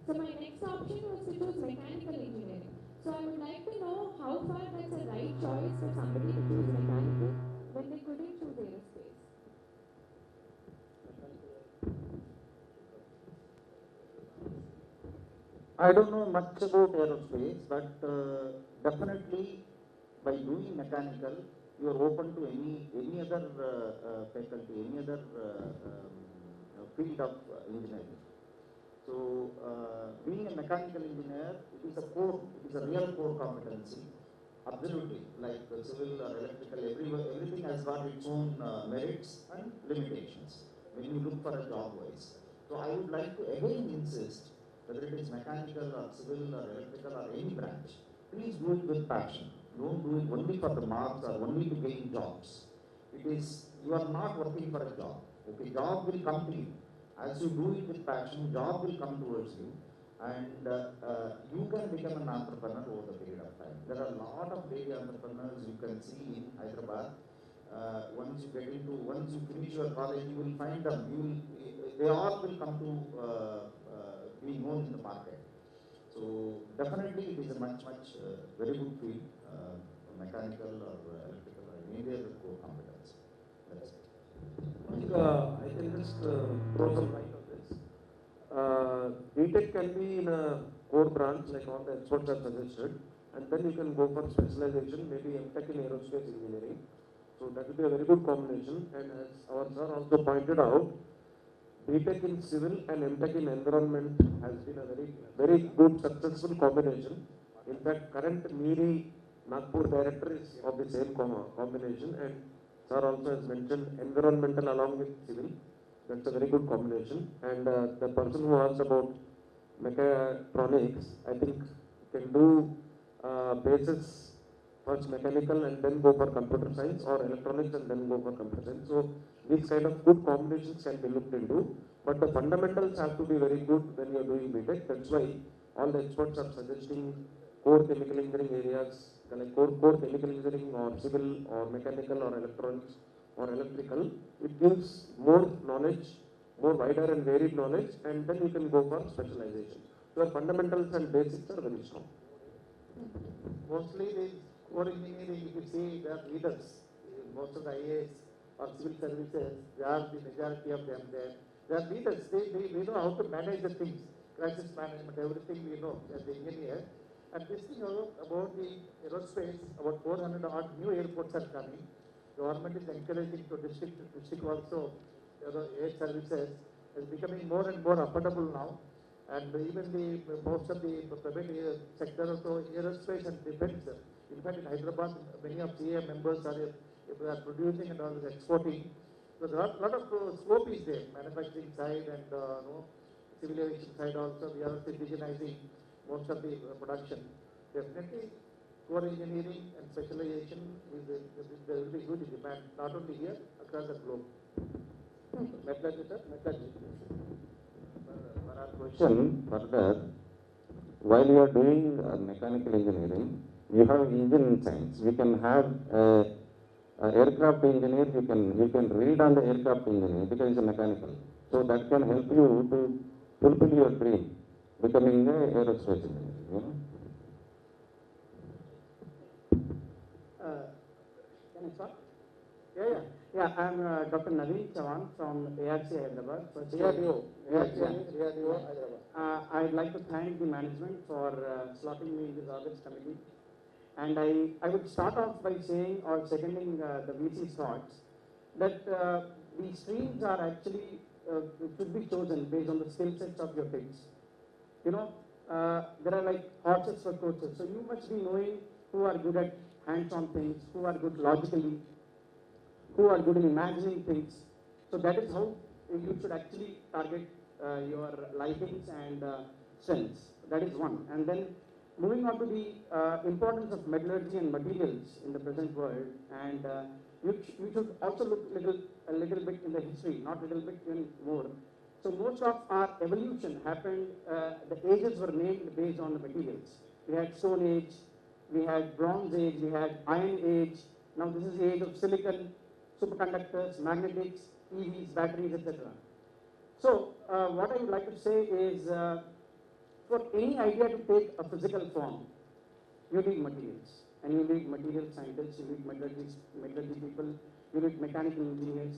So my next option was to choose mechanical engineering. So I would like to know how far that's a right choice for somebody to choose mechanical when they couldn't choose aerospace. I don't know much about aerospace, but definitely by doing mechanical, you are open to any other faculty, any other field of engineering. So, being a mechanical engineer, it is a real core competency. Absolutely, like civil or electrical, everything has got its own merits and limitations when you look for a job wise. So, I would like to again insist, whether it is mechanical or civil or electrical or any branch, please do it with passion. Don't do it only for the marks or only to gain jobs. It is, you are not working for a job. Okay, job will come to you. As you do it with passion, job will come towards you, and you can become an entrepreneur over the period of time. There are a lot of lady entrepreneurs you can see in Hyderabad. Once you finish your college, you will find them. They all will come to be known in the market. So definitely it is a much very good field, mechanical or electrical or any other core competence. That's it. I can just throw some light on this. BTech can be in a core branch like all the experts have suggested, and then you can go for specialization, maybe MTech in aerospace engineering. So that will be a very good combination. And as our sir also pointed out, BTech in civil and MTech in environment has been a very good successful combination. In fact, current MIRI Nagpur director is of the same combination, and sir also has mentioned environmental along with civil. That's a very good combination. And the person who asked about mechatronics, I think can do basis first mechanical and then go for computer science, or electronics and then go for computer science. So these kind of good combinations can be looked into, but the fundamentals have to be very good when you are doing BTech. That's why all the experts are suggesting core chemical engineering areas, like core chemical engineering or civil or mechanical or electronics or electrical. It gives more knowledge, more wider and varied knowledge, and then you can go for specialization. Your fundamentals and basics are very strong. Mostly the core engineering, if you see, they are leaders. Most of the IAS or civil services, they are the majority of them there. They are leaders. They know how to manage the things, crisis management, everything we know as the engineer. And this thing about the aerospace, about 400 odd new airports are coming. Government is encouraging to district also, air services is becoming more and more affordable now. And even most of the private sector also, aerospace and defense. In fact, in Hyderabad, many of CA members are producing and all exporting. So there are a lot of scope is there, manufacturing side and civil aviation side also. We are indigenizing most of the production. Definitely, core engineering and specialization there will be good demand, not only here, across the globe. Metallurgy, sir? Metallurgy. For our question further, while you are doing mechanical engineering, you have engine science. We can have aircraft engineer, you can read on the aircraft engineer because he's a mechanical. So that can help you to fulfill your dream, becoming a aerospace engineer. You know? Can I start? Yeah, I'm Dr. Naveen Chavan from EAPCET Hyderabad. EAPO. I'd like to thank the management for slotting me in this august committee. And I would start off by saying or seconding the VC's thoughts that the streams are actually should be chosen based on the skill sets of your kids. You know, there are like horses for coaches. So you must be knowing who are good at hands-on things, who are good logically, who are good in imagining things. So that is how you should actually target your likings and strengths. That is one. And then moving on to the importance of metallurgy and materials in the present world, and you should also look a little bit in the history, not a little bit, even more. So most of our evolution happened, the ages were named based on the materials. We had Stone Age, we had Bronze Age, we had Iron Age. Now this is the age of silicon, superconductors, magnetics, EVs, batteries, etc. So what I would like to say is, for any idea to take a physical form, you need materials. And you need material scientists, you need metallurgy people, you need mechanical engineers.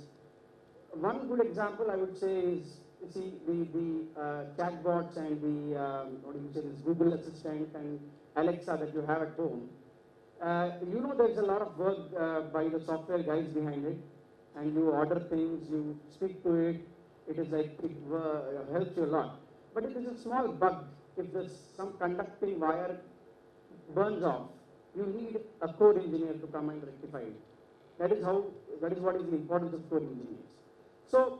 One good example I would say is, you see, the chatbots and the, this Google Assistant and Alexa that you have at home. You know there's a lot of work by the software guys behind it, and you order things, you speak to it, it is like, it helps you a lot. But it is a small bug. If there's some conducting wire burns off, you need a code engineer to come and rectify it. That is what is the importance of code engineers. So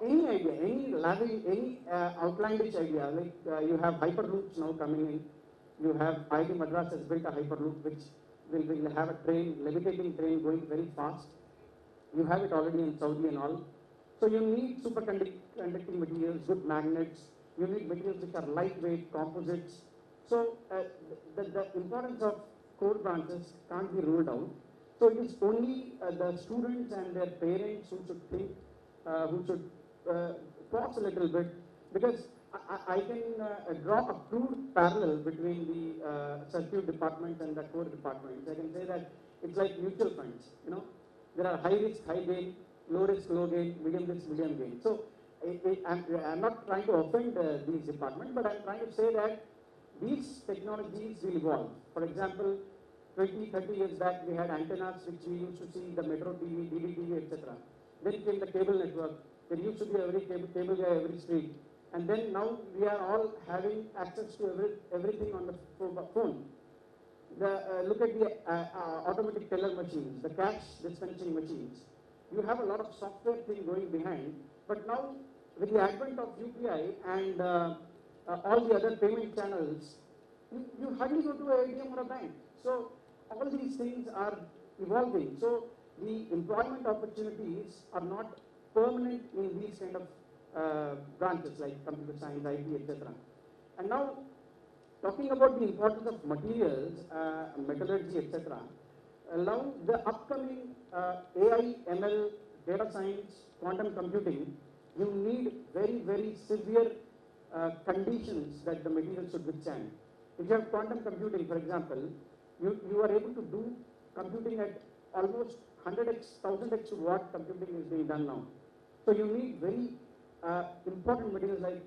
any idea, any outlandish idea, like you have hyperloops now coming in. You have IIT Madras has built a hyperloop which will have a train, levitating train going very fast. You have it already in Saudi and all. So you need superconducting materials, good magnets. You need materials which are lightweight, composites. So the importance of core branches can't be ruled out. So it is only the students and their parents who should think, who should pause a little bit, because I can draw a crude parallel between the circuit department and the core department. I can say that it's like mutual funds. You know, there are high risk, high gain, low risk, low gain, medium risk, medium gain. So I'm not trying to offend these departments, but I'm trying to say that these technologies will evolve. For example, 20, 30 years back, we had antennas which we used to see the Metro TV, DVTV, etc. Then came the cable network. There used to be every cable guy every street. And then now we are all having access to everything on the phone. Look at the automatic teller machines, the cash dispensing machines. You have a lot of software thing going behind, but now with the advent of UPI and all the other payment channels, you hardly go to an ATM or a bank. So all these things are evolving. So the employment opportunities are not permanent in these kind of branches like computer science, IT, etc. And now, talking about the importance of materials, metallurgy, etc. Now the upcoming AI, ML, data science, quantum computing, you need very, very severe conditions that the materials should withstand. If you have quantum computing, for example, you are able to do computing at almost 100x, 1000x watt computing is being done now. So you need very important materials like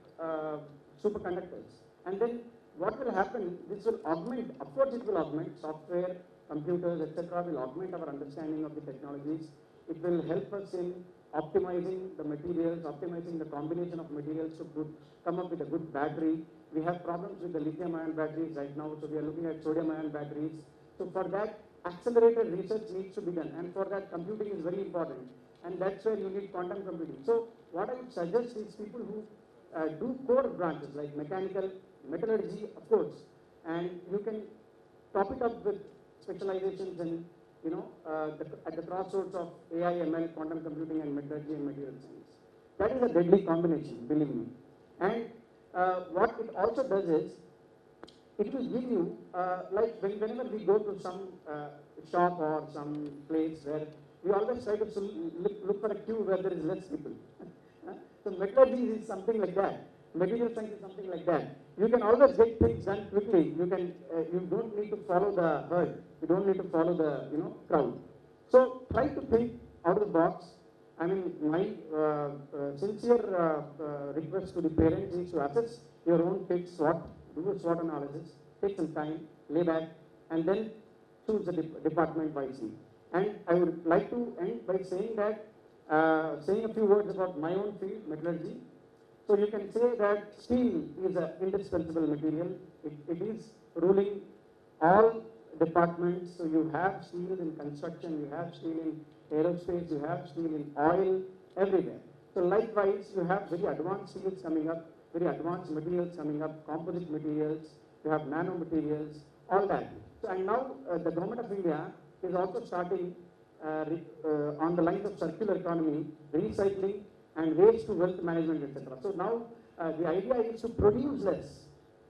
superconductors. And then what will happen, this will augment, of course it will augment, software, computers, etc. will augment our understanding of the technologies. It will help us in optimizing the materials, optimizing the combination of materials to come up with a good battery. We have problems with the lithium-ion batteries right now, so we are looking at sodium-ion batteries. So for that, accelerated research needs to be done, and for that, computing is very important. And that's where you need quantum computing. So what I would suggest is people who do core branches like mechanical, metallurgy, of course, and you can top it up with specializations in, you know, at the crossroads of AI, ML, quantum computing, and metallurgy and material science. That is a deadly combination, believe me. And what it also does is, it will give you, like whenever we go to some shop or some place where we always try to look for a queue where there is less people. So metallurgy is something like that. Material science is something like that. You can always get things done quickly. You don't need to follow the herd. You don't need to follow the crowd. So try to think out of the box. I mean, my sincere request to the parents is to assess your own kids' SWOT, do a SWOT analysis, take some time, lay back, and then choose the department wisely. And I would like to end by saying that, saying a few words about my own field, metallurgy. So you can say that steel is an indispensable material. It is ruling all departments. So you have steel in construction, you have steel in aerospace, you have steel in oil, everywhere. So likewise, you have very advanced steels coming up, very advanced materials coming up, composite materials, you have nanomaterials, all that. So and now the government of India is also starting on the lines of circular economy, recycling, and waste to wealth management, etc. So now the idea is to produce less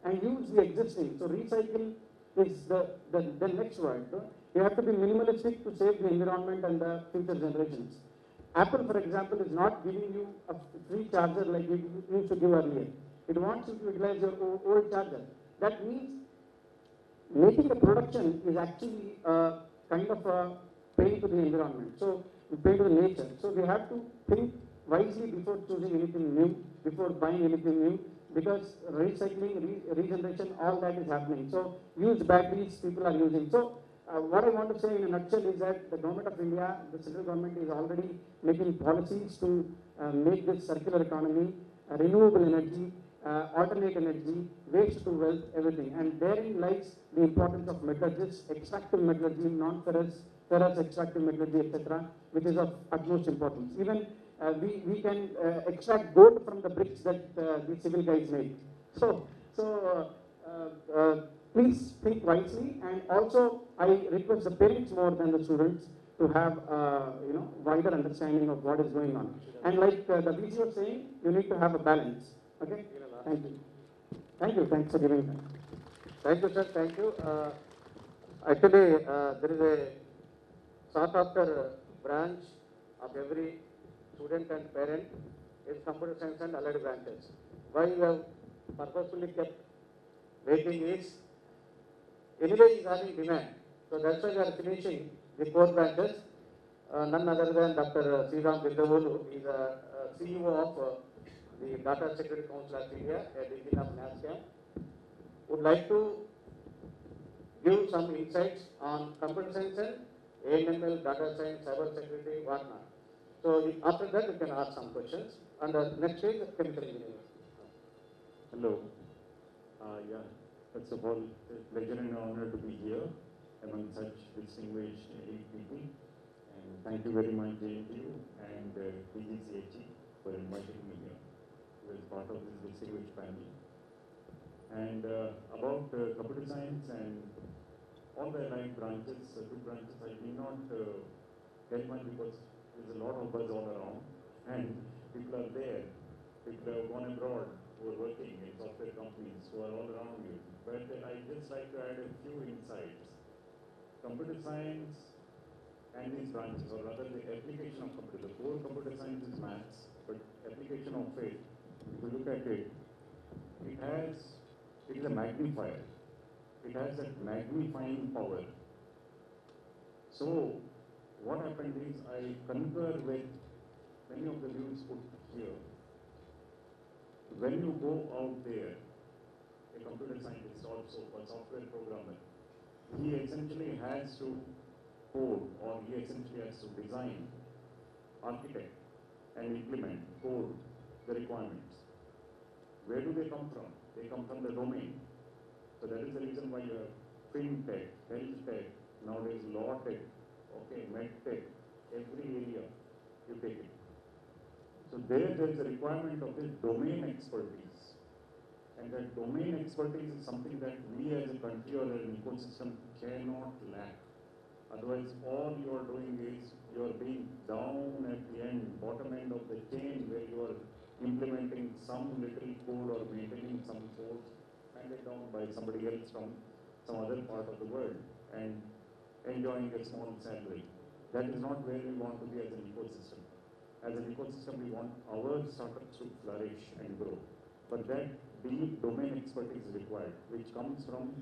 and use the existing. So recycle is the next word. You have to be minimalistic to save the environment and the future generations. Apple, for example, is not giving you a free charger like it used to give earlier. It wants you to utilize your old charger. That means making a production is actually a kind of a pain to the environment. So pain to the nature. So we have to think wisely before choosing anything new, before buying anything new, because recycling, regeneration, all that is happening. So used batteries people are using. So what I want to say in a nutshell is that the government of India, the central government is already making policies to make this circular economy, renewable energy, alternate energy, waste to wealth, everything. And therein lies the importance of metallurgists, extractive metallurgy, non-ferrous, ferrous extractive metallurgy, etc., which is of utmost importance. Even we can extract gold from the bricks that the civil guys make. So please think wisely, and also I request the parents more than the students to have wider understanding of what is going on. And like the VC was saying, you need to have a balance. Okay? Thank you. Thank you. Thanks for giving me. Thank you, sir. Thank you. Actually, there is a sought after branch of every student and parent is computer science and allied branches. Why we have purposefully kept waiting is, anyway is having demand. So that's why we are finishing the 4 branches. None other than Dr. Sriram Bindavolu is a CEO of the Data Security Council of India, a division of NASCAM. Would like to give some insights on computer science and AML, data science, cyber security, whatnot. So after that, you can ask some questions. And next is chemical engineering. Hello. Yeah, first of all, it's a pleasure and honor to be here among such distinguished people. And thank you very much, JNTU and EAPCET for inviting me here as part of this distinguished family. And about computer science and all the allied branches, 2 branches, I may not tell much because there's a lot of buzz all around, and people are there. People have gone abroad who are working in software companies who are all around you. But I'd just like to add a few insights. Computer science and these branches, or rather the application of computer, the core computer science is maths, but application of it, if you look at it, it is a magnifier. It has that magnifying power. So what happened is, I concur with many of the views put here. When you go out there, a computer scientist also, a software programmer, he essentially has to code, or he essentially has to design, architect, and implement, code the requirements. Where do they come from? They come from the domain. So that is the reason why you have fintech, health tech, nowadays law tech, okay, med tech, every area you take it. So there is a requirement of this domain expertise. And that domain expertise is something that we as a country or an ecosystem cannot lack. Otherwise, all you are doing is you are being down at the end, bottom end of the chain, where you are implementing some little code or maintaining some code handed down by somebody else from some other part of the world and enjoying a small salary. that is not where we want to be as an ecosystem. As an ecosystem, we want our startups to flourish and grow. But that deep domain expertise is required, which comes from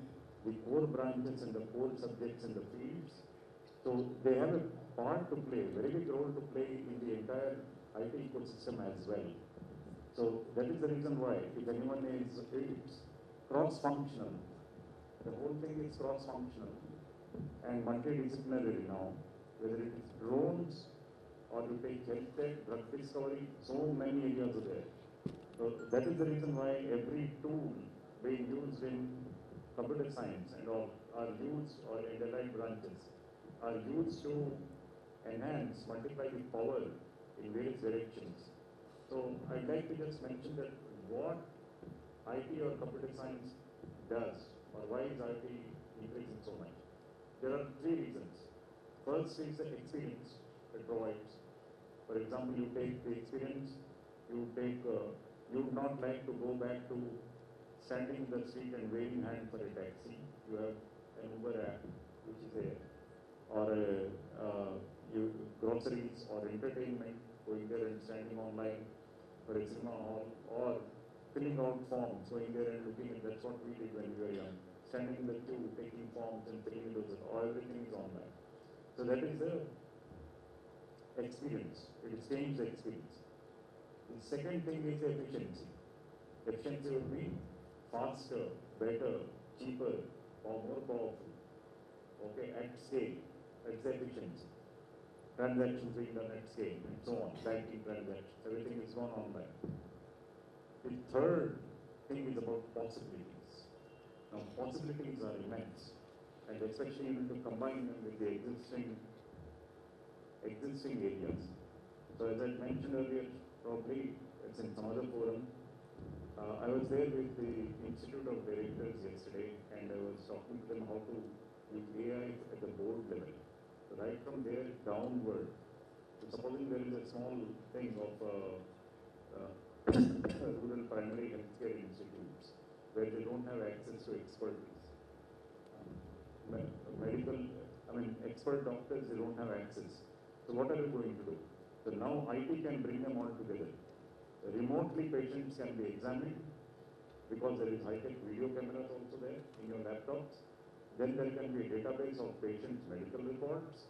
the core branches and the core subjects in the fields. So they have a part to play, a very big role to play in the entire IT ecosystem as well. So that is the reason why, if anyone is, it's cross-functional. The whole thing is cross-functional and multidisciplinary now, whether it is drones or you take health tech, drug discovery, so many areas are there. So that is the reason why every tool being used in computer science and all are used, or in the allied branches, are used to enhance, multiply the power in various directions. So I'd like to just mention that what IT or computer science does, or why is IT increasing so much? There are three reasons. First is the experience it provides. For example, you take the experience, you would not like to go back to standing in the street and waving hand for a taxi. You have an Uber app which is there, or groceries or entertainment, going there and standing online for a cinema hall, or filling out forms, going there and looking at. That's what we did when we were young. Standing in the queue, taking forms and filling those, everything is online. So that is the experience. It has changed the experience. The second thing is efficiency. Efficiency would be faster, better, cheaper, or more powerful. Okay, at scale. That's the efficiency. Transactions being done at scale and so on. Banking transactions, everything is gone online. The third thing is about possibilities. Now, possibilities are immense, and especially when you combine them with the existing areas. So as I mentioned earlier, probably it's in some other forum, I was there with the Institute of Directors yesterday, and I was talking to them how to use AI at the board level. So right from there downward, so supposing there is a small thing of rural primary healthcare institutes where they don't have access to expertise. Expert doctors, they don't have access. So what are they going to do? So now IT can bring them all together. Remotely, patients can be examined because there is high-tech video cameras also there in your laptops. Then there can be a database of patients' medical records,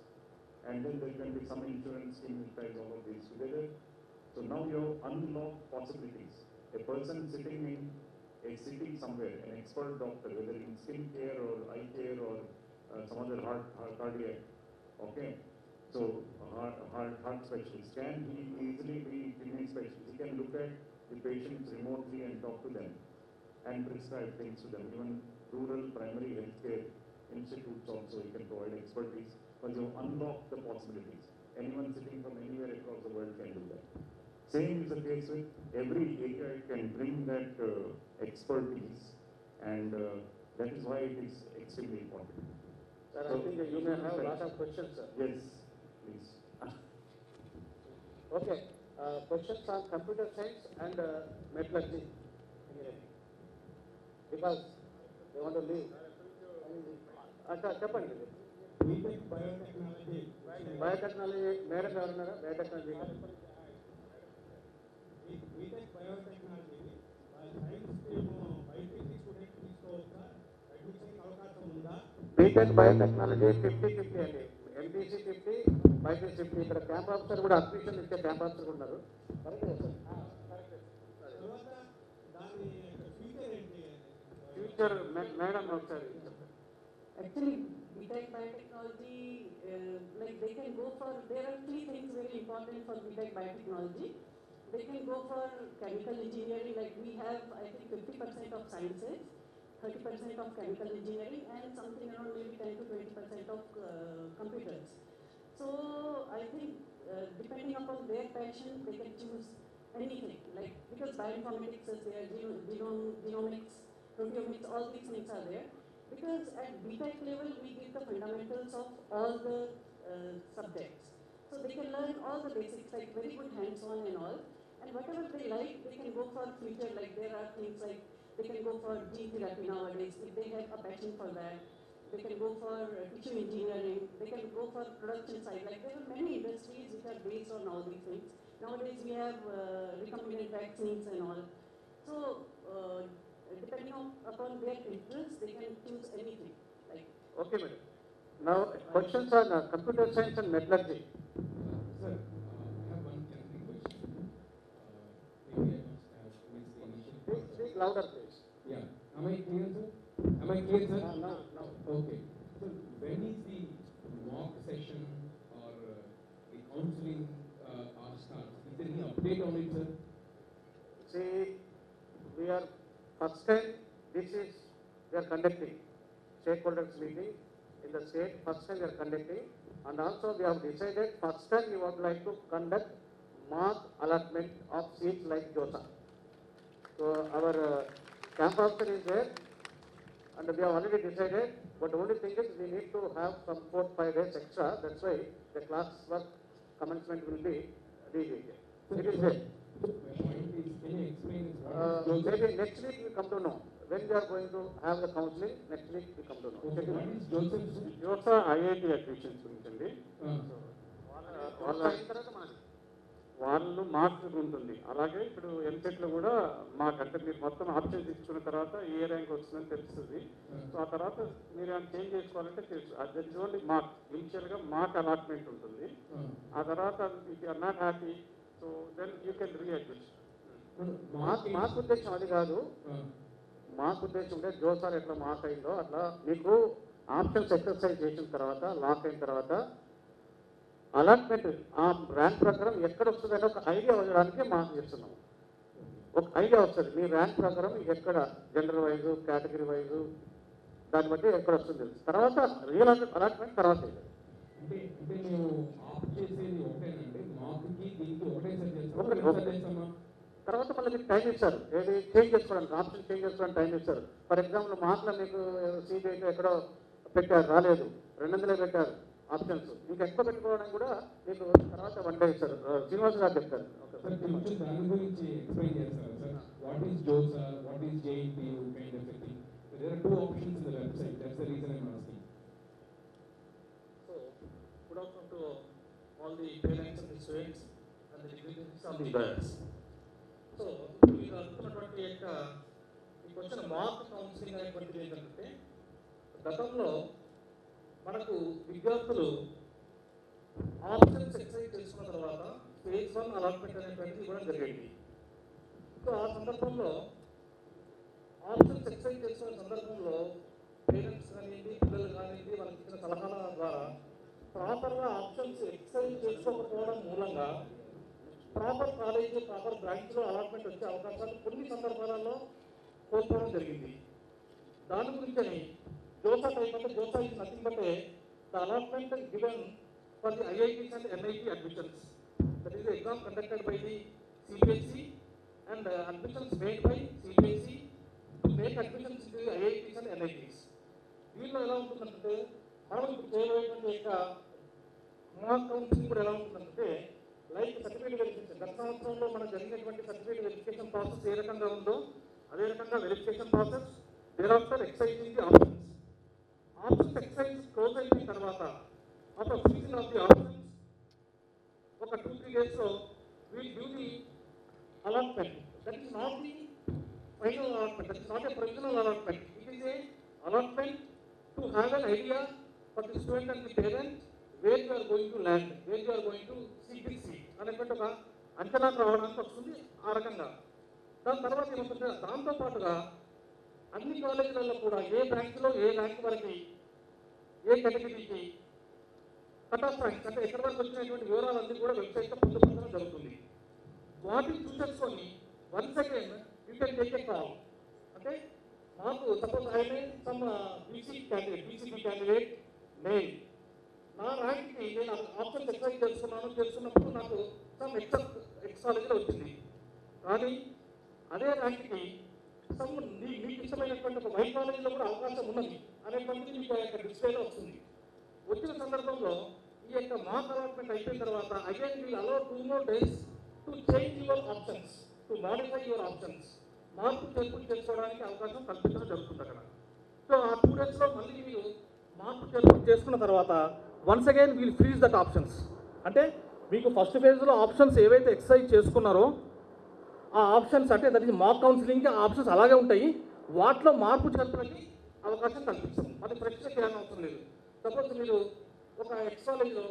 and then there can be some insurance scheme which ties all of these together. So now you have unlocked possibilities. A person sitting in a city somewhere, an expert doctor, whether in skin care or eye care or some other cardiac, okay? So heart specialist, can he easily be kidney specialist? He can look at the patients remotely and talk to them and prescribe things to them. Even rural primary healthcare institutes also, you can provide expertise, because you unlock the possibilities. Anyone sitting from anywhere across the world can do that. Same is the case with every area. It can bring that expertise, and that is why it is extremely important. Sir, I think you may have a lot of questions, sir. Yes, please. Okay, questions on computer science and metallurgy engineering. Because they want to leave. చెప్పండి. BTech biotechnology madam ఎవరున్నారా? Biotechnology BTech biotechnology science stream BiPC student తీసుకోవచ్చా? Admission అవకాశం ఉందా? బీటెక్ బయోటెక్నాలజీ 50-50 అండి. MPC 50, BiPC 50. ఇక్కడ camp officer కూడా అడ్మిషన్ ఇచ్చే క్యాంప్ ఆఫీసర్ ఉన్నారు. తర్వాత దాని ఫ్యూచర్ ఏంటి? ఫ్యూచర్ మేడం ఒకసారి. Actually, BTech biotechnology, they can go for, there are three things very important for BTech biotechnology. They can go for chemical engineering, like we have, I think, 50% of sciences, 30% of chemical engineering, and something around maybe 10 to 20% of computers. So I think depending upon their passion, they can choose anything, like, because bioinformatics is there, genomics, proteomics, all these things are there. Because at BTech level, we give the fundamentals of all the subjects. So they can learn all the basics, like very good hands-on and all. And whatever they like, they can go for future, like there are things like, they can go for gene therapy nowadays, if they have a passion for that. they can go for tissue engineering, they can go for production side. Like there are many industries which are based on all these things. Nowadays we have recombinant vaccines and all. So depending upon their interest, they can choose anything. Like Okay, madam. Now questions on computer science and metallurgy. Sir, I have one technical question. Maybe I must have missed the initial part. Speak louder, please. Yeah. Am I clear, sir? Am I clear, sir? No. Okay. So when is the mock session or the counseling starts? Is there any update on it, sir? See, we are first time we are conducting stakeholders meeting in the state. First time we are conducting, and also we have decided first time we would like to conduct mock allotment of seats like JOSA. So our camp officer is there, and we have already decided. But the only thing is we need to have some 4-5 days extra. That's why the class work commencement will be deviated. It is there. Can you explain this? Maybe next week we come to know. When we are going to have the counseling, next week we come to know. What is Joseph? JOSA IIT admissions గురించండి. వాళ్ళు marks ఉంటుంది. అలాగే ఇప్పుడు ఎంసెట్లో కూడా మాకంటే మీరు మొత్తం ఆప్షన్స్ ఇచ్చుకున్న తర్వాత ఏ ర్యాంక్ వస్తుందని తెలుస్తుంది. సో ఆ తర్వాత మీరు ఏమైనా చేంజ్ చేసుకోవాలంటే తెలుసు. అది ఓన్లీ మార్క్ ఇనిషియల్గా మార్క్ అలాట్మెంట్ ఉంటుంది. ఆ తర్వాత if you are not happy so then you can readmit. మాకు ఉద్దేశం అది కాదు. మాకు ఉద్దేశం ఉంటే జోసార్ ఎట్లా మార్క్ అయిందో అట్లా మీకు ఆప్షన్స్ ఎక్సర్సైజ్ చేసిన తర్వాత లాక్ అయిన తర్వాత అలాట్మెంట్ ఆ ర్యాంక్ ప్రకారం ఎక్కడ వస్తుందని ఒక ఐడియా ఇవ్వడానికి మార్క్ చేస్తున్నాం. ఒక ఐడియా వస్తుంది మీ ర్యాంక్ ప్రకారం ఎక్కడ జెండర్ వైజు కేటగిరీ వైజు దాన్ని బట్టి ఎక్కడ వస్తుంది. తర్వాత రియల్ అలాట్మెంట్ తర్వాత అంటే మేము ఆప్ చేసేది ఒకటేనండి, మార్క్కి దీనికి ఒకటేసారి చేస్తామా? తర్వాత మళ్ళీ మీకు టైం ఇస్తారు. ఏది చేంజ్ చేసుకోవడానికి ఆప్షన్ చేంజ్ చేసుకోవడానికి టైం ఇస్తారు. ఫర్ ఎగ్జాంపుల్ మార్క్లో మీకు సీబీఐలో ఎక్కడో పెట్టారు రాలేదు, 200 పెట్టారు ఆప్షన్స్, ఇంకా ఎక్కువ పెట్టుకోవడానికి కూడా మీకు తర్వాత 1 day ఇస్తారు. శ్రీనివాస్ గారు చెప్తారు. దాని గురించి ఎక్స్ప్లెయిన్ చేస్తారు sir. What is JoSAA, what is JNTU kind of thing. There are 2 options in the website. That's the reason I'm asking. So, good afternoon to all the parents and the students and the dignitaries on the dais. So, మీరు అనుకున్నటువంటి యొక్క ఈ question mark counselling అనేటువంటిది ఏంటంటే గతంలో మనకు విద్యార్థులు options excise చేసుకున్న తర్వాత ఫేజ్ 1 అలాట్మెంట్ అనేటువంటిది ఇవ్వడం జరిగింది. సో ఆ సందర్భంలో ఆప్షన్స్ ఎక్సైజ్ చేసుకున్న సందర్భంలో పేరెంట్స్ కానివ్వండి, పిల్లలు కానివ్వండి, వాళ్ళకి ఇచ్చిన సలహాల ద్వారా ప్రాపర్గా ఆప్షన్స్ ఎక్సైజ్ చేసుకోకపోవడం మూలంగా ప్రాపర్ కాలేజ్ ప్రాపర్ బ్రాంచ్లో అలాట్మెంట్ వచ్చే అవకాశాలు కొన్ని సందర్భాలలో కోల్పోవడం జరిగింది. దాని గురించి జోసా టైప్ అంటే JoSAA is nothing but the allotment given for the IITs and NIT admissions. That is the exam conducted by the CBSE and admissions made by CBSE to make admissions to the IITs and NITs. దీనిలో ఎలా ఉంటుందంటే మనం ఇప్పుడు చేయబోయేటువంటి యొక్క mark counselling కూడా ఎలా ఉంటుందంటే like certificate verification. గత సంవత్సరంలో మనకు జరిగినటువంటి సర్టిఫికేట్ వెరిఫికేషన్ ప్రాసెస్ ఏ రకంగా ఉందో అదే రకంగా verification process there after exercising the options. Options exercise close అయిన తర్వాత after finishing of the options ఒక 2-3 days లో will give the allotment. That is not the final allotment, that is not a provisional allotment. It is a allotment to have an idea for the student and the parent where you are going to land, where you are going to CBC అనేటువంటి ఒక అంచనాకు రావడానికి వస్తుంది ఆ రకంగా. దాని తర్వాత ఏమవుతుంది, దాంతోపాటుగా అన్ని కాలేజీలలో కూడా ఏ బ్రాంచ్లో ఏ ర్యాంక్ వరకు ఏ కేటగిరీకి కట్ ఆఫ్ ర్యాంక్స్ అంటే ఎక్కడి వరకు వచ్చినటువంటి వివరాలన్నీ కూడా వెబ్సైట్లో పొందుపరచడం జరుగుతుంది. వాటిని చూసేసుకొని once again you can take a call. అంటే మాకు suppose I some BCP candidate main నా ర్యాంక్కి నేను ఆప్షన్ ఎక్సైజ్ చేస్తున్నప్పుడు నాకు సమ్ ఎక్సాలజీలో వచ్చింది. కానీ అదే ర్యాంక్కి సమ్ మీకు ఇష్టమైనటువంటి ఒక వై కాలేజీలో కూడా అవకాశం ఉన్నది అనేటువంటిది మీకు ఆ యొక్క డిస్ప్లేలో వస్తుంది. వచ్చిన సందర్భంలో ఈ యొక్క మార్క్ అలాట్మెంట్ అయిపోయిన తర్వాత again will allow 2 more days to change your options, to modify your options. మార్పు చేర్పులు చేసుకోవడానికి అవకాశం కల్పించడం జరుగుతుంది అక్కడ. సో ఆ 2 days లో మళ్ళీ మీరు మార్పు చేర్పులు చేసుకున్న తర్వాత once again we'll freeze that options. అంటే మీకు ఫస్ట్ ఫేజ్లో ఆప్షన్స్ ఏవైతే ఎక్సర్సైజ్ చేసుకున్నారో ఆ ఆప్షన్స్ అంటే దట్ ఈస్ మాక్ కౌన్సిలింగ్కి ఆ ఆప్షన్స్ అలాగే ఉంటాయి. వాటిలో మార్పు చేర్పులకి అవకాశం కల్పిస్తాం. అది ఫ్రెష్గా చేయాలని అవసరం లేదు. సపోజ్ మీరు ఒక ఎక్స్ కాలేజ్లో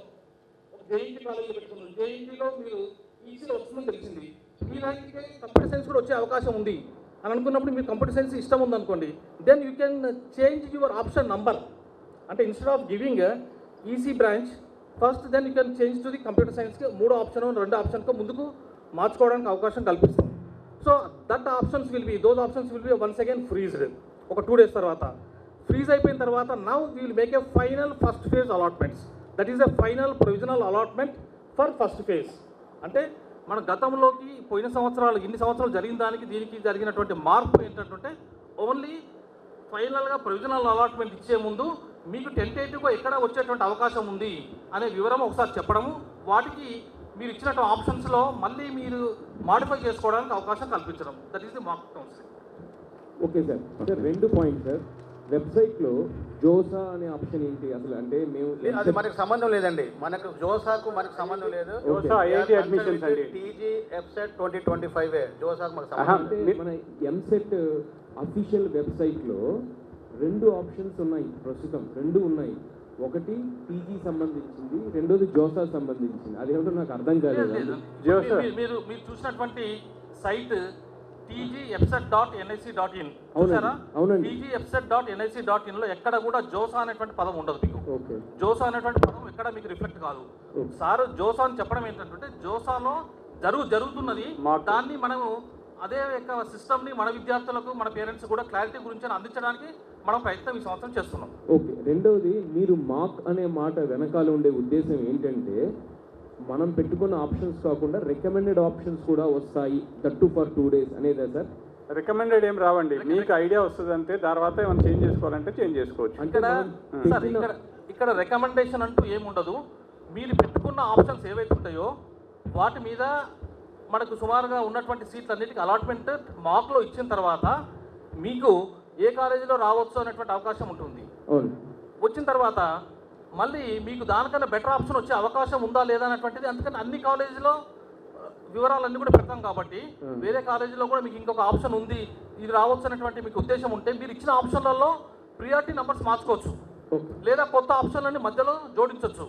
ఒక జేఈటీ కాలేజ్లో పెట్టుకున్నారు. జేఈటీలో మీరు ఈజీగా వస్తుందని తెలిసింది. మీ దానికి కంప్యూటర్ సైన్స్ కూడా వచ్చే అవకాశం ఉంది అని అనుకున్నప్పుడు మీకు కంప్యూటర్ సైన్స్ ఇష్టం ఉందనుకోండి, then you can change your option number. అంటే instead of giving EC branch first, then you can change to the computer సైన్స్కి 3 ఆప్షన్ 2 ఆప్షన్కి ముందుకు మార్చుకోవడానికి అవకాశం కల్పిస్తాం. So that options will be once again freezed. ఒక 2 days తర్వాత ఫ్రీజ్ అయిపోయిన తర్వాత now we will make a final first phase allotments. That is a final provisional allotment for first phase. అంటే మన గతంలోకి పోయిన సంవత్సరాలు ఇన్ని సంవత్సరాలు జరిగిన దానికి దీనికి జరిగినటువంటి మార్పు ఏంటంటే ఓన్లీ ఫైనల్గా ప్రొవిజనల్ అలాట్మెంట్ ఇచ్చే ముందు మీకు టెంటేటివ్గా ఎక్కడ వచ్చేటువంటి అవకాశం ఉంది అనే వివరం ఒకసారి చెప్పడము, వాటికి మీరు ఇచ్చినటువంటి ఆప్షన్స్లో మళ్ళీ మీరు మాడిఫై చేసుకోవడానికి అవకాశం కల్పించడం. That is the mock counselling. Okay sir. Sir 2 points sir. వెబ్సైట్లో జోసా అనే ఆప్షన్ ఏంటి అసలు? అంటే మేము అది మనకు సంబంధం లేదండి. మనకు జోసాకు మనకు సంబంధం లేదు. జోసా ఐఐటి అడ్మిషన్స్ అండి. టీజీ EAPCET 2025 జోసాకు మనకు సంబంధం లేదు. అంటే మన ఎంసెట్ అఫీషియల్ వెబ్సైట్లో 2 ఆప్షన్స్ ఉన్నాయి ప్రస్తుతం. 2 ఉన్నాయి. ఒకటి టీజీ సంబంధించింది, రెండోది జోసా సంబంధించింది. అదేమిటో నాకు అర్థం కాలేదు. మీరు చూసినటువంటి సైట్ tgepcet.nic.in చూసారా? tgepcet.nic.in లో ఎక్కడ కూడా జోసా అనేటువంటి పదం ఉండదు మీకు. జోసా అనేటువంటి పదం ఎక్కడ మీకు రిఫ్లెక్ట్ కాదు. సార్ జోసా అని చెప్పడం ఏంటంటే జోసాలో జరుగుతున్నది దాన్ని మనము అదే యొక్క సిస్టమ్ని మన విద్యార్థులకు మన పేరెంట్స్ కూడా క్లారిటీ గురించి అందించడానికి మనం ప్రయత్నం ఈ సంవత్సరం చేస్తున్నాం. ఓకే. రెండవది మీరు మాక్ అనే మాట వెనకాల ఉండే ఉద్దేశం ఏంటంటే మనం పెట్టుకున్న ఆప్షన్స్ కాకుండా రికమెండెడ్ ఆప్షన్స్ కూడా వస్తాయి, దట్టు ఫర్ 2 days అనేదా సార్? రికమెండెడ్ ఏం రావండి, మీకు ఐడియా వస్తుంది అంతే. తర్వాత ఏమైనా చేంజ్ చేసుకోవాలంటే చేంజ్ చేసుకోవచ్చు. ఇక్కడ రికమెండేషన్ అంటూ ఏముండదు. మీరు పెట్టుకున్న ఆప్షన్స్ ఏవైతే ఉంటాయో వాటి మీద మనకు సుమారుగా ఉన్నటువంటి సీట్లన్నిటికీ అలాట్మెంట్ మాక్లో ఇచ్చిన తర్వాత మీకు ఏ కాలేజీలో రావచ్చు అనేటువంటి అవకాశం ఉంటుంది. వచ్చిన తర్వాత మళ్ళీ మీకు దానికన్నా బెటర్ ఆప్షన్ వచ్చే అవకాశం ఉందా లేదా అనేటువంటిది, అందుకని అన్ని కాలేజీలో వివరాలన్నీ కూడా పెడతాం కాబట్టి వేరే కాలేజీలో కూడా మీకు ఇంకొక ఆప్షన్ ఉంది ఇది రావచ్చు అనేటువంటి మీకు ఉద్దేశం ఉంటే మీరు ఇచ్చిన ఆప్షన్లలో ప్రియారిటీ నెంబర్స్ మార్చుకోవచ్చు లేదా కొత్త ఆప్షన్లన్నీ మధ్యలో జోడించవచ్చు.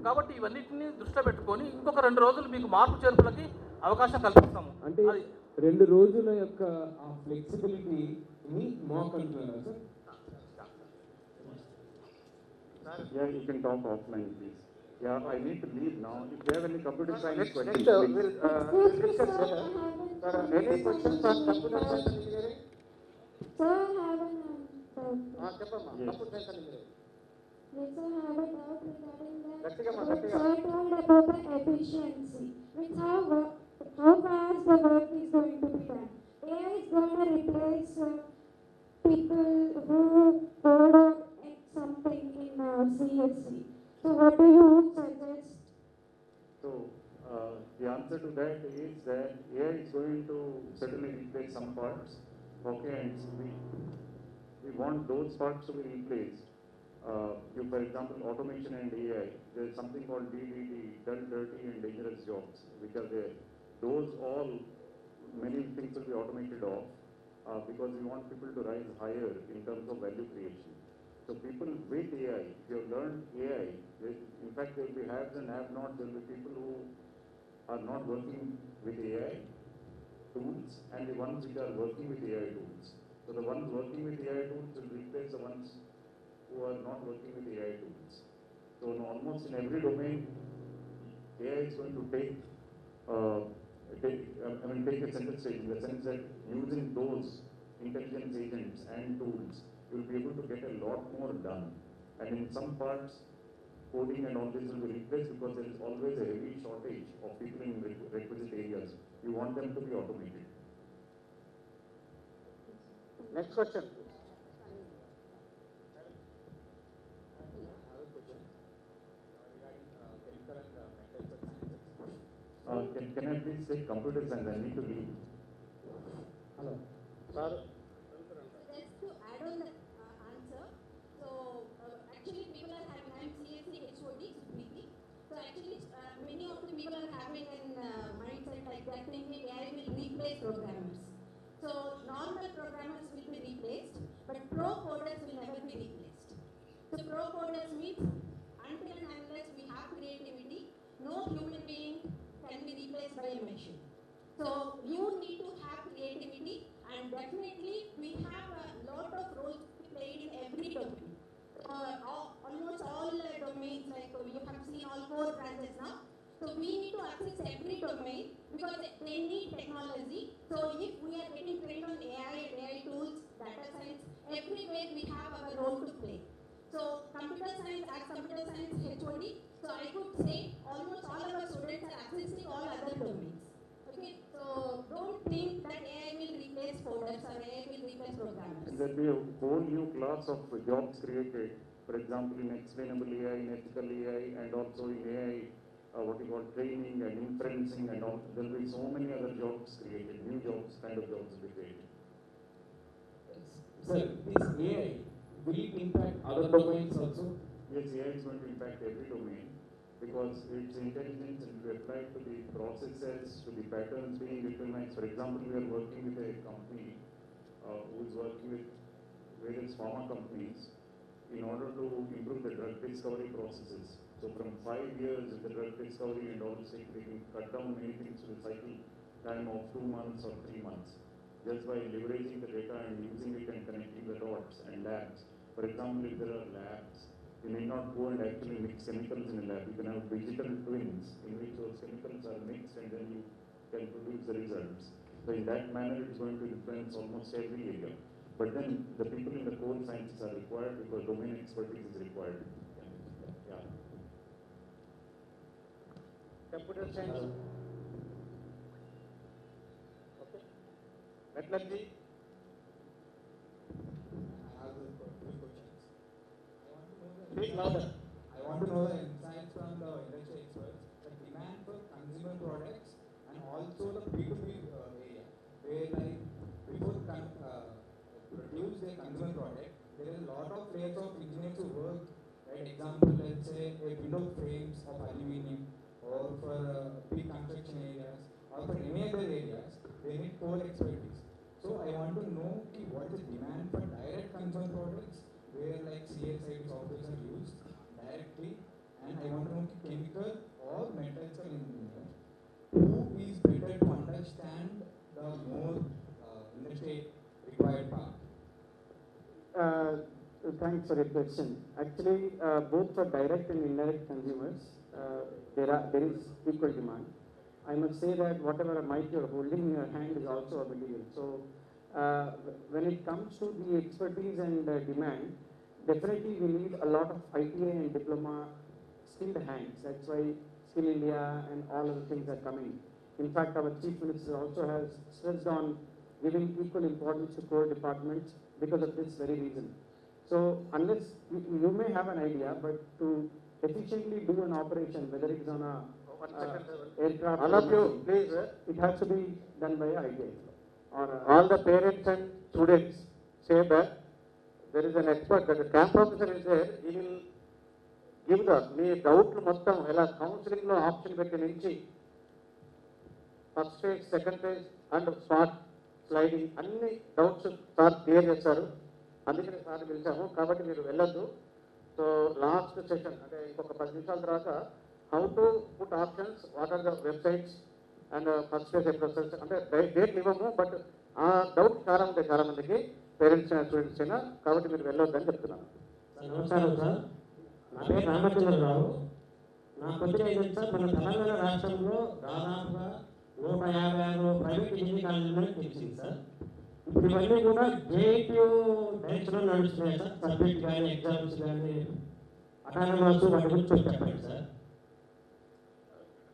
కాబట్టి ఇవన్నిటిని దృష్టిలో పెట్టుకొని ఇంకొక 2 రోజులు మీకు మార్పు చేర్పులకి అవకాశం కల్పిస్తాము. అంటే 2 రోజుల యొక్క ఫ్లెక్సిబిలిటీని మాక్ అంటున్నారా sir? Yeah, you can talk offline, please. Yeah, I need to leave now. If you have any computer science questions, we'll discuss later. Sir, any questions on computer science engineering? Sir, I have a చెప్పమ్మా. computer science engineering. Yes, sir, I have a doubt regarding that. గట్టిగా Sir told about the efficiency. Means how fast the work is going to be done. AI is going to replace people who code something in CSC. So what do you suggest? So the answer to that is that AI is going to certainly replace some parts. Okay, and we want those parts to be replaced. For example, automation and AI, there is something called DDD, dull, dirty and dangerous jobs, which are there. Those all, many things will be automated off because we want people to rise higher in terms of value creation. So people with AI, if you have learned AI, in fact there will be haves and have-nots, there will be people who are not working with AI tools and the ones which are working with AI tools. So the ones working with AI tools will replace the ones who are not working with AI tools. So in almost in every domain, AI is going to take a center stage in the sense that using those intelligence agents and tools, you will be able to get a lot more done. And in some parts, coding and all this will be replaced because there is always a heavy shortage of people in requisite areas. You want them to be automated. Next question. Can I please take computer science? I need to leave. Hello. Sir. Just to add on the answer, so actually people are having an mindset like that, thinking AI will replace programmers. So normal programmers will be replaced, but pro coders will never be replaced. So pro coders means until and unless we have creativity, no human being can be replaced by a machine. So you need to have creativity, and definitely we have a lot of roles played in every domain. Almost all domains, like you have seen all 4 branches now. So we need to access every domain because they need technology. So if we are getting trained on AI and AI tools, data science, everywhere we have our role to play. So computer science, as computer science HOD, so I could say almost all our students are accessing all other domains. Okay, so don't think that AI will replace coders or AI will replace programmers. And there will be a whole new class of jobs created, for example, in explainable AI, in ethical AI, and also in AI, what you call training and inferencing and all. There will be so many other jobs created, new jobs, kind of jobs will be created. Sir, this AI, will it impact other domains also? Yes, AI is going to impact every domain because its intelligence will be applied to the processes, to the patterns being recognized. For example, we are working with a company who is working with various pharma companies in order to improve the drug discovery processes. So from 5 years in the drug discovery and all, they can cut down many things to the cycle time of 2 months or 3 months, just by leveraging the data and using it and connecting the dots and labs. For example, if there are labs, you may not go and actually mix chemicals in a lab. You can have digital twins in which those chemicals are mixed and then you can produce the results. So in that manner, it's going to influence almost every area. But then the people in the core sciences are required because domain expertise is required. Yeah. Computer science. Okay. Metallurgy. Speak louder. I want to know the insights from the industry experts, the demand for consumer products, and also the B2B area, where like before produce a consumer product, there is a lot of layers of engineers who work. Right? Example, let's say a window frames of aluminium, or for big construction areas, or for any other areas, they need core expertise. So I want to know what is the demand for direct consumer products, where like CSID software are used directly, and I want to know chemical or metallurgical engineer who is better to understand the more industry required part. Thanks for your question. Actually, both for direct and indirect consumers, there is equal demand. I must say that whatever mic you're holding in your hand is also a material. So when it comes to the expertise and demand, definitely we need a lot of ITA and diploma skilled hands. That's why Skill India and all other things are coming. In fact, our Chief Minister also has stressed on giving equal importance to core departments because of this very reason. So unless you may have an idea, but to efficiently do an operation, whether it's on a aircraft, all of you, please. It has to be done by ITA. Or all the parents and students say that there is an expert, that the camp officer is there, he will give the మీ డౌట్లు మొత్తం ఎలా కౌన్సిలింగ్లో option పెట్టి నుంచి first phase, second phase and smart sliding అన్ని doubts sir clear చేస్తారు. అందుకని sir పిలిచాము. కాబట్టి మీరు వెళ్ళొద్దు. సో లాస్ట్ సెషన్ అంటే ఇంకొక 10 నిమిషాల తర్వాత how to put options, what are the websites and first phase process అంటే డేట్లు ఇవ్వము, బట్ ఆ డౌట్ చాలా ఉంటాయి చాలా మందికి, పేరెంట్స్ అయినా స్టూడెంట్స్ అయినా. కాబట్టి మీరు వెళ్ళొద్దని చెప్తున్నాను. నమస్కారం సార్, నా పేరు రామచంద్రరావు. నా కొద్దిగా ఏంటంటే సార్, మన తెలంగాణ రాష్ట్రంలో దాదాపుగా 156 ప్రైవేట్ ఇంజనీరింగ్ కాలేజీలు తెలిసింది సార్. ఇప్పుడు ఇవన్నీ కూడా జేఏపీ డైరెక్షన్లో నడుస్తున్నాయి సార్. సబ్జెక్ట్ కానీ ఎగ్జామ్స్ కానీ అటానమస్ వాటి గురించి చెప్పండి సార్.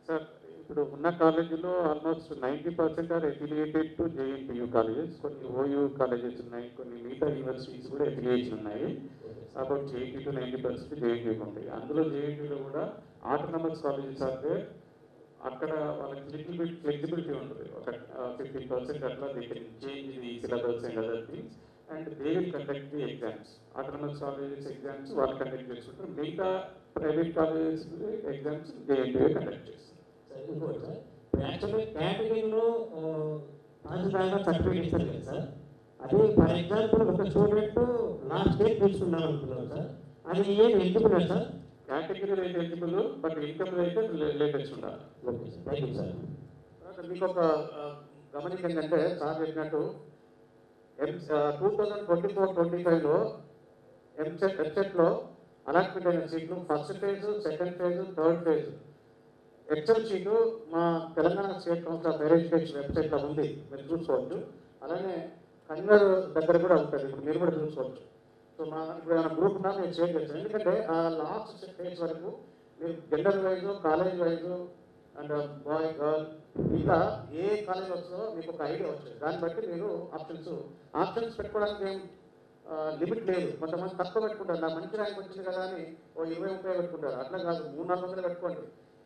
సార్, ఇప్పుడు ఉన్న కాలేజీలో almost 90% are affiliated to JNTU colleges. కొన్ని ఓయూ కాలేజెస్ ఉన్నాయి, కొన్ని మిగతా యూనివర్సిటీస్ కూడా ఎఫిలియేషన్ ఉన్నాయి. అబౌట్ 80 to 90% జేఎన్టీయూకి ఉంటాయి. అందులో జేఎన్టీయూలో కూడా ఆటోనమస్ కాలేజెస్ అయితే అక్కడ వాళ్ళకి లిటిల్ బిట్ ఫ్లెక్సిబిలిటీ ఉంటుంది. ఒక 50% అట్లా they can change the syllabus and other things and they will conduct the exams. Autonomous colleges exams వాళ్ళు కండక్ట్ చేసుకుంటారు. మిగతా private colleges exams JNTU conduct చేస్తారు. ఇంకోటి సార్, యాక్చువల్గా కేటగిరీలో రాజధానిగా సర్టిఫికేట్ ఇస్తారు కదా సార్, అది ఫర్ ఎగ్జాంపుల్ ఒక స్టూడెంట్ లాస్ట్ డేట్ తీసుకున్నాం అనుకున్నాం సార్, అది ఏం ఎలిజిబుల్ సార్? కేటగిరీలో అయితే ఎలిజిబుల్, బట్ ఇన్కమ్ అయితే లేటెస్ట్ ఉండాలి. Okay sir, thank you sir. మీకు ఒక గమనిక ఏంటంటే సార్ చెప్పినట్టు 2024-25లో EAPCET అలాట్మెంట్ అయిన సీట్లు first phase, second phase, third phase excel sheet మా Telangana state council of higher education వెబ్సైట్లో ఉంది, మీరు చూసుకోవచ్చు. అలానే కన్వీనర్ దగ్గర కూడా ఉంటుంది, ఇప్పుడు మీరు కూడా చూసుకోవచ్చు. సో ఇప్పుడు ఏమైనా గ్రూప్ ఉన్నా నేను షేర్ చేస్తాను, ఎందుకంటే ఆ లాస్ట్ ఫేజ్ వరకు మీరు gender wise, college wise and boy girl ఇంకా ఏ కాలేజ్ వస్తుందో మీకు ఒక ఐడియా వస్తుంది. దాన్ని బట్టి మీరు ఆప్షన్స్ పెట్టుకోవడానికి ఏం లిమిట్ లేదు. కొంతమంది తక్కువ పెట్టుకుంటారు, నా మంచి ర్యాంక్ వచ్చింది కదా అని 20-30 పెట్టుకుంటారు. అట్లా కాదు, 300-400 పెట్టుకోండి.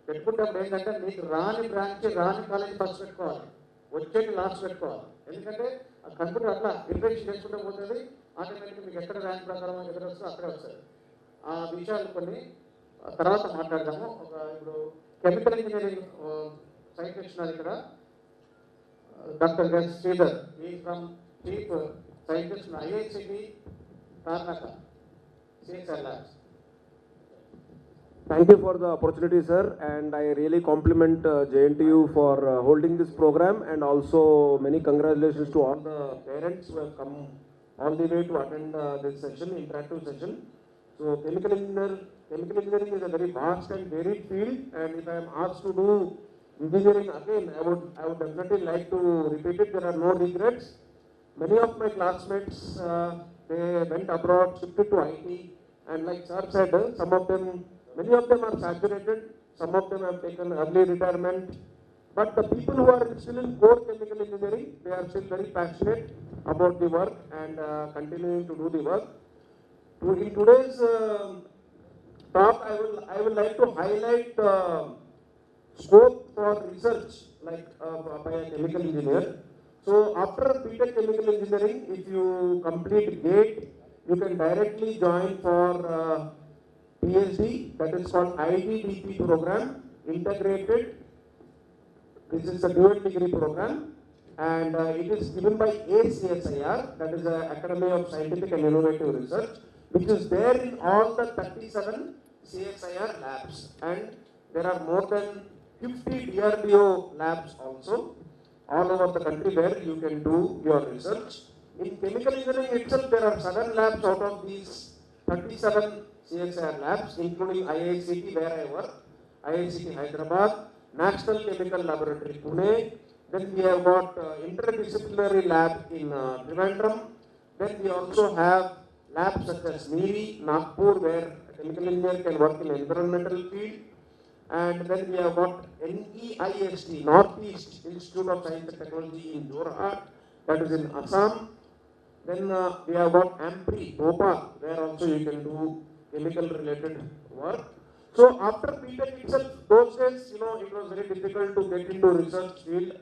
పెట్టుకుంటప్పుడు ఏంటంటే మీకు రాని బ్రాంచ్, రాని కాలేజ్ ఫస్ట్ పెట్టుకోవాలి, వచ్చేది లాస్ట్ పెట్టుకోవాలి. ఎందుకంటే కంప్యూటర్ అట్లా రిఫ్రెష్ చేసుకుంటూ పోతుంది, ఆటోమేటిక్గా మీకు ఎక్కడ ర్యాంక్ ప్రకారం ఎక్కడ వస్తుందో అక్కడే వస్తుంది. ఆ విషయాలు కొన్ని తర్వాత మాట్లాడదాము. ఇప్పుడు కెమికల్ ఇంజనీరింగ్ సైంటిస్ట్ ఉన్నారు ఇక్కడ, డాక్టర్ ఎస్ శ్రీధర్, ఈ from chief scientist in IACT, Karnataka, CSR Labs. Thank you for the opportunity, sir, and I really compliment JNTU for holding this program, and also many congratulations to all the parents who have come all the way to attend this session, interactive session. So chemical engineering is a very vast and varied field, and if I am asked to do engineering again, I would definitely like to repeat it. There are no regrets. Many of my classmates, they went abroad, shifted to IT, and like sir said, many of them are saturated, some of them have taken early retirement, but the people who are still in core chemical engineering, they are still very passionate about the work and continuing to do the work. In today's talk, I will like to highlight scope for research like by a chemical engineer. So after BTech Chemical Engineering, if you complete GATE, you can directly join for PhD, that is called IDDP program, integrated. This is a dual degree program, and it is given by ACSIR, that is the Academy of Scientific and Innovative Research, which is there in all the 37 CSIR labs, and there are more than 50 DRDO labs also, all over the country where you can do your research. In chemical engineering itself, there are 7 labs out of these 37 CSIR labs, including IACT where I work, IACT Hyderabad, National Chemical Laboratory Pune. Then we have got interdisciplinary lab in Trivandrum. Then we also have labs such as NIRI, Nagpur, where a chemical engineer can work in environmental field. And then we have got NEIST, Northeast Institute of Science and Technology in Jorhat, that is in Assam. Then we have got AMPRI, Bhopal, where also you can do chemical related work. So after BTech itself, those days, it was very difficult to get into research field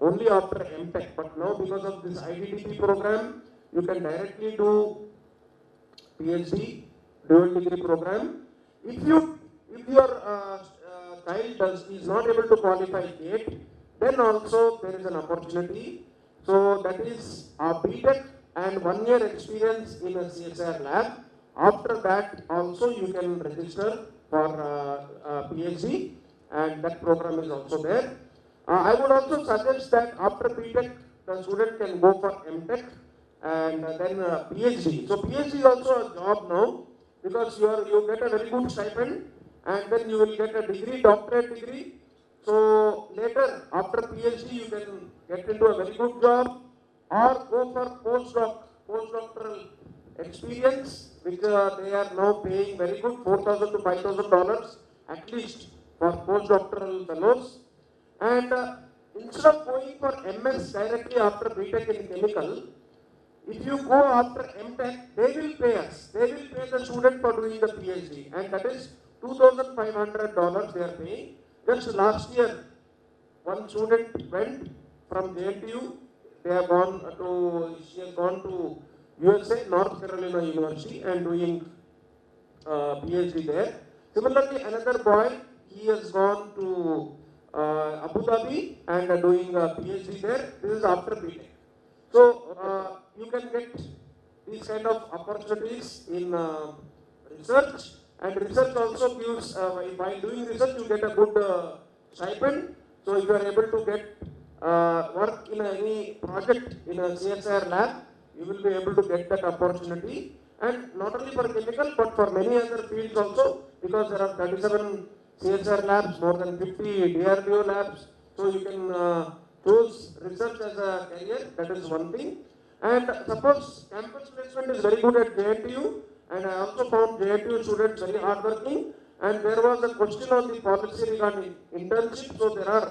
only after MTech. But now because of this IDDP program, you can directly do PhD, dual degree program. If your child is not able to qualify yet, then also there is an opportunity. So that is BTech and 1 year experience in a CSIR lab. After that also you can register for PhD, and that program is also there. I would also suggest that after BTech the student can go for MTech and then PhD. So PhD is also a job now, because you get a very good stipend, and then you will get a degree, doctorate degree. So later after PhD you can get into a very good job, or go for postdoctoral experience, which they are now paying very good, $4,000 to $5,000 at least for postdoctoral fellows. And instead of going for MS directly after BTech in chemical, if you go after MTech, they will pay us. They will pay the student for doing the PhD, and that is $2,500 they are paying. Just last year, one student went from JNTU. She has gone to USA, North Carolina University, and doing PhD there. Similarly, another boy, he has gone to Abu Dhabi and doing a PhD there. This is after BTech. So you can get these kind of opportunities in research, and research also gives, while doing research you get a good stipend. So if you are able to get work in any project in a CSIR lab, you will be able to get that opportunity. And not only for chemical, but for many other fields also, because there are 37 CSIR labs, more than 50 DRDO labs. So you can choose research as a career, that is one thing. And suppose campus placement is very good at JNTU, and I also found JNTU students very hardworking, and there was a question on the policy regarding internship. So there are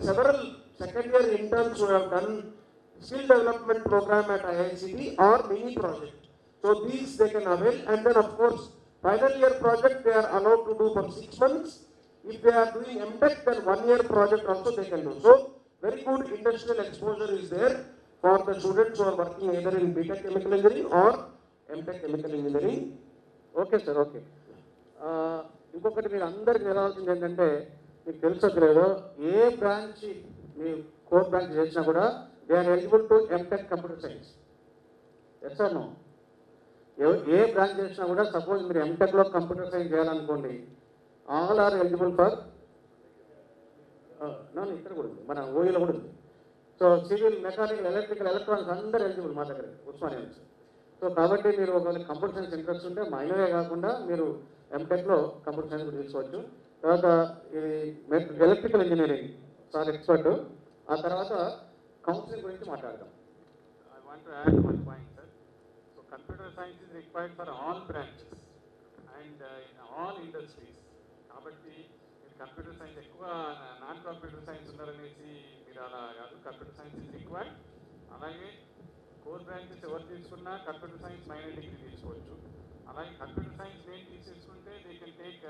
several second year interns who have done skill development program at IICT or mini project. So these they can avail, and then of course final year project they are allowed to do for 6 months. If they are doing MTech, then 1 year project also they can do. So very good industrial exposure is there for the students who are working either in BTech chemical engineering or MTech chemical engineering. Okay sir, okay. ఇంకొకటి మీరు అందరికి తెలవాల్సింది ఏంటంటే, మీకు తెలుసో లేదో, ఏ branch మీ కోర్ బ్రాంచ్ చేసినా కూడా they are eligible to MTech computer science. Yes or no? ఏ బ్రాంచ్ చేసినా కూడా సపోజ్ మీరు ఎంటెక్లో కంప్యూటర్ సైన్స్ చేయాలనుకోండి, ఆల్ ఆర్ ఎలిజిబుల్ ఫర్, నన్ను ఇక్కడ కూడా ఉంది, మన ఓయూలో కూడా ఉంది. So civil, mechanical, electrical, electronics అందరూ ఎలిజిబుల్ మా దగ్గర ఉస్మానియా నుంచి. సో కాబట్టి మీరు ఒకవేళ కంప్యూటర్ సైన్స్ ఇంట్రెస్ట్ ఉంటే మైనరే కాకుండా మీరు ఎంటెక్లో కంప్యూటర్ సైన్స్ తీసుకోవచ్చు. తర్వాత ఈ ఎలక్ట్రికల్ ఇంజనీరింగ్ సార్ ఎక్స్పర్ట్. ఆ తర్వాత కౌన్సిలింగ్ గురించి మాట్లాడదాం. I want to add one point, sir. So computer science is required for all branches and in all industries. కాబట్టి మీరు కంప్యూటర్ సైన్స్ ఎక్కువ నాన్ కంప్యూటర్ సైన్స్ ఉన్నారనేసి మీరు అలా కాదు, కంప్యూటర్ సైన్స్ ఇస్ రిక్వైర్డ్. అలాగే కోర్ బ్రాంచెస్ ఎవరు తీసుకున్నా కంప్యూటర్ సైన్స్ మైనర్ డిగ్రీ తీసుకోవచ్చు. అలాగే కంప్యూటర్ సైన్స్ నేను తీసేసుకుంటే they can take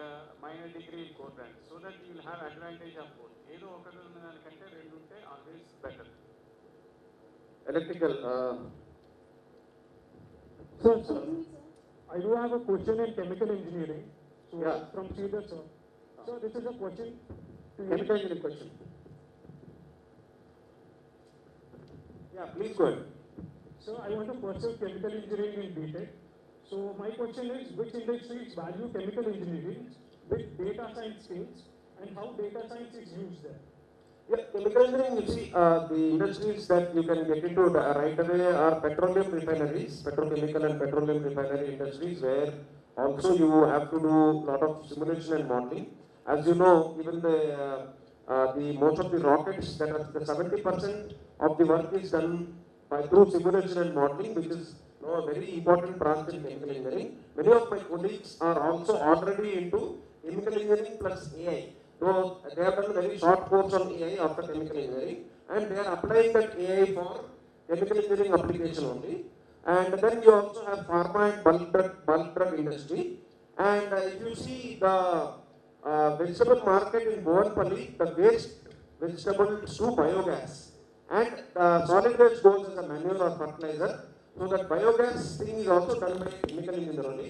minor degree in core branch, so that you will have advantage of both. ఏదో ఒకటి ఉన్న దానికంటే రెండు ఉంటే always better. Electrical. Sir, I do have a question in chemical engineering. So Yeah. From Sridhar sir. So this is a question to you. Chemical engineering question. Yeah, please go ahead. So I want to pursue chemical engineering in BTech. So my question is, which industries value chemical engineering with data science skills, and how data science is used there? Yeah, chemical engineering, you see, the industries that you can get into right away are petroleum refineries, petrochemical and petroleum refinery industries, where also you have to do a lot of simulation and modeling. As you know, even the most of the rockets, that are the 70% of the work is done through simulation and modeling, which is a very important branch in chemical engineering. Many of my colleagues are also already into chemical engineering plus AI. So they have done a very short course on AI after chemical engineering, and they are applying that AI for chemical engineering application only. And then you also have pharma and bulk drug industry. And if you see the vegetable market in Bovenpalli, the waste vegetables to biogas, and solid waste goes as a manure or fertilizer. So that biogas thing is also done by chemical engineering only.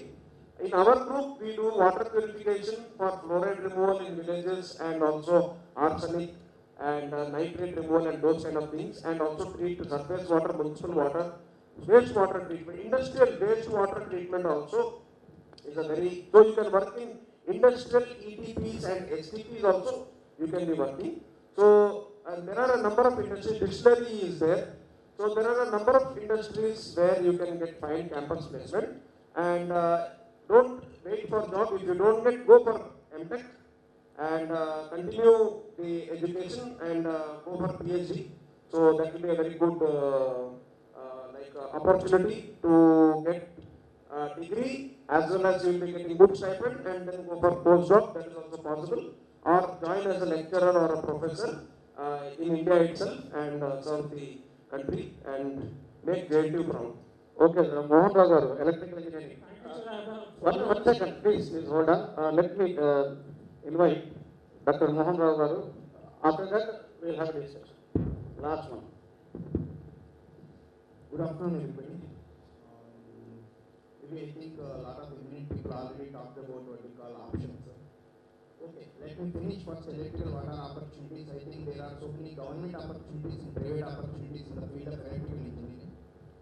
In our group, we do water purification for fluoride removal in villages, and also arsenic and nitrate removal and those kind of things, and also treat surface water, municipal water, waste water treatment. Industrial waste water treatment also is a very, so you can work in industrial ETPs and STPs also, you can be working. So there are a number of industries, distillery is there. So there are a number of industries where you can get fine campus placement, and don't wait for job. If you don't get, go for MTech and continue the education and go for PhD. So that will be a very good opportunity to get degree, as well as you will be getting good stipend, and then go for postdoc. That is also possible, or join as a lecturer or a professor in India itself and serve the country and make JNTU proud. Okay, sir. Mohan Rao garu, electrical engineering. One second, please hold on. Let me invite Dr. Mohan Rao garu. After that, we will have a discussion. Last one. Good afternoon, everybody. Maybe I think a lot of engineering people already talked about what we call options. Okay, let me me finish first electrical what are opportunities. I think there are so many government opportunities and private opportunities in the field of electrical engineering.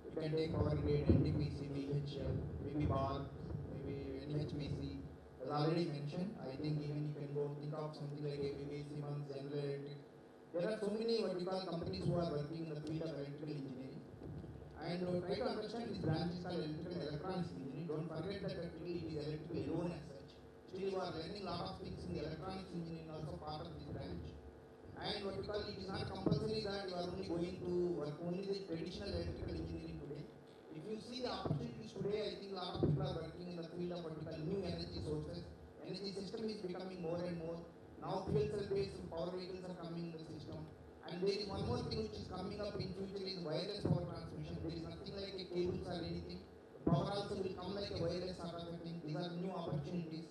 You can take power grid, NTPC, BHL, maybe BARC, maybe NHPC. As already mentioned, I think even you can go think of something like ABB, Siemens, General Electric. There are so many what we call companies who are working in the field of electrical engineering. And try to understand this branch is called electrical and electronics engineering. Don't forget that actually it is electrical alone as such. Still you are learning a lot of things in the electronics engineering also part of this branch. And what we call it is not compulsory that you are only going to work only the traditional electrical engineering today. If you see the opportunities today, I think a lot of people are working in the field of what we call new energy sources. Energy system is becoming more and more. Now fuel cell based power vehicles are coming in the system. And there is one more thing which is coming up in future is wireless power transmission. There is nothing like a cables or anything. Power also will come like a wireless sort of a thing. These are new opportunities.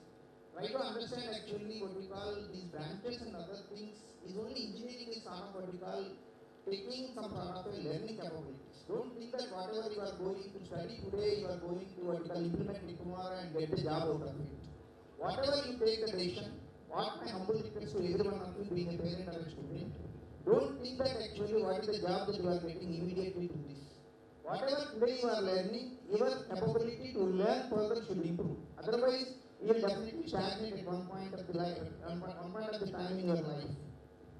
Try to understand actually what we call these branches and other things is only engineering is sort of what we call taking some sort of a learning capabilities. Don't think that whatever you are going to study today, you are going to what we call implement it tomorrow and get the job out of it. Whatever you take the decision, what my humble request to everyone of you being a parent or a student, don't think that actually what is the job that you are getting immediately to this. Whatever today you are learning, your capability to learn further should improve. Otherwise, you will definitely stagnate at one point of the life, one point of the time in your life.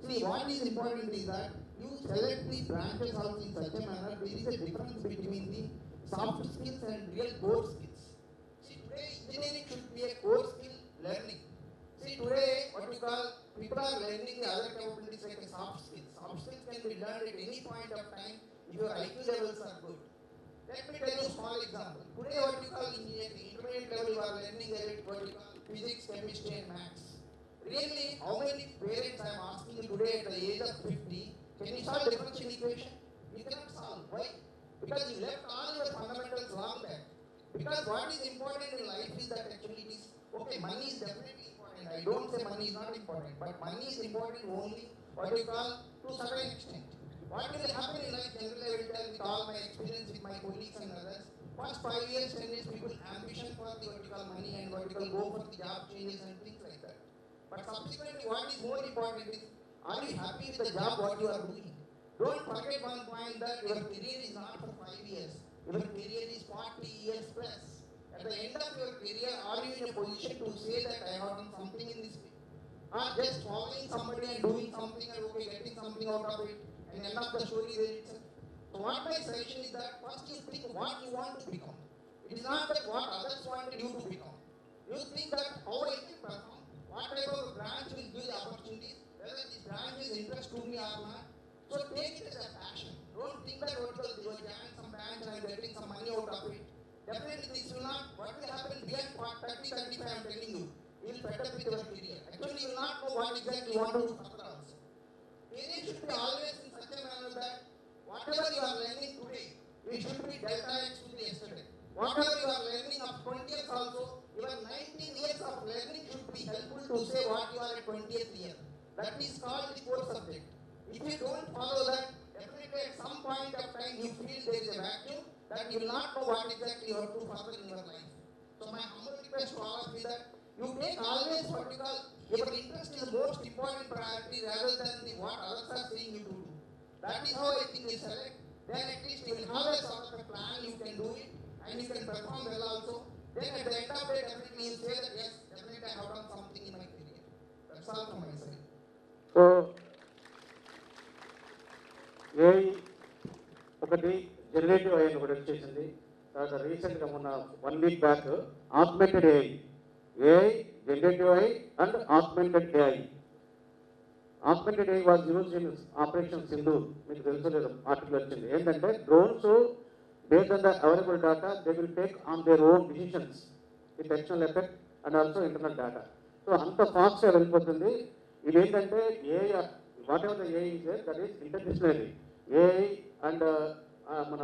See, what is important is that you select these branches also in such a manner, there is a difference between the soft skills and real core skills. See, today engineering should be a core skill learning. See, today what we call, people are learning the other capabilities like a soft skills. Soft skills can be learned at any point of time if your IQ levels are good. Let me tell you a small example. Today what you call engineering, intermediate level you are learning what you call physics, chemistry and maths. Really, how many parents I am asking you today at the age of 50, can you solve differential equation? You cannot solve. Why? Because you left all your fundamentals long back. Because what is important in life is that actually it is, okay, money is definitely important. I don't say money is not important, but money is important only what you call to a certain extent. What will happen in life, generally I will tell with all my experience with my colleagues and others, first 5 years, 10 years, people ambition for the what you call money and what you call go for the job changes and things like that. But subsequently what is more important is, are you happy with the job what you are doing? Don't forget one point that your career is not for 5 years. Your career is 40 years plus. At the end of your career, are you in a position to say that I have done something in this field? Or just following somebody and doing something and okay, getting something out of it, and end of the story there itself. So what my suggestion is that first you think what you want to become. It is not that what others wanted you to become. You think that how I can perform, what type of branch will give the opportunities, whether this branch is interest to me or not. So take it as a passion. Don't think that what you are joining some branch and getting some money out of it. Definitely this will not, what will happen beyond 30, 35 I am telling you, you will fed up with your career. Actually you will not know what exactly you want to do further also. Career should be always in such a manner that whatever you are learning today, it should be delta X to the yesterday. Whatever you are learning of 20 years also, your 19 years of learning should be helpful to say what you are at 20th year. That is called the core subject. If you don't follow that, definitely at some point of time you feel there is a vacuum that you will not know what exactly you have to further in your life. So my humble request to all of you that you take always what you call your interest is the most important priority rather than what others are saying you to do. That is how I think you select. Then at least you will have a sort of a plan, you can do it and you can perform well also. Then at the end of the day, definitely you say that yes, definitely I have done something in my career. That's all from my side. So, AI ఒకటి generative AI ఒకటి వచ్చేసింది. తర్వాత రీసెంట్గా మొన్న 1 week back augmented AI, generative AI and augmented AI. Augmented AI was used in Operation Sindhu. మీకు తెలుసు లేదు article వచ్చింది. ఏంటంటే drones based on the available data they will take on their own decisions with external effect and also internal data. So అంత ఫాస్ట్గా వెళ్ళిపోతుంది. ఇదేంటంటే AI, whatever the AI is there, that is interdisciplinary. AI and మన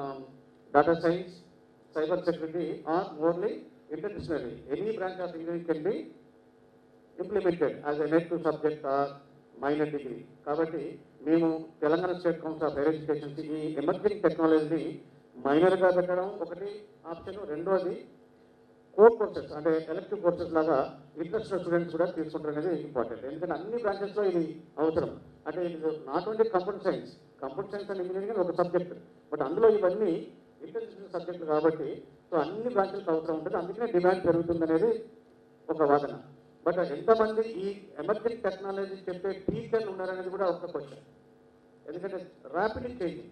data science, cyber security are morely interdisciplinary. Any branch of engineering can be implemented as a elective subject or minor degree. కాబట్టి మేము Telangana state council of higher education ఈ emerging టెక్నాలజీని మైనర్గా పెట్టడం ఒకటి option. రెండోది core courses అంటే elective courses లాగా interest students కూడా తీసుకుంటారు అనేది ఇంపార్టెంట్. ఎందుకంటే అన్ని బ్రాంచెస్లో ఇది అవసరం. అంటే ఇది not only computer science and engineering ఒక సబ్జెక్ట్, బట్ అందులో ఇవన్నీ ఇంటర్నేషనల్ సబ్జెక్టులు కాబట్టి సో అన్ని బ్రాంచెలకు అవసరం ఉంటుంది. అందుకనే డిమాండ్ పెరుగుతుంది అనేది ఒక వాదన. బట్ ఎంతమంది ఈ ఎమర్జింగ్ టెక్నాలజీ చెప్పే టీచర్లు ఉన్నారనేది కూడా ఒక క్వశ్చన్, ఎందుకంటే ర్యాపిడ్లీ చేంజింగ్.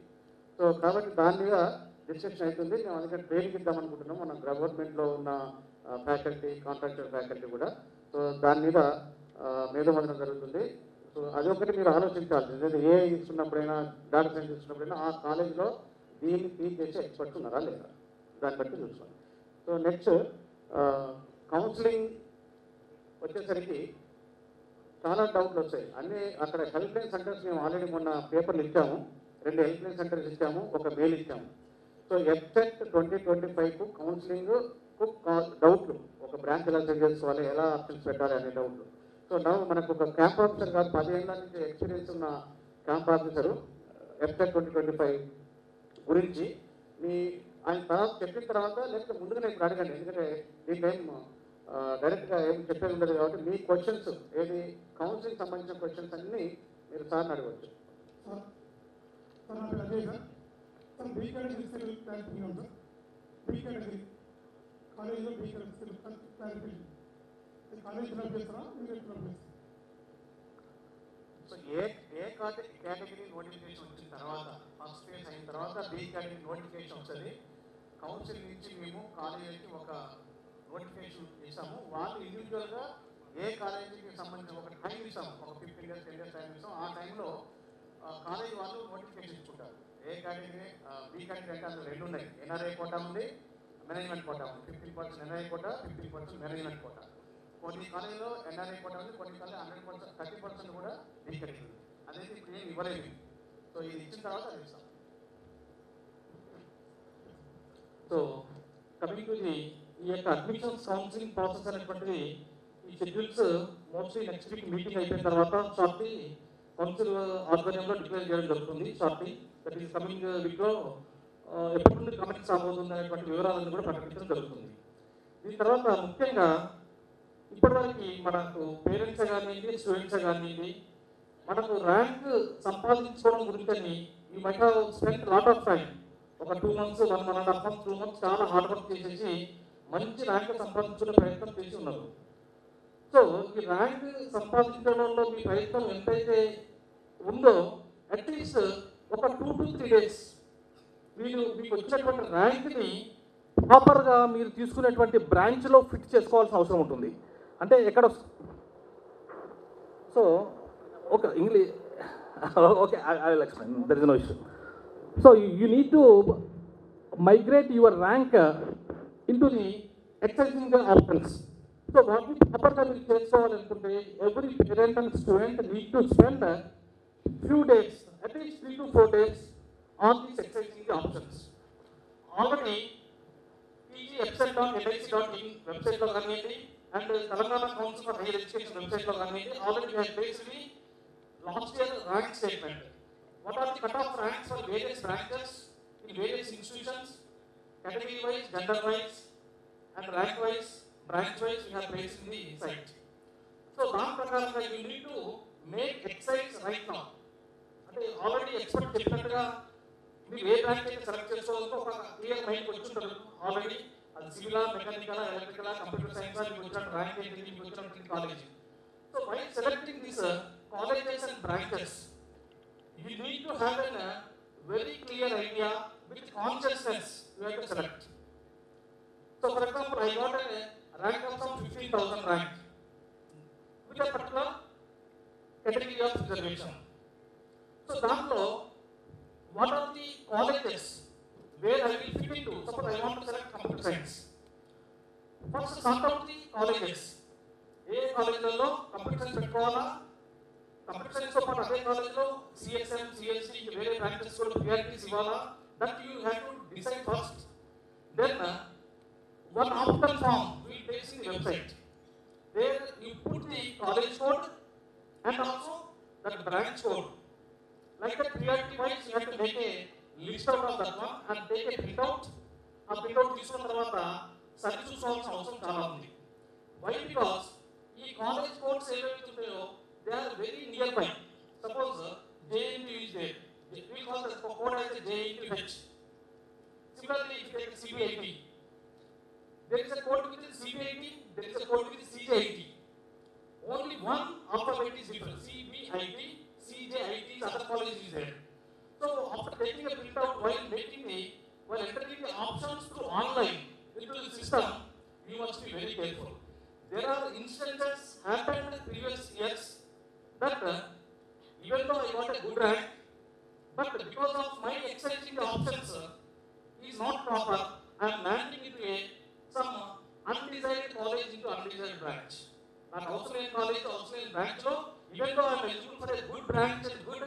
సో కాబట్టి దాని మీద డిస్కషన్ అవుతుంది. మేము అందుకని ట్రైనింగ్ ఇద్దాం అనుకుంటున్నాం మన గవర్నమెంట్లో ఉన్న ఫ్యాకల్టీ, కాంట్రాక్టర్ ఫ్యాకల్టీ కూడా. సో దాని మీద మేధోమథనం జరుగుతుంది. సో అదొకటి మీరు ఆలోచించాలి. ఏదైతే ఏఐ ఇస్తున్నప్పుడైనా, డేటా సైన్స్ ఇస్తున్నప్పుడైనా ఆ కాలేజీలో దీన్ని టీచ్ చేసే ఎక్స్పర్ట్స్ ఉన్నారా లేదా, దాన్ని బట్టి చూసుకోండి. సో నెక్స్ట్ కౌన్సిలింగ్ వచ్చేసరికి చాలా డౌట్లు వస్తాయి. అన్నీ అక్కడ హెల్ప్ లైన్ సెంటర్స్ మేము ఆల్రెడీ మొన్న పేపర్లు ఇచ్చాము, 2 హెల్ప్ లైన్ సెంటర్స్ ఇచ్చాము, ఒక మెయిల్ ఇచ్చాము. సో EAPCET 2025 కౌన్సిలింగ్ డౌట్లు, ఒక బ్రాంచ్ ఎలా సెట్ చేసుకోవాలి, ఎలా ఆప్షన్స్ పెట్టాలి అనే డౌట్లు. సో మనకు ఒక క్యాంప్ ఆఫీసర్ కాదు, 10 ఏళ్ళ నుంచి ఎక్స్పీరియన్స్ ఉన్న క్యాంప్ ఆఫీసరు EAPCET 2025 గురించి ఆయన తర్వాత చెప్పిన తర్వాత లేకపోతే ముందుగా నేను అడగండి, ఎందుకంటే దీంట్లో ఏం డైరెక్ట్గా ఏం చెప్పేది ఉండదు కాబట్టి మీ క్వశ్చన్స్ ఏది కౌన్సిలింగ్ సంబంధించిన క్వశ్చన్స్ అన్నీ మీరు సార్ని అడగవచ్చు. సో ఏ కేటగిరీ నోటిఫికేషన్ వచ్చిన తర్వాత ఫస్ట్ ఫేజ్ అయిన తర్వాత బి కేటగిరీ నోటిఫికేషన్ వస్తుంది. కౌన్సిల్ నుంచి మేము కాలేజీకి ఒక నోటిఫికేషన్ ఇస్తాము. వాళ్ళు ఇండివిజువల్గా ఏ కాలేజీకి సంబంధించిన ఒక టైం ఇస్తాము, ఒక 15 days 10 days టైం ఇస్తాం. ఆ టైంలో కాలేజీ వాళ్ళు నోటిఫికేషన్ ఇచ్చుకుంటారు. ఏ కేటగిరీ, బి కేటగిరీ అంటే అందులో 2 ఉన్నాయి. ఎన్ఆర్ఐ కోటా ఉంది, మేనేజ్మెంట్ కోటా ఉంది. 15% ఎన్ఆర్ఐ కోటా, 15% మేనేజ్మెంట్ కోటా. కొన్ని కాలేజీలో ఎన్ఆర్ఐ కోటా ఉంది, కొన్ని కాలేజీ 100%, 30% కూడా బి కేటగిరీ ఉంది. అనేది ఇప్పుడు ఏం ఇవ్వలేదు. సో ఇది ఇచ్చిన తర్వాత అది ఇస్తాం. సో కమింగ్ టు ది ఈ యొక్క అడ్మిషన్స్ కౌన్సిలింగ్ ప్రాసెస్ అనేటువంటిది ఈ schedules mostly next week meeting అయిపోయిన తర్వాత షార్ట్లీ కౌన్సిల్ ఆధ్వర్యంలో డిక్లేర్ చేయడం జరుగుతుంది. షార్ట్లీ దట్ ఈస్ కమింగ్ వీక్లో ఎప్పటి నుండి కమిటీ సాగుతుంది అనేటువంటి వివరాలను కూడా ప్రకటించడం జరుగుతుంది. దీని తర్వాత ముఖ్యంగా ఇప్పటివరకు మనకు పేరెంట్స్ కానివ్వండి, స్టూడెంట్స్ కానివ్వండి, మనకు ర్యాంక్ సంపాదించుకోవడం గురించి you might have spend lot of time. ఒక 2 months, 1.5 months, 2 months చాలా హార్డ్ వర్క్ చేసేసి మంచి ర్యాంక్ సంపాదించుకునే ప్రయత్నం చేసి ఉన్నారు. సో ఈ ర్యాంక్ సంపాదించడంలో మీ ప్రయత్నం ఎంతైతే ఉందో అట్లీస్ట్ ఒక 2 to 3 days మీకు వచ్చినటువంటి ర్యాంక్ని ప్రాపర్గా మీరు తీసుకునేటువంటి బ్రాంచ్లో ఫిట్ చేసుకోవాల్సిన అవసరం ఉంటుంది. అంటే ఎక్కడ so okay English okay I will explain, there is no issue. So you need to migrate your rank into the exercising the options. So what we properly చేసుకోవాలనుకుంటే every parent and student need to spend a few days, at least 3 to 4 days on these exercising the options. Already EAPCET.nic.in website లో కానివ్వండి and Telangana Council for Higher Education website లో కానివ్వండి already we have placed the last year rank statement. What are the cut-off ranks for various branches in various institutions, category-wise, gender-wise, and rank-wise, branch-wise, we have placed in the site. So, that prakaranga you need to make exercise right now. And already expert చెప్పినట్టుగా మీరు ఏ branch అయితే select చేసుకోవాలో ఒక clear mind వచ్చుంటారు already. అది civil, mechanical, electrical, computer science, మీకు వచ్చిన rank ఏంటి, మీకు వచ్చిన college. So while selecting these colleges and branches, you need to have a very clear idea with consciousness you have to select. So for example, I got a rank of some 15,000 rank with a particular category of reservation. So దాంట్లో what are the colleges where I will fit into? Suppose I want to select computer science. First sort out the colleges. ఏ కాలేజీలలో computer science పెట్టుకోవాలా, computer science తో పాటు అదే కాలేజీలో CSM, CSC వేరే branches కూడా ప్రియారిటీస్ ఇవ్వాలా, that you have to decide first. Then one option form we place in the website. There you put the college code and also that branch code. Like that priority wise you have to make a list out of that one and take a printout. ఆ printout తీసుకున్న తర్వాత సరి చూసుకోవాల్సిన అవసరం చాలా ఉంది. Why because ఈ college course ఏవైతే ఉంటాయో they are very nearby. Suppose JNU is there, we call the code as JNUH. Similarly, if you take CBIT, there is a code which is CBIT, there is a code which is CJIT. Only one alphabet is different. CBIT, CJIT is other college is there. So after taking a print out while entering the options through online into the system, you must be very careful. There are instances happened in previous years that even though I got a good rank, but because of my exercising the options is not proper, I am landing into some undesired college into undesired branch. Not also in college, also in branch lo, even though I am eligible for a good branch and good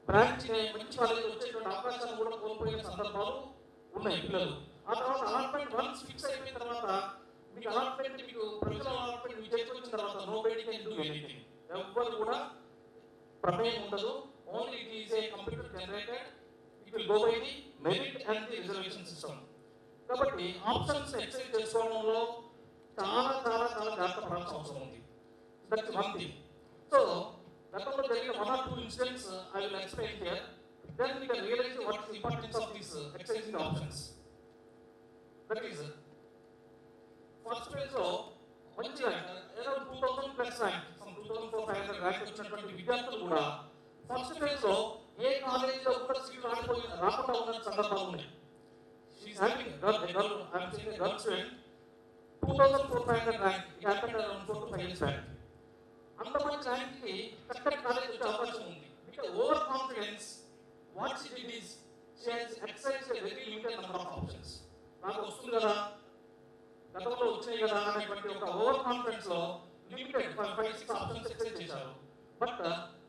branch in a మంచి college వచ్చేటువంటి అవకాశాలు కూడా కోల్పోయిన సందర్భాలు ఉన్నాయి పిల్లలు. ఆ తర్వాత అలాట్మెంట్ వన్స్ ఫిక్స్ అయిపోయిన తర్వాత మీకు అలాట్మెంట్ మీకు ప్రొఫెషనల్ అలాట్మెంట్ మీ చేతికి వచ్చిన తర్వాత నోబడీ కెన్ డూ ఎనీథింగ్. ఎవ్వరు కూడా ప్రమేయం ఉండదు. Only it is A computer generated, it will go by the merit and the reservation system. కాబట్టి ఆప్షన్స్ ఎక్సైజ్ చేసుకోవడంలో చాలా చాలా చాలా జాగ్రత్త పడాల్సిన అవసరం ఉంది. That's one thing. సో గతంలో జరిగిన 1 or 2 incidents I will explain here. Then we can realize what is the importance of these exercising options. That is, first phase లో మంచి rank around 2000 plus rank, 2400 rank వచ్చినటువంటి విద్యార్థులు కూడా first phase లో ఏ కాలేజీలో కూడా సీట్ రాకుండా ఉన్న సందర్భాలు ఉన్నాయి. She's having girl I am saying girl student 2400 rank, it happened around 4 to 5 years back. అంత మంచి ర్యాంక్కి చక్కటి కాలేజ్ వచ్చే అవకాశం ఉంది. Because overconfidence what she did is she has exercised a very limited number of options. నాకు వస్తుంది కదా, గతంలో వచ్చినాయి కదా అనేటువంటి ఒక ఓవర్ కాన్ఫిడెన్స్ లో లిమిటెడ్ 5-6 ఆప్షన్స్ ఎక్సర్సైజ్ చేశారు. But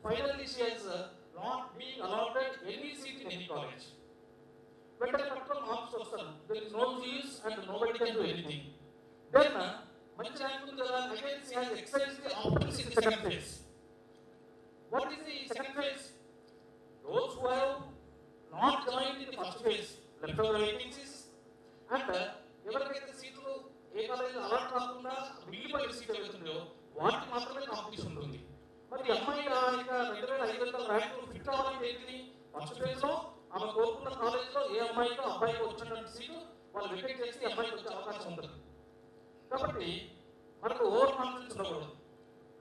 finally she has not being allotted any seat in any college. వెంటనే పట్టుకొని మార్క్స్ వస్తారు. There is no use and nobody can do anything. Then మంచి ర్యాంక్ ఉంది కదా, again she has exercised the options in second phase. What is the second phase? Those who have not joined in the first phase, leftover vacancies, and ఎవరికైతే సీట్లు ఏ కాలేజీలో allot కాకుండా మిగిలిపోయిన సీట్లు ఏవైతుందో వాటికి మాత్రమే కాంపిటీషన్ ఉంటుంది. మరి అమ్మాయి ఇక 2000-5000 ర్యాంకులు ఫిట్ అవ్వాలంటే ఏంటి? ఫస్ట్ ఫేజ్ లో ఆమె కోరుకున్న కాలేజీలో ఏ అమ్మాయికో అబ్బాయికో వచ్చినటువంటి సీటు వాళ్ళు వెకేట్ చేసి అమ్మాయికి వచ్చే అవకాశం ఉంటుంది. కాబట్టి మనకు ఓవర్ కాన్ఫిడెన్స్ ఉండకూడదు.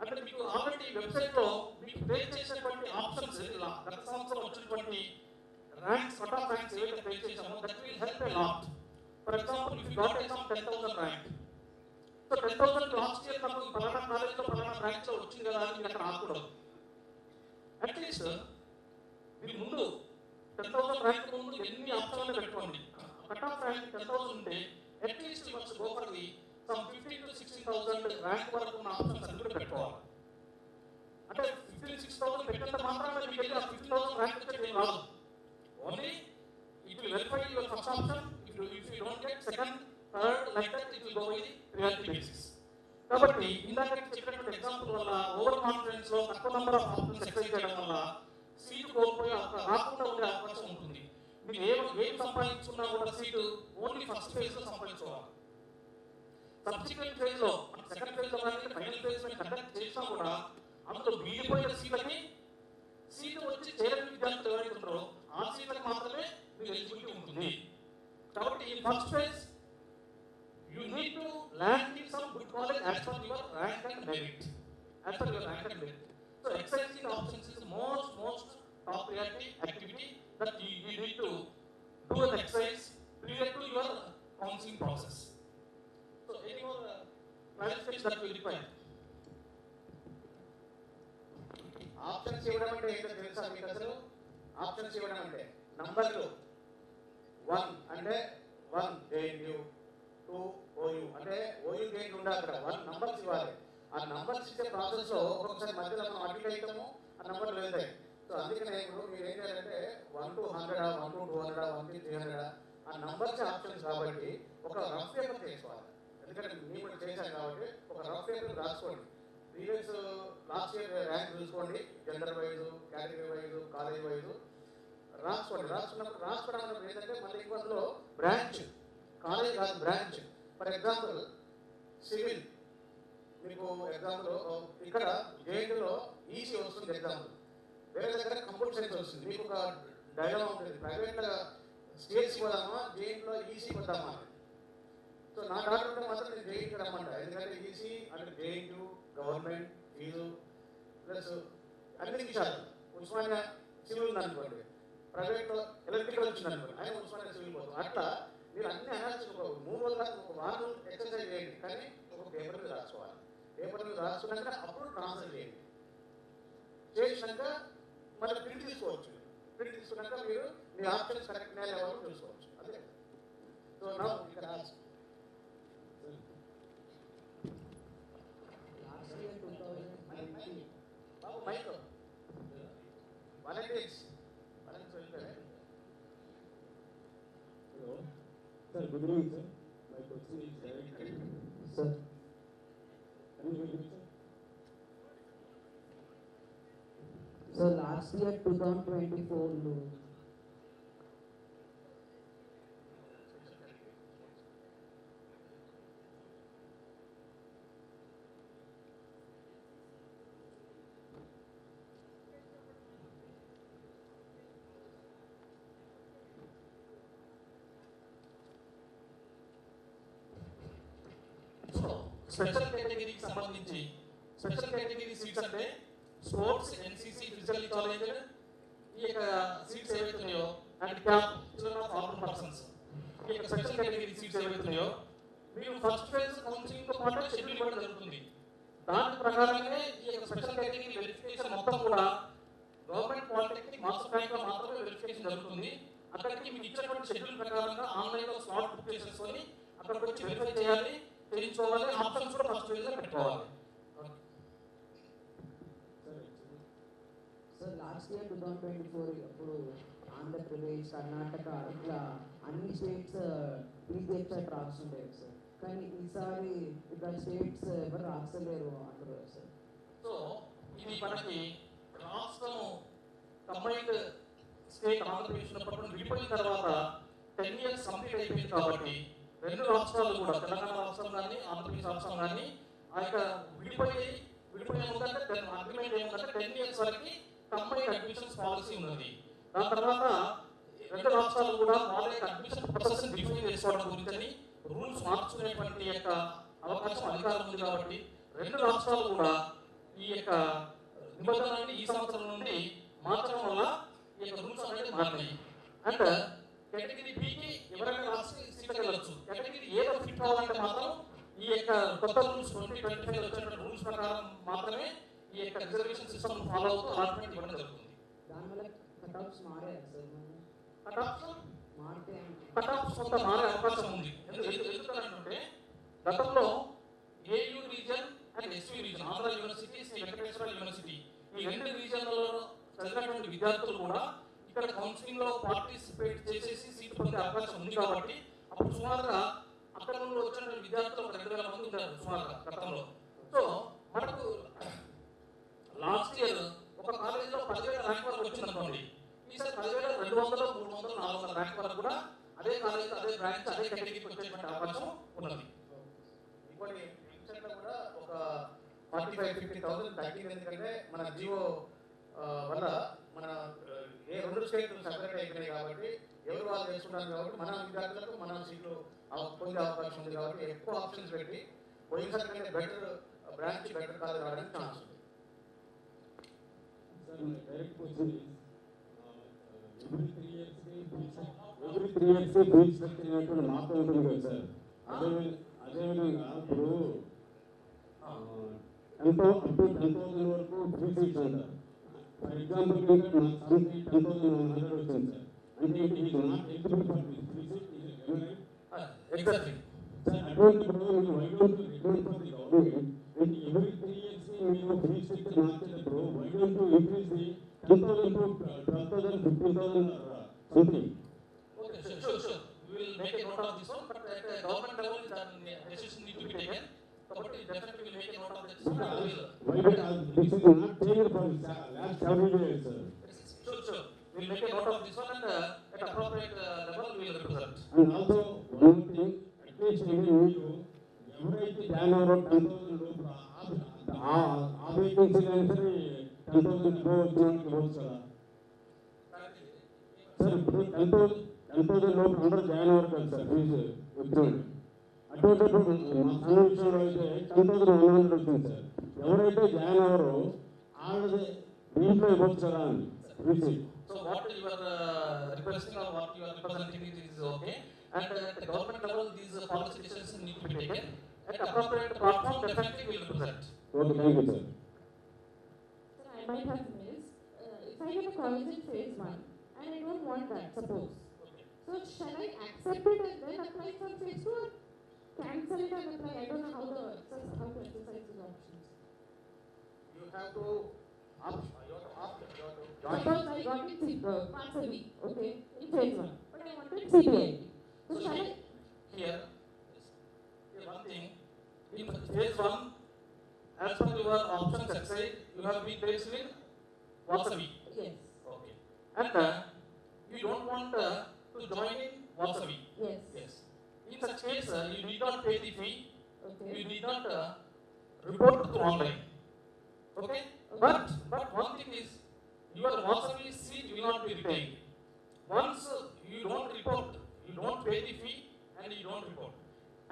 అంటే మీకు ఆల్రెడీ వెబ్సైట్లో మీకు పే చేసేటువంటి ఆప్షన్స్ గత సంవత్సరం వచ్చినటువంటి ర్యాంక్స్, కట్ ఆఫ్ ర్యాంక్స్ ఏవైతే పే చేసామో that will help a lot. For example if you got exam 10,000 rank, so 10,000 last year నాకు పలానా కాలేజ్లో పలానా ర్యాంక్లో వచ్చింది కదా అని మీరు అక్కడ ఆకూడదు. అట్లీస్ట్ మీరు ముందు 10,000 ర్యాంక్ ముందు ఎన్ని ఆప్షన్లు పెట్టుకోండి. కట్ ఆఫ్ ర్యాంక్ 10,000 ఉంటే at least you must go for the some 15,000 to 16,000 rank వరకు ఉన్న ఆప్షన్స్ అన్ని కూడా పెట్టుకోవాలి. అంటే 15,000-16,000 పెట్టినంత మాత్రాన మీకు వెళ్ళి ఆ 15,000 ర్యాంక్ వచ్చేది రాదు. Only it will verify your first option. If you don't get second, third, like that it will go by the priority basis. కాబట్టి ఇందాక చెప్పినటువంటి ఎగ్జాంపుల్ వల్ల ఓవర్ కాన్ఫిడెన్స్ లో తక్కువ నెంబర్ ఆఫ్ ఆప్షన్స్ ఎక్సైజ్ చేయడం వల్ల సీటు కోల్పోయి రాకుండా ఉండే అవకాశం ఉంటుంది. మీరు ఏం సంపాదించుకున్నా కూడా సీటు ఓన్లీ ఫస్ట్ ఫేజ్ లో సంపాదించుకోవాలి. సబ్సిక్వెంట్ ఫేజ్ లో, సెకండ్ ఫేజ్ లో కానీ ఫైనల్ ఫేజ్ లో కండక్ట్ చేసినా కూడా అందులో మిగిలిపోయిన సీట్లకి సీటు వచ్చి చేరని విద్యార్థులు ఎవరైతే ఉంటారో ఆ సీట్లకు మాత్రమే మీకు ఎలిజిబిలిటీ ఉంటుంది. కాబట్టి ఈ first phase you need to land in some good college as per your rank and merit. As per your rank and merit. So exercising options is most top priority activity that you need to do an exercise prior to your counselling process. So any more clarification that we require? Options ఇవ్వడం అంటే ఏంటో తెలుసా మీకు? అసలు options ఇవ్వడం అంటే నంబర్లు 1 అంటే 1 JNU, 2 OU అంటే OU గేట్ ఉండాలి. అక్కడ 1 నంబర్స్ ఇవ్వాలి. ఆ నంబర్స్ ఇచ్చే ప్రాసెస్ లో ఒక్కొక్కసారి మధ్యలో మనం అటు అవుతాము, ఆ నంబర్లు వెళ్తాయి. సో అందుకనే ఇప్పుడు మీరు ఏం చేయాలంటే 1 to 100, 1 to 200, 1 to 300 ఆ నంబర్స్ ఆప్షన్స్ కాబట్టి ఒక రఫ్ పేపర్ చేసుకోవాలి. ఎందుకంటే మేము చేశాను కాబట్టి ఒక రఫ్ పేపర్ రాసుకోండి. ప్రీవియస్ లాస్ట్ ఇయర్ ర్యాంక్ చూసుకోండి, gender wise, category wise, college wise రాసుకోండి. రాసుకోవడం ఏంటంటే మళ్ళీ ఇంకో అందులో బ్రాంచ్, కాలేజ్ కాదు బ్రాంచ్. ఫర్ ఎగ్జాంపుల్ సివిల్ మీకు ఎగ్జాంపుల్ ఇక్కడ జేఎన్టీలో ఈసీ వస్తుంది ఎగ్జాంపుల్, వేరే దగ్గర కంప్యూటర్ సైన్స్ వస్తుంది. మీకు ఒక డైలాగ్ ఉంటుంది, ప్రైవేట్ స్టేట్స్కి పోదామా జేఎన్టీలో ఈసీకి వద్దామా. సో నా డాక్టర్ ఉంటే మాత్రం నేను జేఎన్టీకి రమ్మంటా, ఎందుకంటే ఈసీ అంటే జేఎన్టీ గవర్నమెంట్ ఫీజు ప్లస్ అన్ని విషయాలు. ఉస్మానియా సివిల్ ఉందనుకోండి, ప్రైవేట్లో ఎలక్ట్రికల్ వచ్చింది అనుకోండి, ఆయన ఉస్మానియా సివిల్ పోతుంది. అట్లా మీరు అన్ని అనాల్సి 3 రోజులు కాదు, ఒక వారం ఎక్సర్సైజ్ చేయండి, కానీ ఒక పేపర్ మీద రాసుకోవాలి. పేపర్ మీద రాసుకున్నాక అప్పుడు ట్రాన్స్ఫర్ చేయండి. చేసినాక మళ్ళీ ప్రింట్ తీసుకోవచ్చు. ప్రింట్ తీసుకున్నాక మీరు మీ ఆప్షన్స్ కరెక్ట్ ఎవరు చూసుకోవచ్చు. అదే. సో నా ఇక్కడ Last year 2019. బాబు మైక్ వాలంటీర్స్ వెళ్ళిపోయారు. Hello. Sir, good evening, sir. My question is directed. Sir, can you hear me, sir? Sir, last year 2024 లో స్పెషల్ కేటగిరీకి సంబంధించి స్పెషల్ కేటగిరీ సీట్స్ అంటే స్పోర్ట్స్, ఎన్సీసీ, ఫిజికల్లీ ఛాలెంజ్డ్ ఈ యొక్క seats ఏవైతున్నాయో and cap children of armed persons ఈ యొక్క special category seats ఏవైతున్నాయో మీరు ఫస్ట్ ఫేజ్ కౌన్సిలింగ్తో పాటు షెడ్యూల్ ఇవ్వడం జరుగుతుంది. దాని ప్రకారంగానే ఈ యొక్క స్పెషల్ కేటగిరీ వెరిఫికేషన్ మొత్తం కూడా గవర్నమెంట్ పాలిటెక్నిక్ మాస్టర్ బ్యాంక్లో మాత్రమే వెరిఫికేషన్ జరుగుతుంది. అక్కడికి మీకు ఇచ్చినటువంటి షెడ్యూల్ ప్రకారంగా ఆన్లైన్లో స్లాట్ బుక్ చేసేసుకొని అక్కడికి వచ్చి వెరిఫై చేయాలి, చేయించుకోవాలి, ఆప్షన్స్ కూడా ఫస్ట్ ఫేజ్లో పెట్టుకోవాలి. సార్ లాస్ట్ ఇయర్ 2024 అప్పుడు ఆంధ్రప్రదేశ్, కర్ణాటక ఇట్లా అన్ని స్టేట్స్ EAPCET రాస్తుంటాయి సార్, కానీ ఈసారి ఇక్కడ స్టేట్స్ ఎవరు రాస్తలేరు అంటారు సార్. సో ఇది మనకి రాష్ట్రం కంబైన్డ్ స్టేట్ ఆంధ్రప్రదేశ్ ఉన్నప్పుడు విడిపోయిన తర్వాత 10 years కంప్లీట్ అయిపోయింది కాబట్టి రెండు రాష్ట్రాలు కూడా తెలంగాణ రాష్ట్రం కానీ ఆంధ్రప్రదేశ్ రాష్ట్రం కానీ ఆ యొక్క విడిపోయిన ఉందంటే అగ్రిమెంట్ ఏముందంటే 10 years వరకు కంబైన్డ్ అడ్మిషన్స్ పాలసీ ఉన్నది. దాని తర్వాత రెండు రాష్ట్రాలు కూడా వాళ్ళ యొక్క అడ్మిషన్ ప్రాసెస్ డిఫైన్ చేసుకోవడం గురించి రూల్స్ మార్చుకునేటువంటి యొక్క అవకాశం అధికారం ఉంది కాబట్టి రెండు రాష్ట్రాలు కూడా ఈ యొక్క నిబంధనని ఈ సంవత్సరం నుండి మార్చడం వల్ల ఈ యొక్క రూల్స్ అనేది మారినాయి. అండ్ కేటగిరీ బికి ఎవరైనా రాసి సీట్కి వెళ్ళొచ్చు. కేటగిరీ ఏదో ఫిట్ కావాలంటే మాత్రం ఈ యొక్క కొత్త రూల్స్ 2025 వచ్చిన రూల్స్ ప్రకారం మాత్రమే ఈ యొక్క రిజర్వేషన్ సిస్టమ్ ఫాలో అవుతూ అలాట్మెంట్ ఇవ్వడం జరుగుతుంది. దానివల్ల కటాఫ్స్ మారాయి సార్, కటాఫ్స్ కొంత మారే అవకాశం ఉంది. ఎందుకంటే గతంలో AU region and SV region, Andhra University, Sri Venkateswara University ఈ రెండు రీజన్లలో చదివినటువంటి విద్యార్థులు కూడా ఇక్కడ కౌన్సిలింగ్ లో పార్టిసిపేట్ చేసేసి సీట్ పొందే అవకాశం ఉంది కాబట్టి అప్పుడు సుమారుగా అక్కడ నుండి వచ్చిన విద్యార్థులు 2,000 మంది ఉంటారు సుమారుగా గతంలో. సో మనకు లాస్ట్ ఇయర్ ఒక కాలేజీలో 10,000 ర్యాంక్ వరకు వచ్చింది అనుకోండి, ఈసారి 10,200, 300, 400 ర్యాంక్ వరకు కూడా అదే కాలేజ్, అదే బ్రాంచ్, అదే కేటగిరీకి వచ్చేటువంటి అవకాశం ఉన్నది. ఇంకోటి EAPCET కూడా ఒక 45,000-50,000 తగ్గింది. ఎందుకంటే మన జియో వల్ల మన రెండు స్టేట్లు సెపరేట్ అయిపోయినాయి కాబట్టి ఎవరు వాళ్ళు చేసుకుంటారు కాబట్టి మన విద్యార్థులకు మన సీట్లు పొందే అవకాశం ఉంది కాబట్టి ఎక్కువ ఆప్షన్స్ పెట్టి పోయినసారి కంటే బెటర్ బ్రాంచ్, బెటర్ కాలేజ్ రావడానికి ఛాన్స్ ఉంది. every 3 years ఫీజ్ స్ట్రక్చర్ అనేటువంటి మార్పు ఉంటుంది కదా సార్. అదేవిధంగా ఇప్పుడు ఎంతో అప్ టు 10,000 వరకు ఫ్రీ సీట్స్ అంటారు. ఫర్ ఎగ్జాంపుల్ నాకు 10,100 వచ్చింది సార్, అంటే it is not eligible for free seat. Exactly sir అటువంటి ఇప్పుడు why don't recommend for the government and every 3 years మీరు ఫ్రీ స్ట్రక్చర్ మార్చేటప్పుడు why don't increase the 10,000 to 12,000, 15,000 something. Okay, sure. We will make a note of this one, but at the government level, decision need to be taken. But definitely we will make a note of this. Why this is not taken for last 7 years, sir. Sure. We will make a note of this one, and at appropriate level we will represent. And also one thing, at least in you జనవరి 10,000 లోపల ఆ vacancy అయినా సరే 10,000 లో వచ్చినట్టు ఇవ్వచ్చు కదా sir. ఇప్పుడు 10,000 లోపల అందరూ జాయిన్ అవ్వరు కదా సార్ ఫీజు వచ్చినట్టు. అటువంటిప్పుడు మా సంఘ విషయంలో అయితే 10,100 వచ్చింది సార్. ఎవరైతే జాయిన్ అవ్వరో వాళ్ళది దీంట్లో ఇవ్వచ్చు కదా అని fee. So what you are requesting or what you are representing is okay, and at the government level these policy decisions need to be taken. At appropriate platform definitely we will represent. Okay, thank you sir. Sir, I might have missed. If I get a college in phase 1 and I don't want that, suppose. So shall I accept it and then apply for phase 2 or cancel it and apply? I don't know how to exercise these options. You have to opt. Suppose I got it once a week, okay, in phase 1, but I wanted CBI. So shall I? Here one thing, in phase 1, as per your options exercise, you have been placed with once a week. Yes. Okay. And you don't want to join in once a week. Yes. Yes. In such case, you did not pay the fee. Okay. You did not report to online. Okay. But one thing is, your once a week seat will not be retained. Once you don't report, you don't pay the fee and you don't report.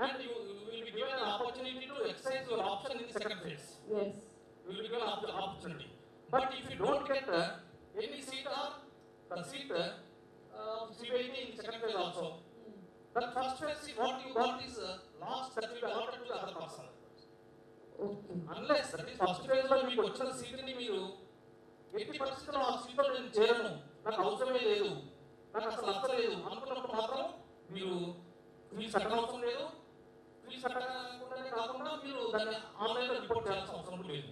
And you will be given an opportunity to exercise your option in the second phase. Yes. You will be given an opportunity. But if you don't get any seat or the seat CBIT in the second phase also, that first phase seat what you got is last that will be allotted to the other person. Okay. Unless that is first phase లో మీకు వచ్చిన సీట్ని మీరు ఎట్టి పరిస్థితుల్లో ఆ సీట్లో నేను చేరను, నాకు అవసరమే లేదు, నాకు అసలు నచ్చలేదు అనుకున్నప్పుడు మాత్రం మీరు ఫీజు కట్టనవసరం లేదు. ఫీజు కట్టకుండానే కాకుండా మీరు దాన్ని ఆన్లైన్లో రిపోర్ట్ చేయాల్సిన అవసరం లేదు.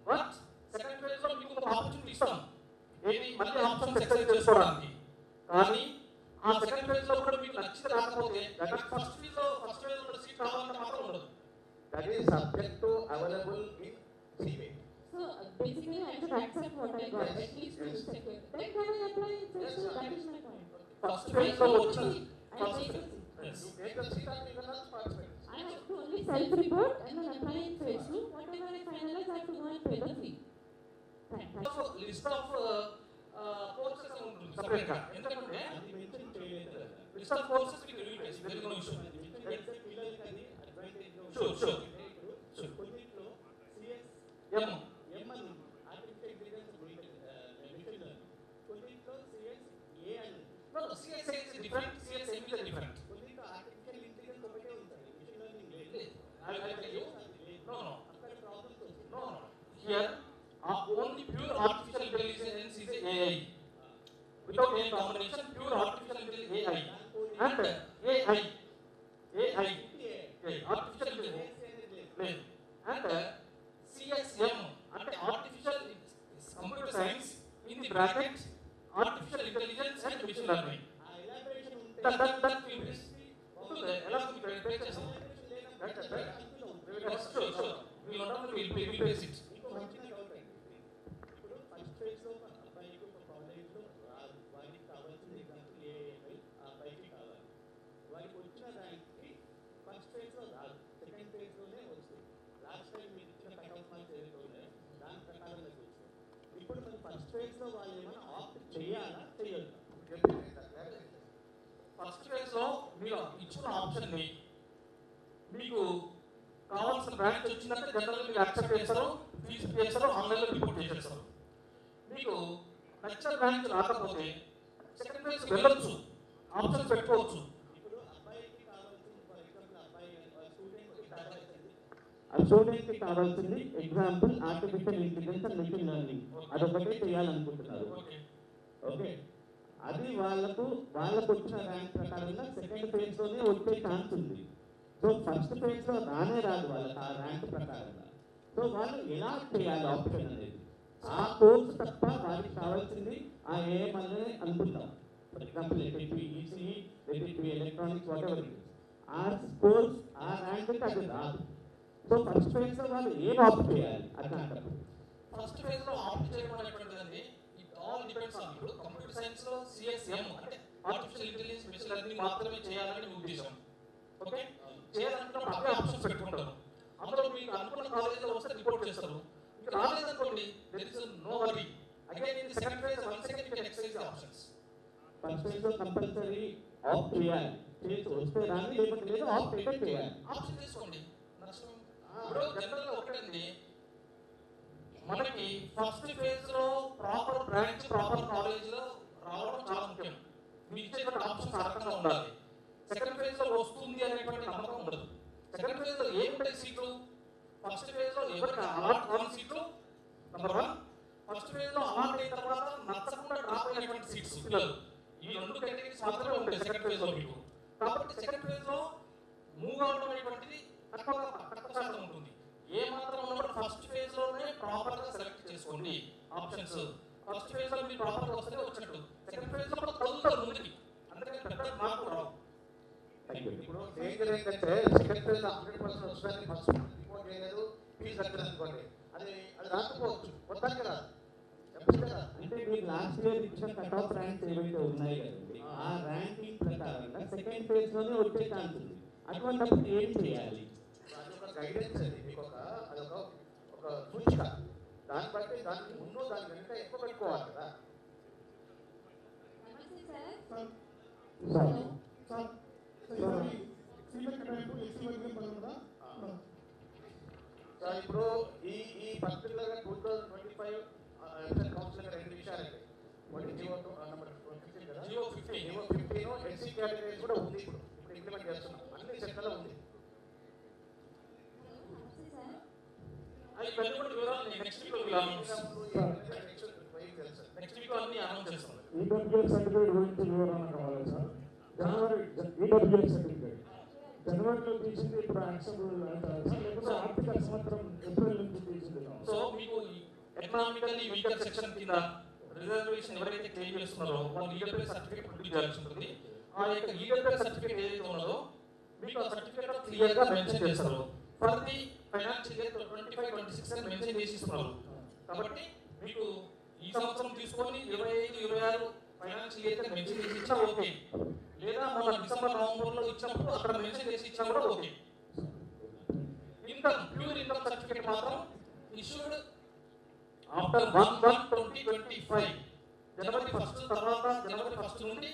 బట్ సెకండ్ ఫేజ్లో మీకు ఒక ఆపర్చునిటీ ఇస్తాం, ఏది మళ్ళీ ఆప్షన్స్ ఎక్సర్సైజ్ చేసుకోవడానికి. కానీ ఆ సెకండ్ ఫేజ్లో కూడా మీకు నచ్చింది రాకపోతే ఫస్ట్ ఫేజ్లో సీట్ కావాలంటే మాత్రం ఉండదు. That is subject to available in CBI. So basically I should accept what I got, at least to second. Then can I apply in phase 2? That is my point. First phase లో వచ్చింది. I take the seat. You take the seat and you cannot participate. I have to only self-report and then apply in phase 2. Whatever I finalize, I have to go and pay the fee. Right. List of courses ఉంటుంది separate గా. ఎందుకంటే list of courses we will use. There is no issue. Sure. కొన్నిట్లో CS M అని artificial intelligence machine learning, కొన్నిట్లో CS A అని. No, CSA is different, CSM is different. కొన్నిట్లో artificial intelligence ఒకటే ఉంటుంది, మెషిన్ లెర్నింగ్ లేదు. I tell you, no. అక్కడ problems వస్తాయి. No. Here, only pure artificial intelligence is AI. Without any combination, pure artificial intelligence AI. And AI, artificial intelligence. And CSM, and artificial computer science in the bracket, artificial intelligence and machine learning. That field is. Sure. We will face it. ఇప్పుడు first phase లో అబ్బాయికి ఒక college లో వారికి కావాల్సిన example AI ఆ అబ్బాయికి కావాలి, వారికి వచ్చిన ర్యాంక్ కి ఫస్ట్ ఫేజ్ లో రాదు, సెకండ్ ఫేజ్ లోనే వస్తుంది. లాస్ట్ టైం మీకు ఇచ్చిన కట్ ఆఫ్ మార్క్స్ ఏదైతే దాని ప్రకారం వచ్చింది. ఇప్పుడు మరి ఫస్ట్ ఫేజ్ లో వాళ్ళు ఏమైనా ఆప్ట్ చేయాలా చేయొద్దా? ఫస్ట్ ఫేజ్ లో మీరు ఇచ్చిన ఆప్షన్ ని మీకు కావాల్సిన ర్యాంక్ వచ్చిందంటే జనరల్ మీరు యాక్సెప్ట్ చేస్తారు, ఫీజు పే చేస్తారు, ఆన్లైన్లో రిపోర్ట్ చేసేస్తారు. మీకు నచ్చిన ర్యాంక్ రాకపోతే సెకండ్ ఫేజ్ వెళ్ళొచ్చు, ఆప్షన్స్ పెట్టుకోవచ్చు. ఇప్పుడు అబ్బాయికి కావాల్సింది ఫర్ ఎగ్జాంపుల్ అబ్బాయి స్టూడెంట్కి కావాల్సింది స్టూడెంట్కి కావాల్సింది example artificial intelligence and machine learning, అదొకటే చేయాలనుకుంటున్నారు. ఓకే, అది వాళ్ళకు వచ్చిన ర్యాంక్ ప్రకారంగా సెకండ్ ఫేజ్ లోనే వచ్చే ఛాన్స్ ఉంది. సో ఫస్ట్ ఫేజ్ లో రాదు వాళ్ళకి ఆ ర్యాంక్ ప్రకారంగా. సో వాళ్ళు ఎలా చేయాలి ఆప్షన్ అనేది, ఆ కోర్స్ తప్ప వారికి కావాల్సింది ఆ ఏఎం అనేది అనుకుంటాం. For example ECE, electronics, what ever ఆ కోర్స్ ఆ ర్యాంక్ అది రాదు. సో ఫస్ట్ ఫేజ్ లో వాళ్ళు ఏం ఆప్ట్ చేయాలి అట్లాంటప్పుడు? ఫస్ట్ ఫేజ్ లో ఆప్ట్ చేయడం అనేటువంటిది ఇట్ ఆల్ డిపెండ్స్ ఆన్ ఇప్పుడు కంప్యూటర్ సైన్స్ లో సిఎస్ఎం అంటే ఆర్టిఫిషియల్ ఇంటెలిజెన్స్ మెషిన్ లెర్నింగ్ మాత్రమే చేయాలని ఉద్దేశం. ఓకే, చేయాలనుకున్నప్పుడు అదే ఆప్షన్స్ పెట్టుకుంటారు. అందులో మీకు అనుకున్న కాలేజీలో వస్తే రిపోర్ట్ చేస్తారు. మీకు రాలేదనుకోండి, there is no worry. Again in the second phase once again you can exercise the options. First phase లో కంపల్సరీ ఆఫ్ చేయాలి, చేసి వస్తే రాని, లేకపోతే లేదు ఆఫ్ చేయాలి. ఆప్షన్ తీసుకోండి. ఇప్పుడు జనరల్గా ఒకటండి, మనకి ఫస్ట్ ఫేజ్ లో ప్రాపర్ బ్రాంచ్ ప్రాపర్ కాలేజ్ లో రావడం చాలా ముఖ్యం. మీరు ఇచ్చేటువంటి ఆప్షన్స్ ఆ రకంగా ఉండాలి. సెకండ్ ఫేజ్ లో వస్తుంది అనేటువంటి నమ్మకం ఉండదు. సెకండ్ ఫేజ్ లో ఏముంటాయి సీట్లు? ఫస్ట్ ఫేజ్ లో ఎవరికి అలాట్ కాని సీట్లు నెంబర్ 1. ఫస్ట్ ఫేజ్ లో అలాట్ అయిన తర్వాత నచ్చకుండా డ్రాప్ అయినటువంటి సీట్స్ పిల్లలు, ఈ 2 కేటగిరీస్ మాత్రమే ఉంటాయి సెకండ్ ఫేజ్ లో మీకు. కాబట్టి సెకండ్ ఫేజ్ లో మూవ్ అవడం అనేటువంటిది తక్కువ శాతం ఉంటుంది. ఏ మాత్రం ఉన్నప్పుడు ఫస్ట్ ఫేజ్ లోనే ప్రాపర్ గా సెలెక్ట్ చేసుకోండి ఆప్షన్స్. ఫస్ట్ ఫేజ్ లో మీరు ప్రాపర్ గా వస్తే వచ్చినట్టు, సెకండ్ ఫేజ్ లో కూడా కదులుతారు ముందుకి, అందుకని పెద్ద మార్పు రావు. ఇప్పుడు డేంజర్ ఏంటంటే సెకండ్ ఫేజ్ 100% వస్తుందని ఫస్ట్ రిపోర్ట్ చేయలేదు, ఫీజు కట్టలేదు అనుకోండి, అది రాకపోవచ్చు, మొత్తానికి రాదు. అంటే మీరు లాస్ట్ ఇయర్ ఇచ్చిన కట్ ఆఫ్ ర్యాంక్స్ ఏవైతే ఉన్నాయి కదండి, ఆ ర్యాంకింగ్ ప్రకారంగా సెకండ్ ఫేజ్ లోనే వచ్చే ఛాన్స్ ఉంది. అటువంటిప్పుడు ఏం చేయాలి? అది ఒక గైడెన్స్, అది మీకు ఒక సూచిక. దాన్ని బట్టి దానికి ముందు దాని వెనుక ఎక్కువ పెట్టుకోవాలి కదా. ఇప్పుడు ఈ పర్టికులర్గా 2025 కౌన్సిల్ 2 విషయాలండి. ఒకటి జియో నెంబర్ 15 కదా, జియో 15 ఎస్సీ కేటగిరీస్ కూడా ఉంది. ఇప్పుడు ఇంప్లిమెంట్ చేస్తున్నాం, అన్ని సెక్టర్లో ఉంది. అది పెద్ద వివరాలు నెక్స్ట్ వీక్ లో అన్ని అనౌన్స్ చేస్తాం. ఈడబ్ల్యూఎస్ సర్టిఫికేట్ గురించి వివరణ కావాలి సార్. ఈడబ్ల్యూఎస్ సర్టిఫికేట్ జనవరిలో తీసింది ఇప్పుడు యాక్సెప్టబుల్ అంటారా సార్, లేకపోతే ఆర్థిక సంవత్సరం ఏప్రిల్ నుంచి తీసింది? సో మీకు ఎకనామికల్లీ వీకర్ సెక్షన్ కింద రిజర్వేషన్ ఎవరైతే క్లెయిమ్ చేస్తున్నారో వాళ్ళు ఈడబ్ల్యూఎస్ సర్టిఫికేట్ ప్రొడ్యూస్ చేయాల్సి ఉంటుంది. ఆ యొక్క ఈడబ్ల్యూఎస్ సర్టిఫికేట్ ఏదైతే ఉన్నదో మీకు ఆ సర్టిఫికేట్ క్లియర్ గా మెన్షన్ చేస్తారు. ఫర్ ది ఫైనాన్షియల్ ఇయర్ 25-26 అని మెన్షన్ చేసి ఇస్తున్నారు. కాబట్టి మీకు ఈ సంవత్సరం తీసుకొని 25-26 ఫైనాన్షియల్ ఇయర్ మెన్షన్ చేసి ఇచ్చినా ఓకే, లేదా మన డిసెంబర్ నవంబర్ లో ఇచ్చినప్పుడు అక్కడ మెన్షన్ చేసి ఇచ్చినా కూడా okay. Income pure income certificate మాత్రం ఇష్యూడ్ ఆఫ్టర్ 1/1/2025 జనవరి 1 తర్వాత జనవరి 1 నుండి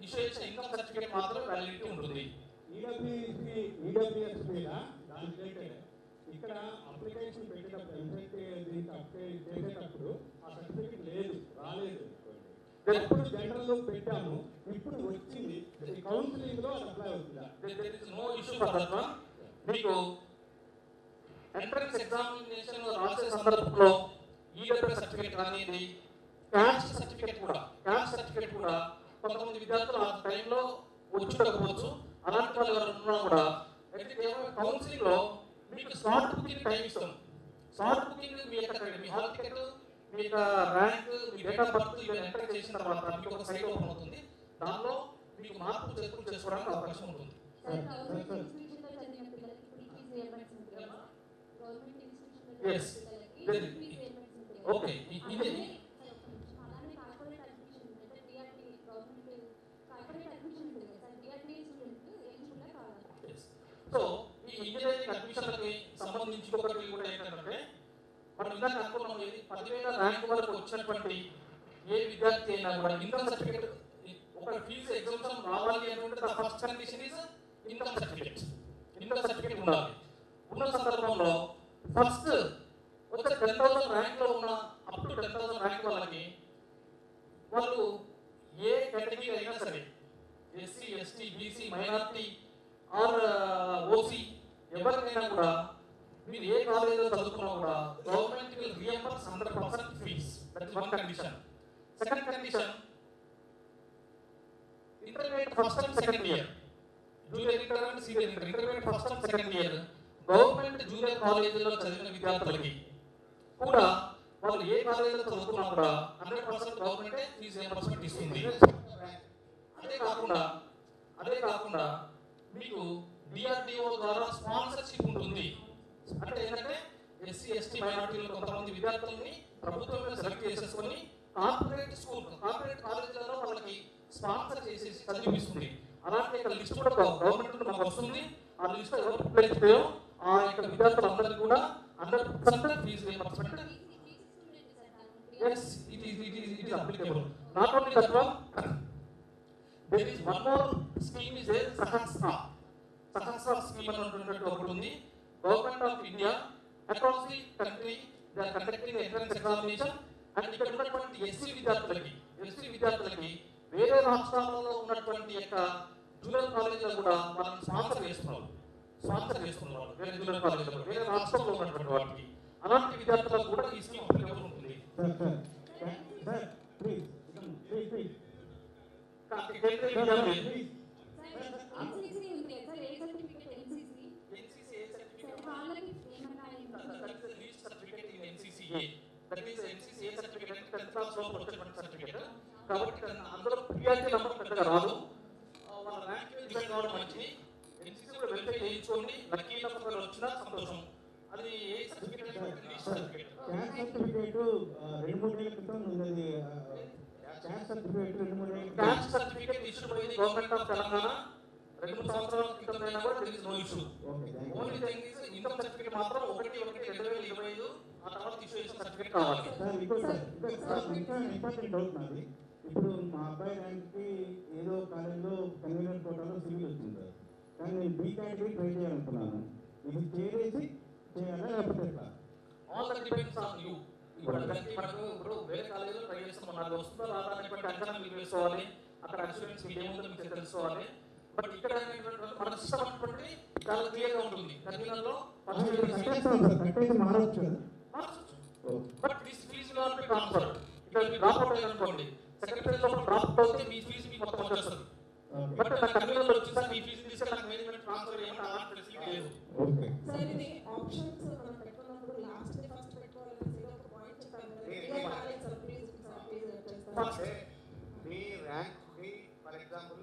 ఇష్యూ చేసిన ఇన్కమ్ సర్టిఫికేట్ మాత్రమే వ్యాలిడిటీ ఉంటుంది. ఈడబ్ల్యూఎస్ మీద దాని రిలేటెడ్ ఇక్కడ అప్లికేషన్ పెట్టేటప్పుడు ఎంతైతే దీనికి అప్లై చేసేటప్పుడు ఆ సర్టిఫికేట్ లేదు, రాలేదు, ఎప్పుడు జనరల్లో పెట్టాము, ఇప్పుడు వచ్చింది, కౌన్సిలింగ్ లో అప్లై అవుతుందా? No issue for that one. మీకు ఎంట్రన్స్ ఎగ్జామినేషన్ రాసే సందర్భంలో ఈడబ్ల్యూఎస్ సర్టిఫికేట్ కానివ్వండి, క్యాస్ట్ సర్టిఫికేట్ కూడా కొంతమంది విద్యార్థులు ఆ టైంలో వచ్చుండకపోవచ్చు. అలాంటి వాళ్ళు ఎవరు ఉన్నా కూడా కౌన్సిలింగ్ లో మీకు స్లాట్ బుకింగ్ టైం ఇస్తాం. స్లాట్ బుకింగ్ మీ యొక్క మీ హాల్ టికెట్, మీ యొక్క rank, me date of birth ఇవన్నీ ఎంటర్ చేసిన తర్వాత మీకు ఒక సైట్ ఓపెన్ అవుతుంది. దానిలో మీకు మార్పులు చేర్పులు చేసుకోవడానికి అవకాశం ఉంటుంది. ఓకే, సో ఈ ఇంజనీరింగ్ అడ్మిషన్లకి సంబంధించి ఒకటి కూడా ఏంటంటే మనం ఇందాక అనుకున్నాం, 10,000 ర్యాంక్ వరకు వచ్చినటువంటి ఏ విద్యార్థి అయినా కూడా ఇన్కమ్ సర్టిఫికేట్, ఒక ఫీజు ఎగ్జామ్షన్ రావాలి అంటే the first condition is income certificate. Income certificate ఉండాలి. ఉన్న సందర్భంలో ఫస్ట్ వచ్చే 10,000 ర్యాంక్ లో ఉన్న అప్ టు 10,000 ర్యాంక్ వాళ్ళకి వాళ్ళు ఏ కేటగిరీ అయినా సరే, SC, ST, BC, minority or OC ఎవరికైనా కూడా మీరు ఏ కాలేజీలో చదువుకున్నా కూడా government will reimburse 100% fees. That is one condition. Second condition, intermediate first and second year, junior inter and senior inter, intermediate first and second year government junior కాలేజీలో చదివిన విద్యార్థులకి కూడా వాళ్ళు ఏ కాలేజీలో చదువుకున్నా కూడా 100% గవర్నమెంటే ఫీజు రియంబర్స్మెంట్ ఇస్తుంది. అదే కాకుండా మీకు డిఆర్డిఓ ద్వారా స్పాన్సర్షిప్ ఉంటుంది. అంటే ఏంటంటే ఎస్సీ, ఎస్టీ, మైనారిటీలు కొంతమంది విద్యార్థులని ప్రభుత్వమే సెలెక్ట్ చేసేసుకొని కార్పొరేట్ స్కూల్, కార్పొరేట్ కాలేజీలలో వాళ్ళకి స్పాన్సర్ చేసేసి చదివిస్తుంది. అలాంటి లిస్ట్ కూడా గవర్నమెంట్ మనకు వస్తుంది. ఆ లిస్ట్ ఎవరు అప్లై చేస్తారో ఆ యొక్క విద్యార్థులందరికీ కూడా 100% fee reimbursement. Yes, it is applicable. Not only that one, there is one more scheme is there, Sahasra scheme అన్నటువంటి ఒకటి ఉంది. Government of India across the country they are conducting the entrance examination and ఇక్కడ ఉన్నటువంటి SC విద్యార్థులకి వేరే రాష్ట్రాలలో ఉన్నటువంటి యొక్క జూనియర్ కాలేజీలో కూడా వాళ్ళని స్పాన్సర్ చేస్తున్నారు వేరే జూనియర్ కాలేజీలో వేరే రాష్ట్రంలో ఉన్నటువంటి వాటికి అలాంటి విద్యార్థులకు కూడా ఈ స్కీమ్ అప్లికేబుల్ ఉంటుంది. కాబట్టి అందులో ప్రియారిటీ నెంబర్ పెద్దగా రాదు. వాళ్ళ ర్యాంక్ డిసైడ్ కావడం మంచిది. ఎన్సీసీ కూడా వెరిఫై చేయించుకోండి. లక్కీ నెంబర్ వచ్చినా సంతోషం. అది ఏ certificate certificate caste certificate issue అయింది గవర్నమెంట్ ఆఫ్ తెలంగాణ 2-3 సంవత్సరాల క్రితమైనా కూడా there is no issue. Only thing is income certificate మాత్రం 1/1/2025 ఆ తర్వాత ఇష్యూ చేసిన సర్టిఫికేట్ కావాలి. ఇంపార్టెంట్ డౌట్ నాది. ఇప్పుడు మా అబ్బాయి ర్యాంక్కి ఏదో కాలేజ్లో కన్వీనర్ కోటాలో సివిల్ వచ్చింది, కానీ నేను బీ కేటగిరీ ట్రై చేయాలనుకున్నాను. ఇది చేసి చేయాలా లేకపోతే ఎట్లా? All that depends on you. ఇప్పుడు వేరే కాలేజీలో ట్రై చేస్తున్నాం, నాకు వస్తుందో రాదా అనేటువంటి అంచనా మీరు వేసుకోవాలి. అక్కడ అష్యూరెన్స్ మీకు ఏముందో మీకు తెలుసుకోవాలి. బట్ ఇక్కడ మన సిస్టమ్ అనేటువంటి చాలా క్లియర్గా ఉంటుంది. కన్వీనర్లో మారచ్చు. But this fee will be transferred. ఇక్కడ మీరు డ్రాప్ అవుట్ అనుకోండి, సెక్రటరీ లో డ్రాప్ అవుతే మీ ఫీజు మీకు మొత్తం వచ్చేస్తుంది. బట్ నా కన్వీనర్లో వచ్చేసా మీ ఫీజు తీసుకెళ్ళి నాకు మేనేజ్మెంట్ ట్రాన్స్ఫర్ చేయమని అలాంటి ఫెసిలిటీ లేదు. సార్ ఇది ఆప్షన్స్ మనం పెట్టుకున్నప్పుడు లాస్ట్ డే ఫస్ట్ పెట్టుకోవాలని ఏదో ఒక పాయింట్ చెప్పాను కదా. మీ ర్యాంక్ మీ ఫర్ ఎగ్జాంపుల్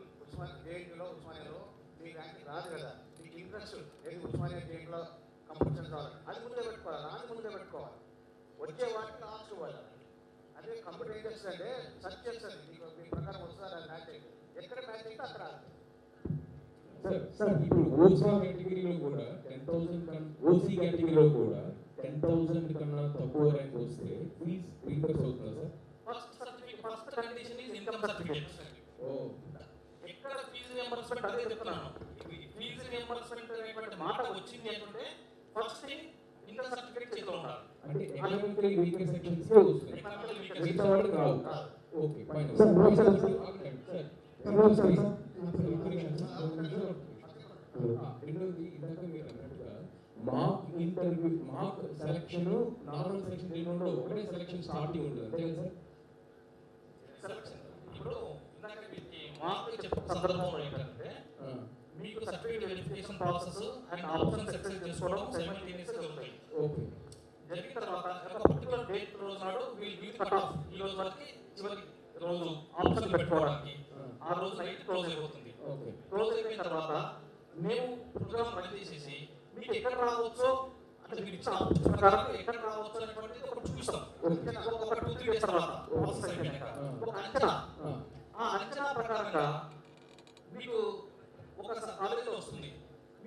జేఎన్యూలో ఉస్మానియాలో మీ ర్యాంక్ రాదు కదా, మీకు ఇంట్రెస్ట్ ఏది ఉస్మానియా జేఎన్యూలో కంపిటీషన్ కావాలి, అది ముందే పెట్టుకోవాలి. వచ్చే వాటికి లాస్ట్ ఇవ్వాలి. అదే కంప్యూటర్ ఏం చేస్తుందంటే సెర్చ్ చేస్తుంది, మీకు మీ ప్రకారం వస్తుందా మ్యాచ్ అయితే ఎక్కడ మ్యాచ్ అయితే అక్కడ. సార్ ఇప్పుడు ఓసా కేటగిరీలో కూడా 10,000 ఓసీ కేటగిరీలో కూడా 10,000 కన్నా తక్కువ ర్యాంక్ వస్తే ఫీజ్ రీయింబర్స్ అవుతుందా sir? First condition is income certificate. ఎక్కడ ఫీజు రీయింబర్స్మెంట్ అదే చెప్తున్నాను. ఫీజు రీయింబర్స్మెంట్ అనేటువంటి మాట వచ్చింది అంటే ఫస్ట్ థింగ్ ఇన్కమ్ సర్టిఫికేట్ చేతిలో ఉండాలి. అంటే ఎకనామికల్ వీకర్ సెక్షన్స్ లో వస్తుంది, మిగతా వాళ్ళకి రావు. Okay fine sir. రెండోది ఇందాక మీరు అన్నట్టుగా మాక్ ఇంటర్వ్యూ మాక్ సెలక్షన్ నార్మల్ సెలక్షన్ రెండు ఒకటే సెలక్షన్ స్టార్టింగ్ ఉంటుంది అంతే కదా సార్? ఇప్పుడు ఇందాక మీకు మార్కులు చెప్పిన సందర్భంలో ఏంటంటే మీకు certificate verification process and options excess చేసుకోవడం సైమల్టేనియస్గా జరుగుతాయి. ఓకే. జరిగిన తర్వాత ఒక పర్టికులర్ డేట్ రోజు నాడు వీళ్ళు గివ్ కట్ ఆఫ్ ఈ రోజు వరకు చివరి రోజు ఆప్షన్ పెట్టుకోవడానికి ఆ రోజు నైట్ క్లోజ్ అయిపోతుంది. క్లోజ్ అయిపోయిన తర్వాత మేము ప్రోగ్రామ్ రన్ చేసేసి మీకు ఎక్కడ రావచ్చో అంటే మీరు ఇచ్చిన ఆప్షన్ ప్రకారం ఎక్కడ రావచ్చు అనేటువంటిది ఒకటి చూపిస్తాం. ఒక 2-3 డేస్ తర్వాత ప్రాసెస్ అయిపోయినాక ఒక అంచనా, ఆ అంచనా ప్రకారంగా మీకు ఒక కాలేజీలో వస్తుంది.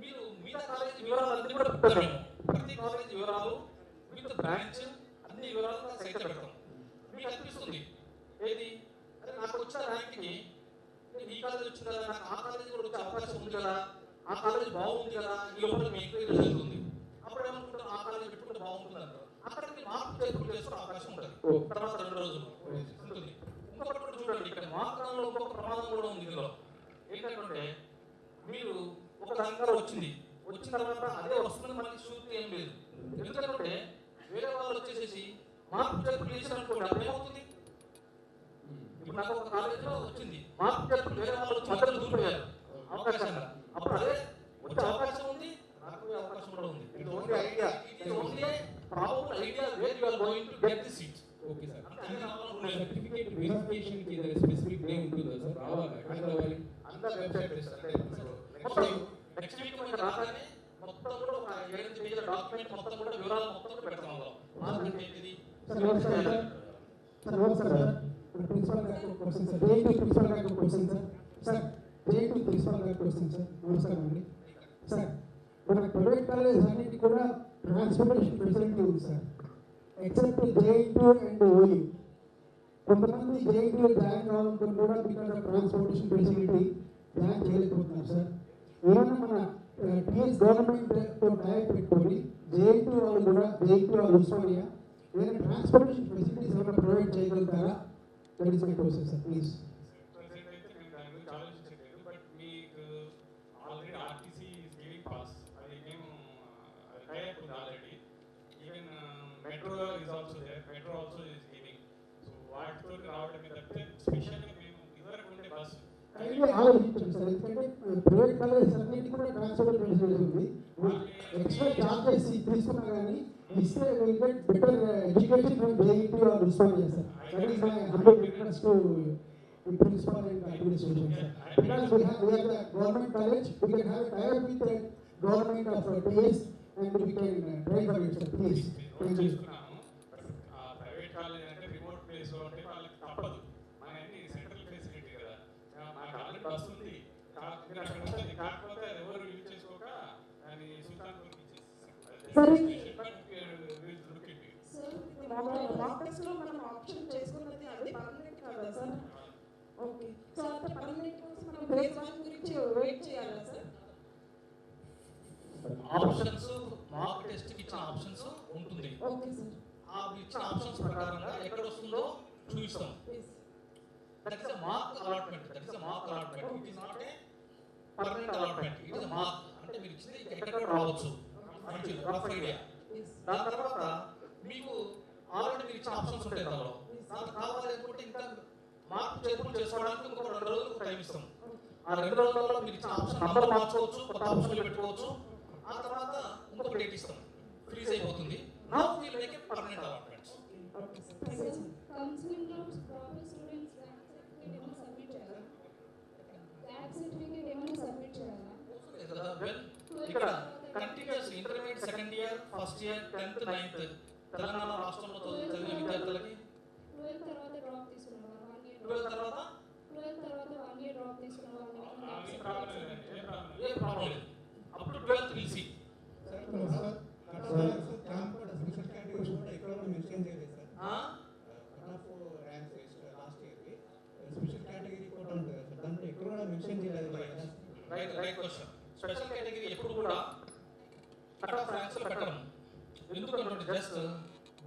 మీరు మిగతా కాలేజీ వివరాలన్నీ కూడా పెట్టాము. ప్రతి కాలేజీ వివరాలు విత్ బ్రాంచ్ అన్ని వివరాలు సైట్ పెడతాం. మీకు అనిపిస్తుంది ఏది అరే నాకు వచ్చిన ర్యాంక్కి నేను ఈ కాలేజ్ వచ్చింది కదా, నాకు ఆ కాలేజీ కూడా వచ్చే అవకాశం ఉంది కదా, ఆ కాలేజ్ బాగుంది కదా, ఈ లోపల మీ ఎంక్వైరీ జరుగుతుంది. అప్పుడు ఏమనుకుంటారు ఆ కాలేజ్ పెట్టుకుంటే బాగుంటుంది అంటారు. అక్కడ మీరు మార్పు చేర్పులు చేసుకునే అవకాశం ఉంటుంది తర్వాత 2 రోజులు ఉంటుంది. ఇంకొకటి కూడా చూడండి, ఇక్కడ మార్పులో ఇంకొక ప్రమాదం కూడా ఉంది. ఇందులో ఏంటంటే మీరు ఒక దానిలో వచ్చిన తర్వాత అదే వస్తుంది మనకి షూట్ ఏం లేదు. ఎందుకంటే వేరే వాళ్ళు వచ్చేసేసి మార్పు చేర్పులు చేసిననుకోండి అప్పుడు ఏమవుతుంది, ఇప్పుడు నాకు ఒక కాలేజీలో వచ్చింది మార్పు చేర్పులు వేరే వాళ్ళు వచ్చి మధ్యలో దూరిపోయారు అవకాశంగా, అప్పుడు అదే వచ్చే అవకాశం ఉంది, నాకు అవకాశం కూడా ఉంది. ఇది ఓన్లీ ఐడియా, ఇది only probable idea where you are going to get the seat. Okay sir. Certificate verification కి ఏదైనా స్పెసిఫిక్ డే ఉంటుందా సార్? రావాలి ఎక్కడ రావాలి? అందరూ వెబ్సైట్ చేస్తారు. నెక్స్ట్ వీక్ మనకి రాగానే మొత్తం కూడా ఒక 7 పేజీల డాక్యుమెంట్ మొత్తం కూడా వివరాలు మొత్తం కూడా పెడతాం. మార్కెట్ ఏంటిది ప్రిన్సిపల్ గారికి క్వశ్చన్ సార్, జేఎన్టీ ప్రిన్సిపల్ గారికి question sir. Sir JNT principal గారికి క్వశ్చన్ సార్. నమస్కారం అండి సార్. మన ప్రైవేట్ కాలేజెస్ అన్నిటి కూడా ట్రాన్స్పోర్టేషన్ ఫెసిలిటీ ఉంది sir, except JNTU and OU. కొంతమంది జేఎన్‌టీలో జాయిన్ కావాలనుకుని కూడా because of transportation facility join చేయలేకపోతున్నారు సార్. ఏమైనా మన టీఎస్ గవర్నమెంట్తో టైప్ పెట్టుకొని జేఎన్‌టూ వాళ్ళు కూడా జేఎన్‌టూ వాళ్ళు ఉస్మానియా ఏదైనా ట్రాన్స్పోర్టేషన్ ఫెసిలిటీస్ ఏమైనా ప్రొవైడ్ చేయగలుగుతారా? That is my question sir, please. already RTC is giving pass. tie-up already. Even metro is also there. Metro also is giving. So what to out especially we bus. ఆలోచించండి sir, ఎందుకంటే private colleges అన్నిటి కూడా transport facility ఉంది. Extra charges తీసుకున్నా కానీ ఇస్తే will get better education from JNT or Osmania sir. That is my humble request to principal and administration sir, because we are the government college, we can have a tie-up with the government of TS and we can try for it sir, please. Thank you. Private college అంటే remote place లో ఉంటే వాళ్ళకి తప్పదు. మన అన్ని central facility కదా, మాకు already bus ఉంది, కాకపోతే ఎవరు యూజ్ చేసుకోక దాన్ని సుల్తాన్పూర్కి లో మనం ఆప్షన్ చేసుకున్నది అది పర్మనెంట్ కదా సార్? ఓకే, సో అంటే పర్మనెంట్ కోసం మనం ఫేజ్ 1 గురించి వెయిట్ చేయాలా సార్? ఆప్షన్స్ మార్క్ టెస్ట్ కి ఇచ్చిన ఆప్షన్స్ ఉంటుంది. ఓకే సార్, ఆ ఇచ్చిన ఆప్షన్స్ ప్రకారంగా ఎక్కడ వస్తుందో చూపిస్తాం. That is a mark allotment. That is a mark allotment. It is not a permanent allotment. It is a mark. అంటే మీరు ఇచ్చింది ఎక్కడ రావచ్చు మంచి రఫ్ ఐడియా. దాని తర్వాత మీకు ఆల్రెడీ మీరు ఇచ్చిన ఆప్షన్స్ ఉంటాయి దానిలో. నాకు కావాలి అనుకుంటే ఇంకా మార్క్ చేర్పులు చేసుకోవడానికి ఇంకొక 2 రోజులు టైం ఇస్తాం. ఆ 2 రోజులలో మీరు ఇచ్చిన ఆప్షన్ నంబర్ మార్చుకోవచ్చు, కొత్త ఆప్షన్లు పెట్టుకోవచ్చు. ఆ తర్వాత ఇంకొక డేట్ ఇస్తాం, ఫ్రీజ్ అయిపోతుంది. Now we make a permanent allotments. Counselling లో ప్రాపర్ స్టూడెంట్స్ గ్యాప్ సర్టిఫికేట్ ఏమైనా సబ్మిట్ చేయాలా? వెల్ ఇక్కడ continues intermediate second year, first year, 10th, 9th Telangana రాష్ట్రంలో చదివే విద్యార్థులకి 12 తర్వాత డ్రాప్ తీసుకున్నావా? 1 ఇయర్ 12 తర్వాత 1 ఇయర్ డ్రాప్ తీసుకున్నావా? ఏ ప్రాబ్లం లేదు. Up to 12th will see. Right question. Special category ఎప్పుడు కూడా కట్ ఆఫ్ ర్యాంక్స్ పెట్టడం. ఎందుకంటే just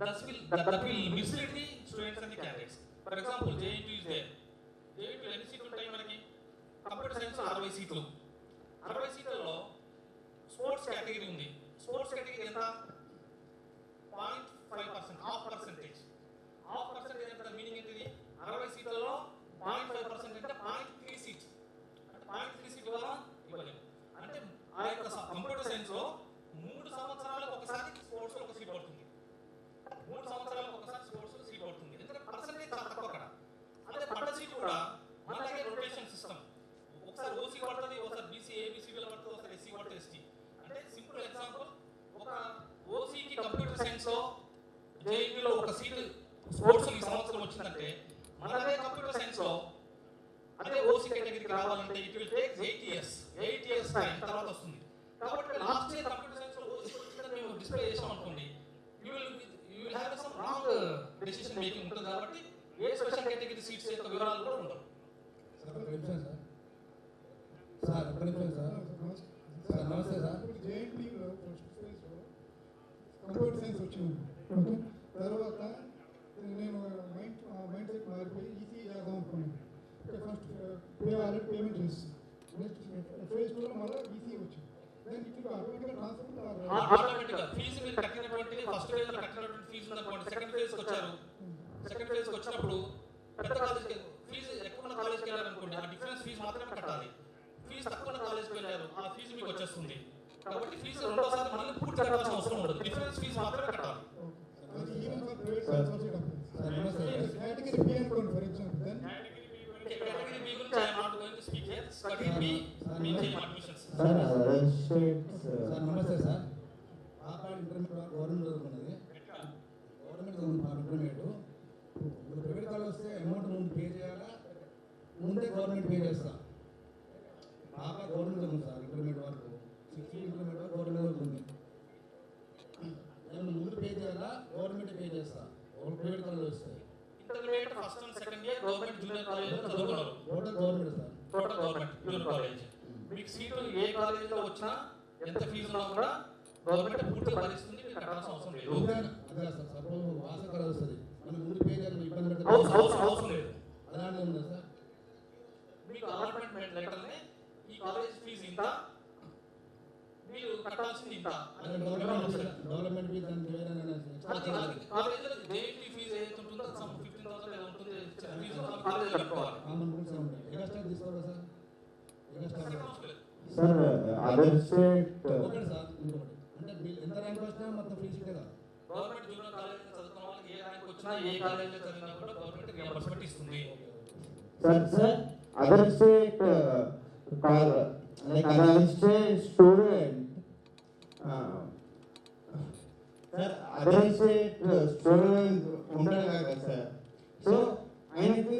that will mislead the students and the candidates. For example, JEE is there. JEE ఎన్ని సీట్లు ఉంటాయి మనకి? కంప్యూటర్ సైన్స్ 60 సీట్లు. 60 సీట్లలో స్పోర్ట్స్ కేటగిరీ ఉంది. స్పోర్ట్స్ కేటగిరీ ఎంత? 0.5%, హాఫ్ పర్సెంటేజ్. హాఫ్ పర్సెంటేజ్ అంటే మీనింగ్ ఏంటిది? 60 సీట్లలో 0.5% అంటే 0.3 సీట్. అంటే 0.3 సీట్ వల్ల ఇవ్వలేము. అంటే ఆ యొక్క కంప్యూటర్ సైన్స్ లో 3 సంవత్సరాలకు ఒకసారి స్పోర్ట్స్ లో ఒక సీట్ పడుతుంది. 3 సంవత్సరాలకు ఒకసారి స్పోర్ట్స్ లో సీట్ పడుతుంది. ఎందుకంటే పర్సెంటేజ్ చాలా తక్కువ అక్కడ. అదే పడ్డ సీట్ కూడా మనలాగే రొటేషన్ సిస్టమ్. ఒకసారి ఓసీ పడుతుంది, ఒకసారి బీసీ ఏబిసిడీలో పడుతుంది, ఒకసారి ఎస్సీ పడుతుంది, ఎస్టీ. అంటే సింపుల్ ఎగ్జాంపుల్, ఒక ఓసీకి కంప్యూటర్ సైన్స్ లో జేఈలో ఒక సీట్ స్పోర్ట్స్ ఈ సంవత్సరం వచ్చిందంటే మనదే కంప్యూటర్ సైన్స్ లో అదే ఓసీ కేటగిరీకి రావాలంటే it will take 8 years time తర్వాత వస్తుంది. కాబట్టి లాస్ట్ ఇయర్ కంప్యూటర్ సైన్స్ లో ఓసీ వచ్చిందని మేము డిస్ప్లే చేసాం అనుకోండి, you will have some wrong decision making ఉంటుంది. కాబట్టి ఏ స్పెషల్ కేటగిరీ సీట్స్ యొక్క వివరాలు కూడా ఉండవు. సార్ నమస్తే సార్. జేఎన్టీలో ఫస్ట్ ఫేజ్లో కంప్యూటర్ సైన్స్ వచ్చింది. ఓకే, తర్వాత నేను మైండ్ సెట్ మారిపోయి ఈసీ చేద్దాం అనుకున్నాను. ఫస్ట్ పేమెంట్ చేస్తాను. నెక్స్ట్ ఫేజ్ 2లో మళ్ళీ ఈసీ వచ్చింది. దానికి ఇప్పుడు ఆటోమేటిక్గా ఆటోమేటిక్గా ఫీజు మీరు కట్టినటువంటి ఫస్ట్ ఫేజ్ లో కట్టినటువంటి ఫీజు ఉందనుకోండి, సెకండ్ ఫేజ్కి వచ్చారు. సెకండ్ ఫేజ్కి వచ్చినప్పుడు పెద్ద కాలేజ్కి ఫీజు ఎక్కువ ఉన్న కాలేజ్కి వెళ్ళాలనుకోండి, ఆ డిఫరెన్స్ ఫీజు మాత్రమే కట్టాలి. ఫీజు తక్కువ ఉన్న కాలేజ్కి వెళ్ళారు, ఆ ఫీజు మీకు వచ్చేస్తుంది. కాబట్టి ఫీజు రెండోసారి మళ్ళీ పూర్తి కట్టాల్సిన అవసరం ఉండదు, డిఫరెన్స్ ఫీజు మాత్రమే కట్టాలి. Category B గురించి I am not going to speak here. Category B means admissions. నమస్తే సార్. ఆపాడు ఇంటర్మీడియట్ గవర్నమెంట్ చదువుకున్నది. గవర్నమెంట్ చదువుకున్న ఇంటర్మీడియట్ ఇప్పుడు ప్రైవేట్ కాలేజ్ వస్తే అమౌంట్ ముందు పే చేయాలా, ముందే గవర్నమెంట్ పే చేస్తా? పాప గవర్నమెంట్ చదువుతుంది సార్. ఇంటర్మీడియట్ వరకు 6 ఇంటర్మీడియట్ వరకు గవర్నమెంట్ వస్తాయి. Intermediate first and second year government junior కాలేజ్లో చదువుకున్నారు. Total government sir. Total government junior college. మీకు సీటు ఏ కాలేజీలో వచ్చినా ఎంత ఫీజు ఉన్నా కూడా గవర్నమెంట్ పూర్తిగా భరిస్తుంది, మీకు కట్టాల్సిన అవసరం లేదు. అదే సార్, సపోజ్ వాసన వస్తుంది, మనం ముందు పే చేయాలి, ఇబ్బంది పెడితే అవసరం లేదు. అలాంటిది ఉందా సార్? మీకు అలాట్మెంట్ లెటర్ని ఈ కాలేజ్ ఫీజు ఇంత, మీరు కట్టాల్సింది ఇంత డెవలప్మెంట్ ఫీజు కాలేజీలో జేఈటీ ఫీజు ఏదైతే ఉంటుందో 15,000 ఏదో ఉంటుంది ఫీజు కాలేజ్ కట్టుకోవాలి. ఎగస్ట్రా తీసుకోవాలి సార్. సార్ అదర్ స్టేట్ ఒకటి సార్, ఇంకొకటి అంటే ఎంత ర్యాంక్ వచ్చినా మొత్తం ఫీజు కదా. గవర్నమెంట్ జూనియర్ కాలేజ్ చదువుకున్న వాళ్ళకి ఏ ర్యాంక్ వచ్చినా ఏ కాలేజీలో చదివినా కూడా గవర్నమెంట్ రియంబర్స్మెంట్ ఇస్తుంది. Sir, other state like other state student, sir, other state student ఉండరు కదా సార్. సో ఆయనకి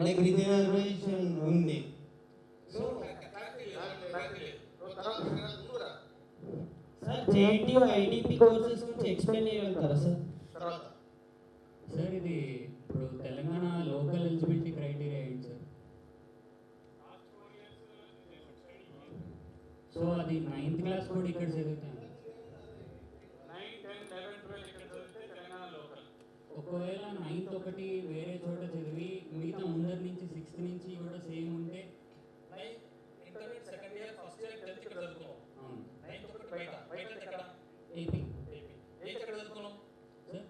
లైక్ రిజర్వేషన్ ఉంది. So sir JNTU IDP courses గురించి ఎక్స్ప్లెయిన్ చేయగలుగుతారా సార్? సార్ ఇది ఇప్పుడు తెలంగాణ లోకల్ ఎలిజిబిలిటీ క్రైటీరియా ఏంటి సార్? సో అది 9th క్లాస్ కూడా ఇక్కడ చదువుతాను. 9, 10, 11, 12 ఇక్కడ చదివితే తెలంగాణ లోకల్. ఒకవేళ 9th ఒకటి వేరే చోట చదివి మిగతా ముందర నుంచి 6th నుంచి కూడా సేమ్ ఉంటే intermediate second year first year 10th ఇక్కడ చదువుకున్నాం. 9th ఒకటి బయట ఎక్కడ? ఏపీ. 8th ఎక్కడ చదువుకున్నాం సార్?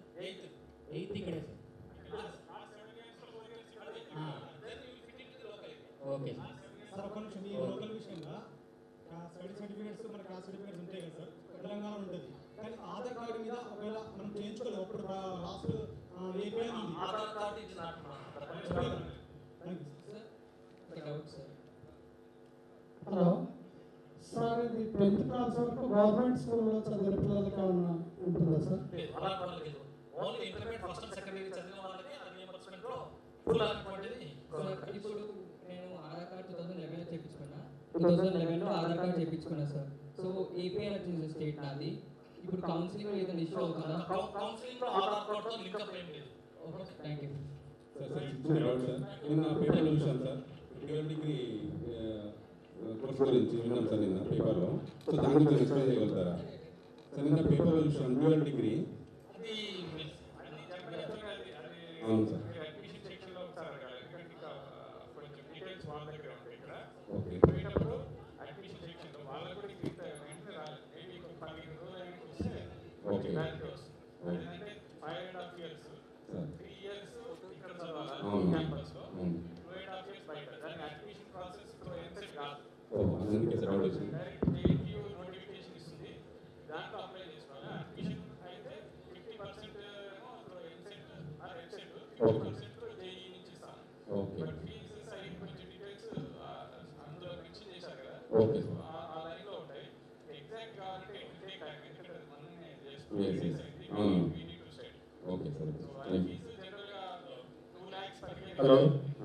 8th ఇక్కడే సార్. ఓకే సార్ ఒక నిమిషం, ఈ లోకల్ విషయంగా స్టడీ సర్టిఫికేట్స్ మన క్లాస్ సర్టిఫికేట్స్ ఉంటాయి కదా సార్, తెలంగాణ ఉంటుంది, కానీ ఆధార్ కార్డు మీద ఒకవేళ మనం చేయించుకోలేదు, అప్పుడు లాస్ట్ ఏపీ ఆధార్ కార్డు ఇచ్చిన హలో సార్, ఇది 10th క్లాస్ వరకు గవర్నమెంట్ స్కూల్లో చదివిన పిల్లలకి ఏమన్నా ఉంటుందా sir? Only intermediate first and second year చదివిన వాళ్ళకి రియంబర్స్మెంట్ లో ఫుల్ అలాట్మెంట్. ఇప్పుడు నేను ఆధార్ కార్డ్ 2011 చేయించుకున్నా. 2011లో ఆధార్ కార్డ్ చేయించుకున్నా సార్. సో ఏపీ వచ్చింది స్టేట్ నాది. ఇప్పుడు కౌన్సిలింగ్ ఏదైనా ఇష్యూ అవుతుందా? కౌన్సిలింగ్ లో ఆధార్ కార్డ్ తో లింక్ అప్ ఏం లేదు. ఓకే, థ్యాంక్ యూ నిన్న పేపర్లో చూసాను సార్, డ్యూయల్ డిగ్రీ కోర్స్ గురించి విన్నాం సార్ నిన్న పేపర్లో. సో దాని గురించి ఎక్స్ప్లెయిన్ చేయగలుగుతారా సార్? నిన్న పేపర్లో చూసాను డ్యూయల్ డిగ్రీ. అవును సార్. అడ్మిషన్ సెక్షన్ లో ఒకసారి అడగాలి, ఎందుకంటే ఇంకా కొంచెం డీటెయిల్స్ వాళ్ళ దగ్గర ఉంటాయి ఇక్కడ. ఓకే. పోయేటప్పుడు అడ్మిషన్ సెక్షన్ లో వాళ్ళకు కూడా వెంటనే రాలేదు, మేబీ 15 రోజులు అయినా వస్తే ఓకే. క్లారిటీ వస్తుంది. ఏంటంటే 5.5 years 3 years ఇక్కడ చదవాలి అవును. క్యాంపస్ లో, అవును. 2.5 years బయట. దానికి అడ్మిషన్ ప్రాసెస్ ఎంసెట్ కాదు, అందుకే సార్ డౌట్ వచ్చింది. డైరెక్ట్ జేఎన్టీయూ నోటిఫికేషన్ ఇస్తుంది, దాంట్లో అప్లై చేసుకోవాలి. అడ్మిషన్ అయితే 50% ఏమో ఎంసెట్ ఆర్ ఎంసెట్, 50% జేఈ నుంచి ఇస్తాం. ఓకే. బట్ ఫీజు సైడ్ కొంచెం డీటెయిల్స్ అందులో మెన్షన్ చేశారు కదా, ఓకే. ఆ లైన్ లో ఉంటాయి. ఎగ్జాక్ట్ కావాలంటే ఇట్ టేక్ టైం, ఎందుకంటే అది మనమే Yes, yes. అవును. Okay sir. Thank you. Hello.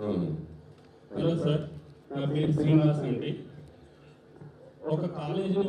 అవును. హలో సార్, నా పేరు శ్రీనివాస్ అండి. ఒక కాలేజీలో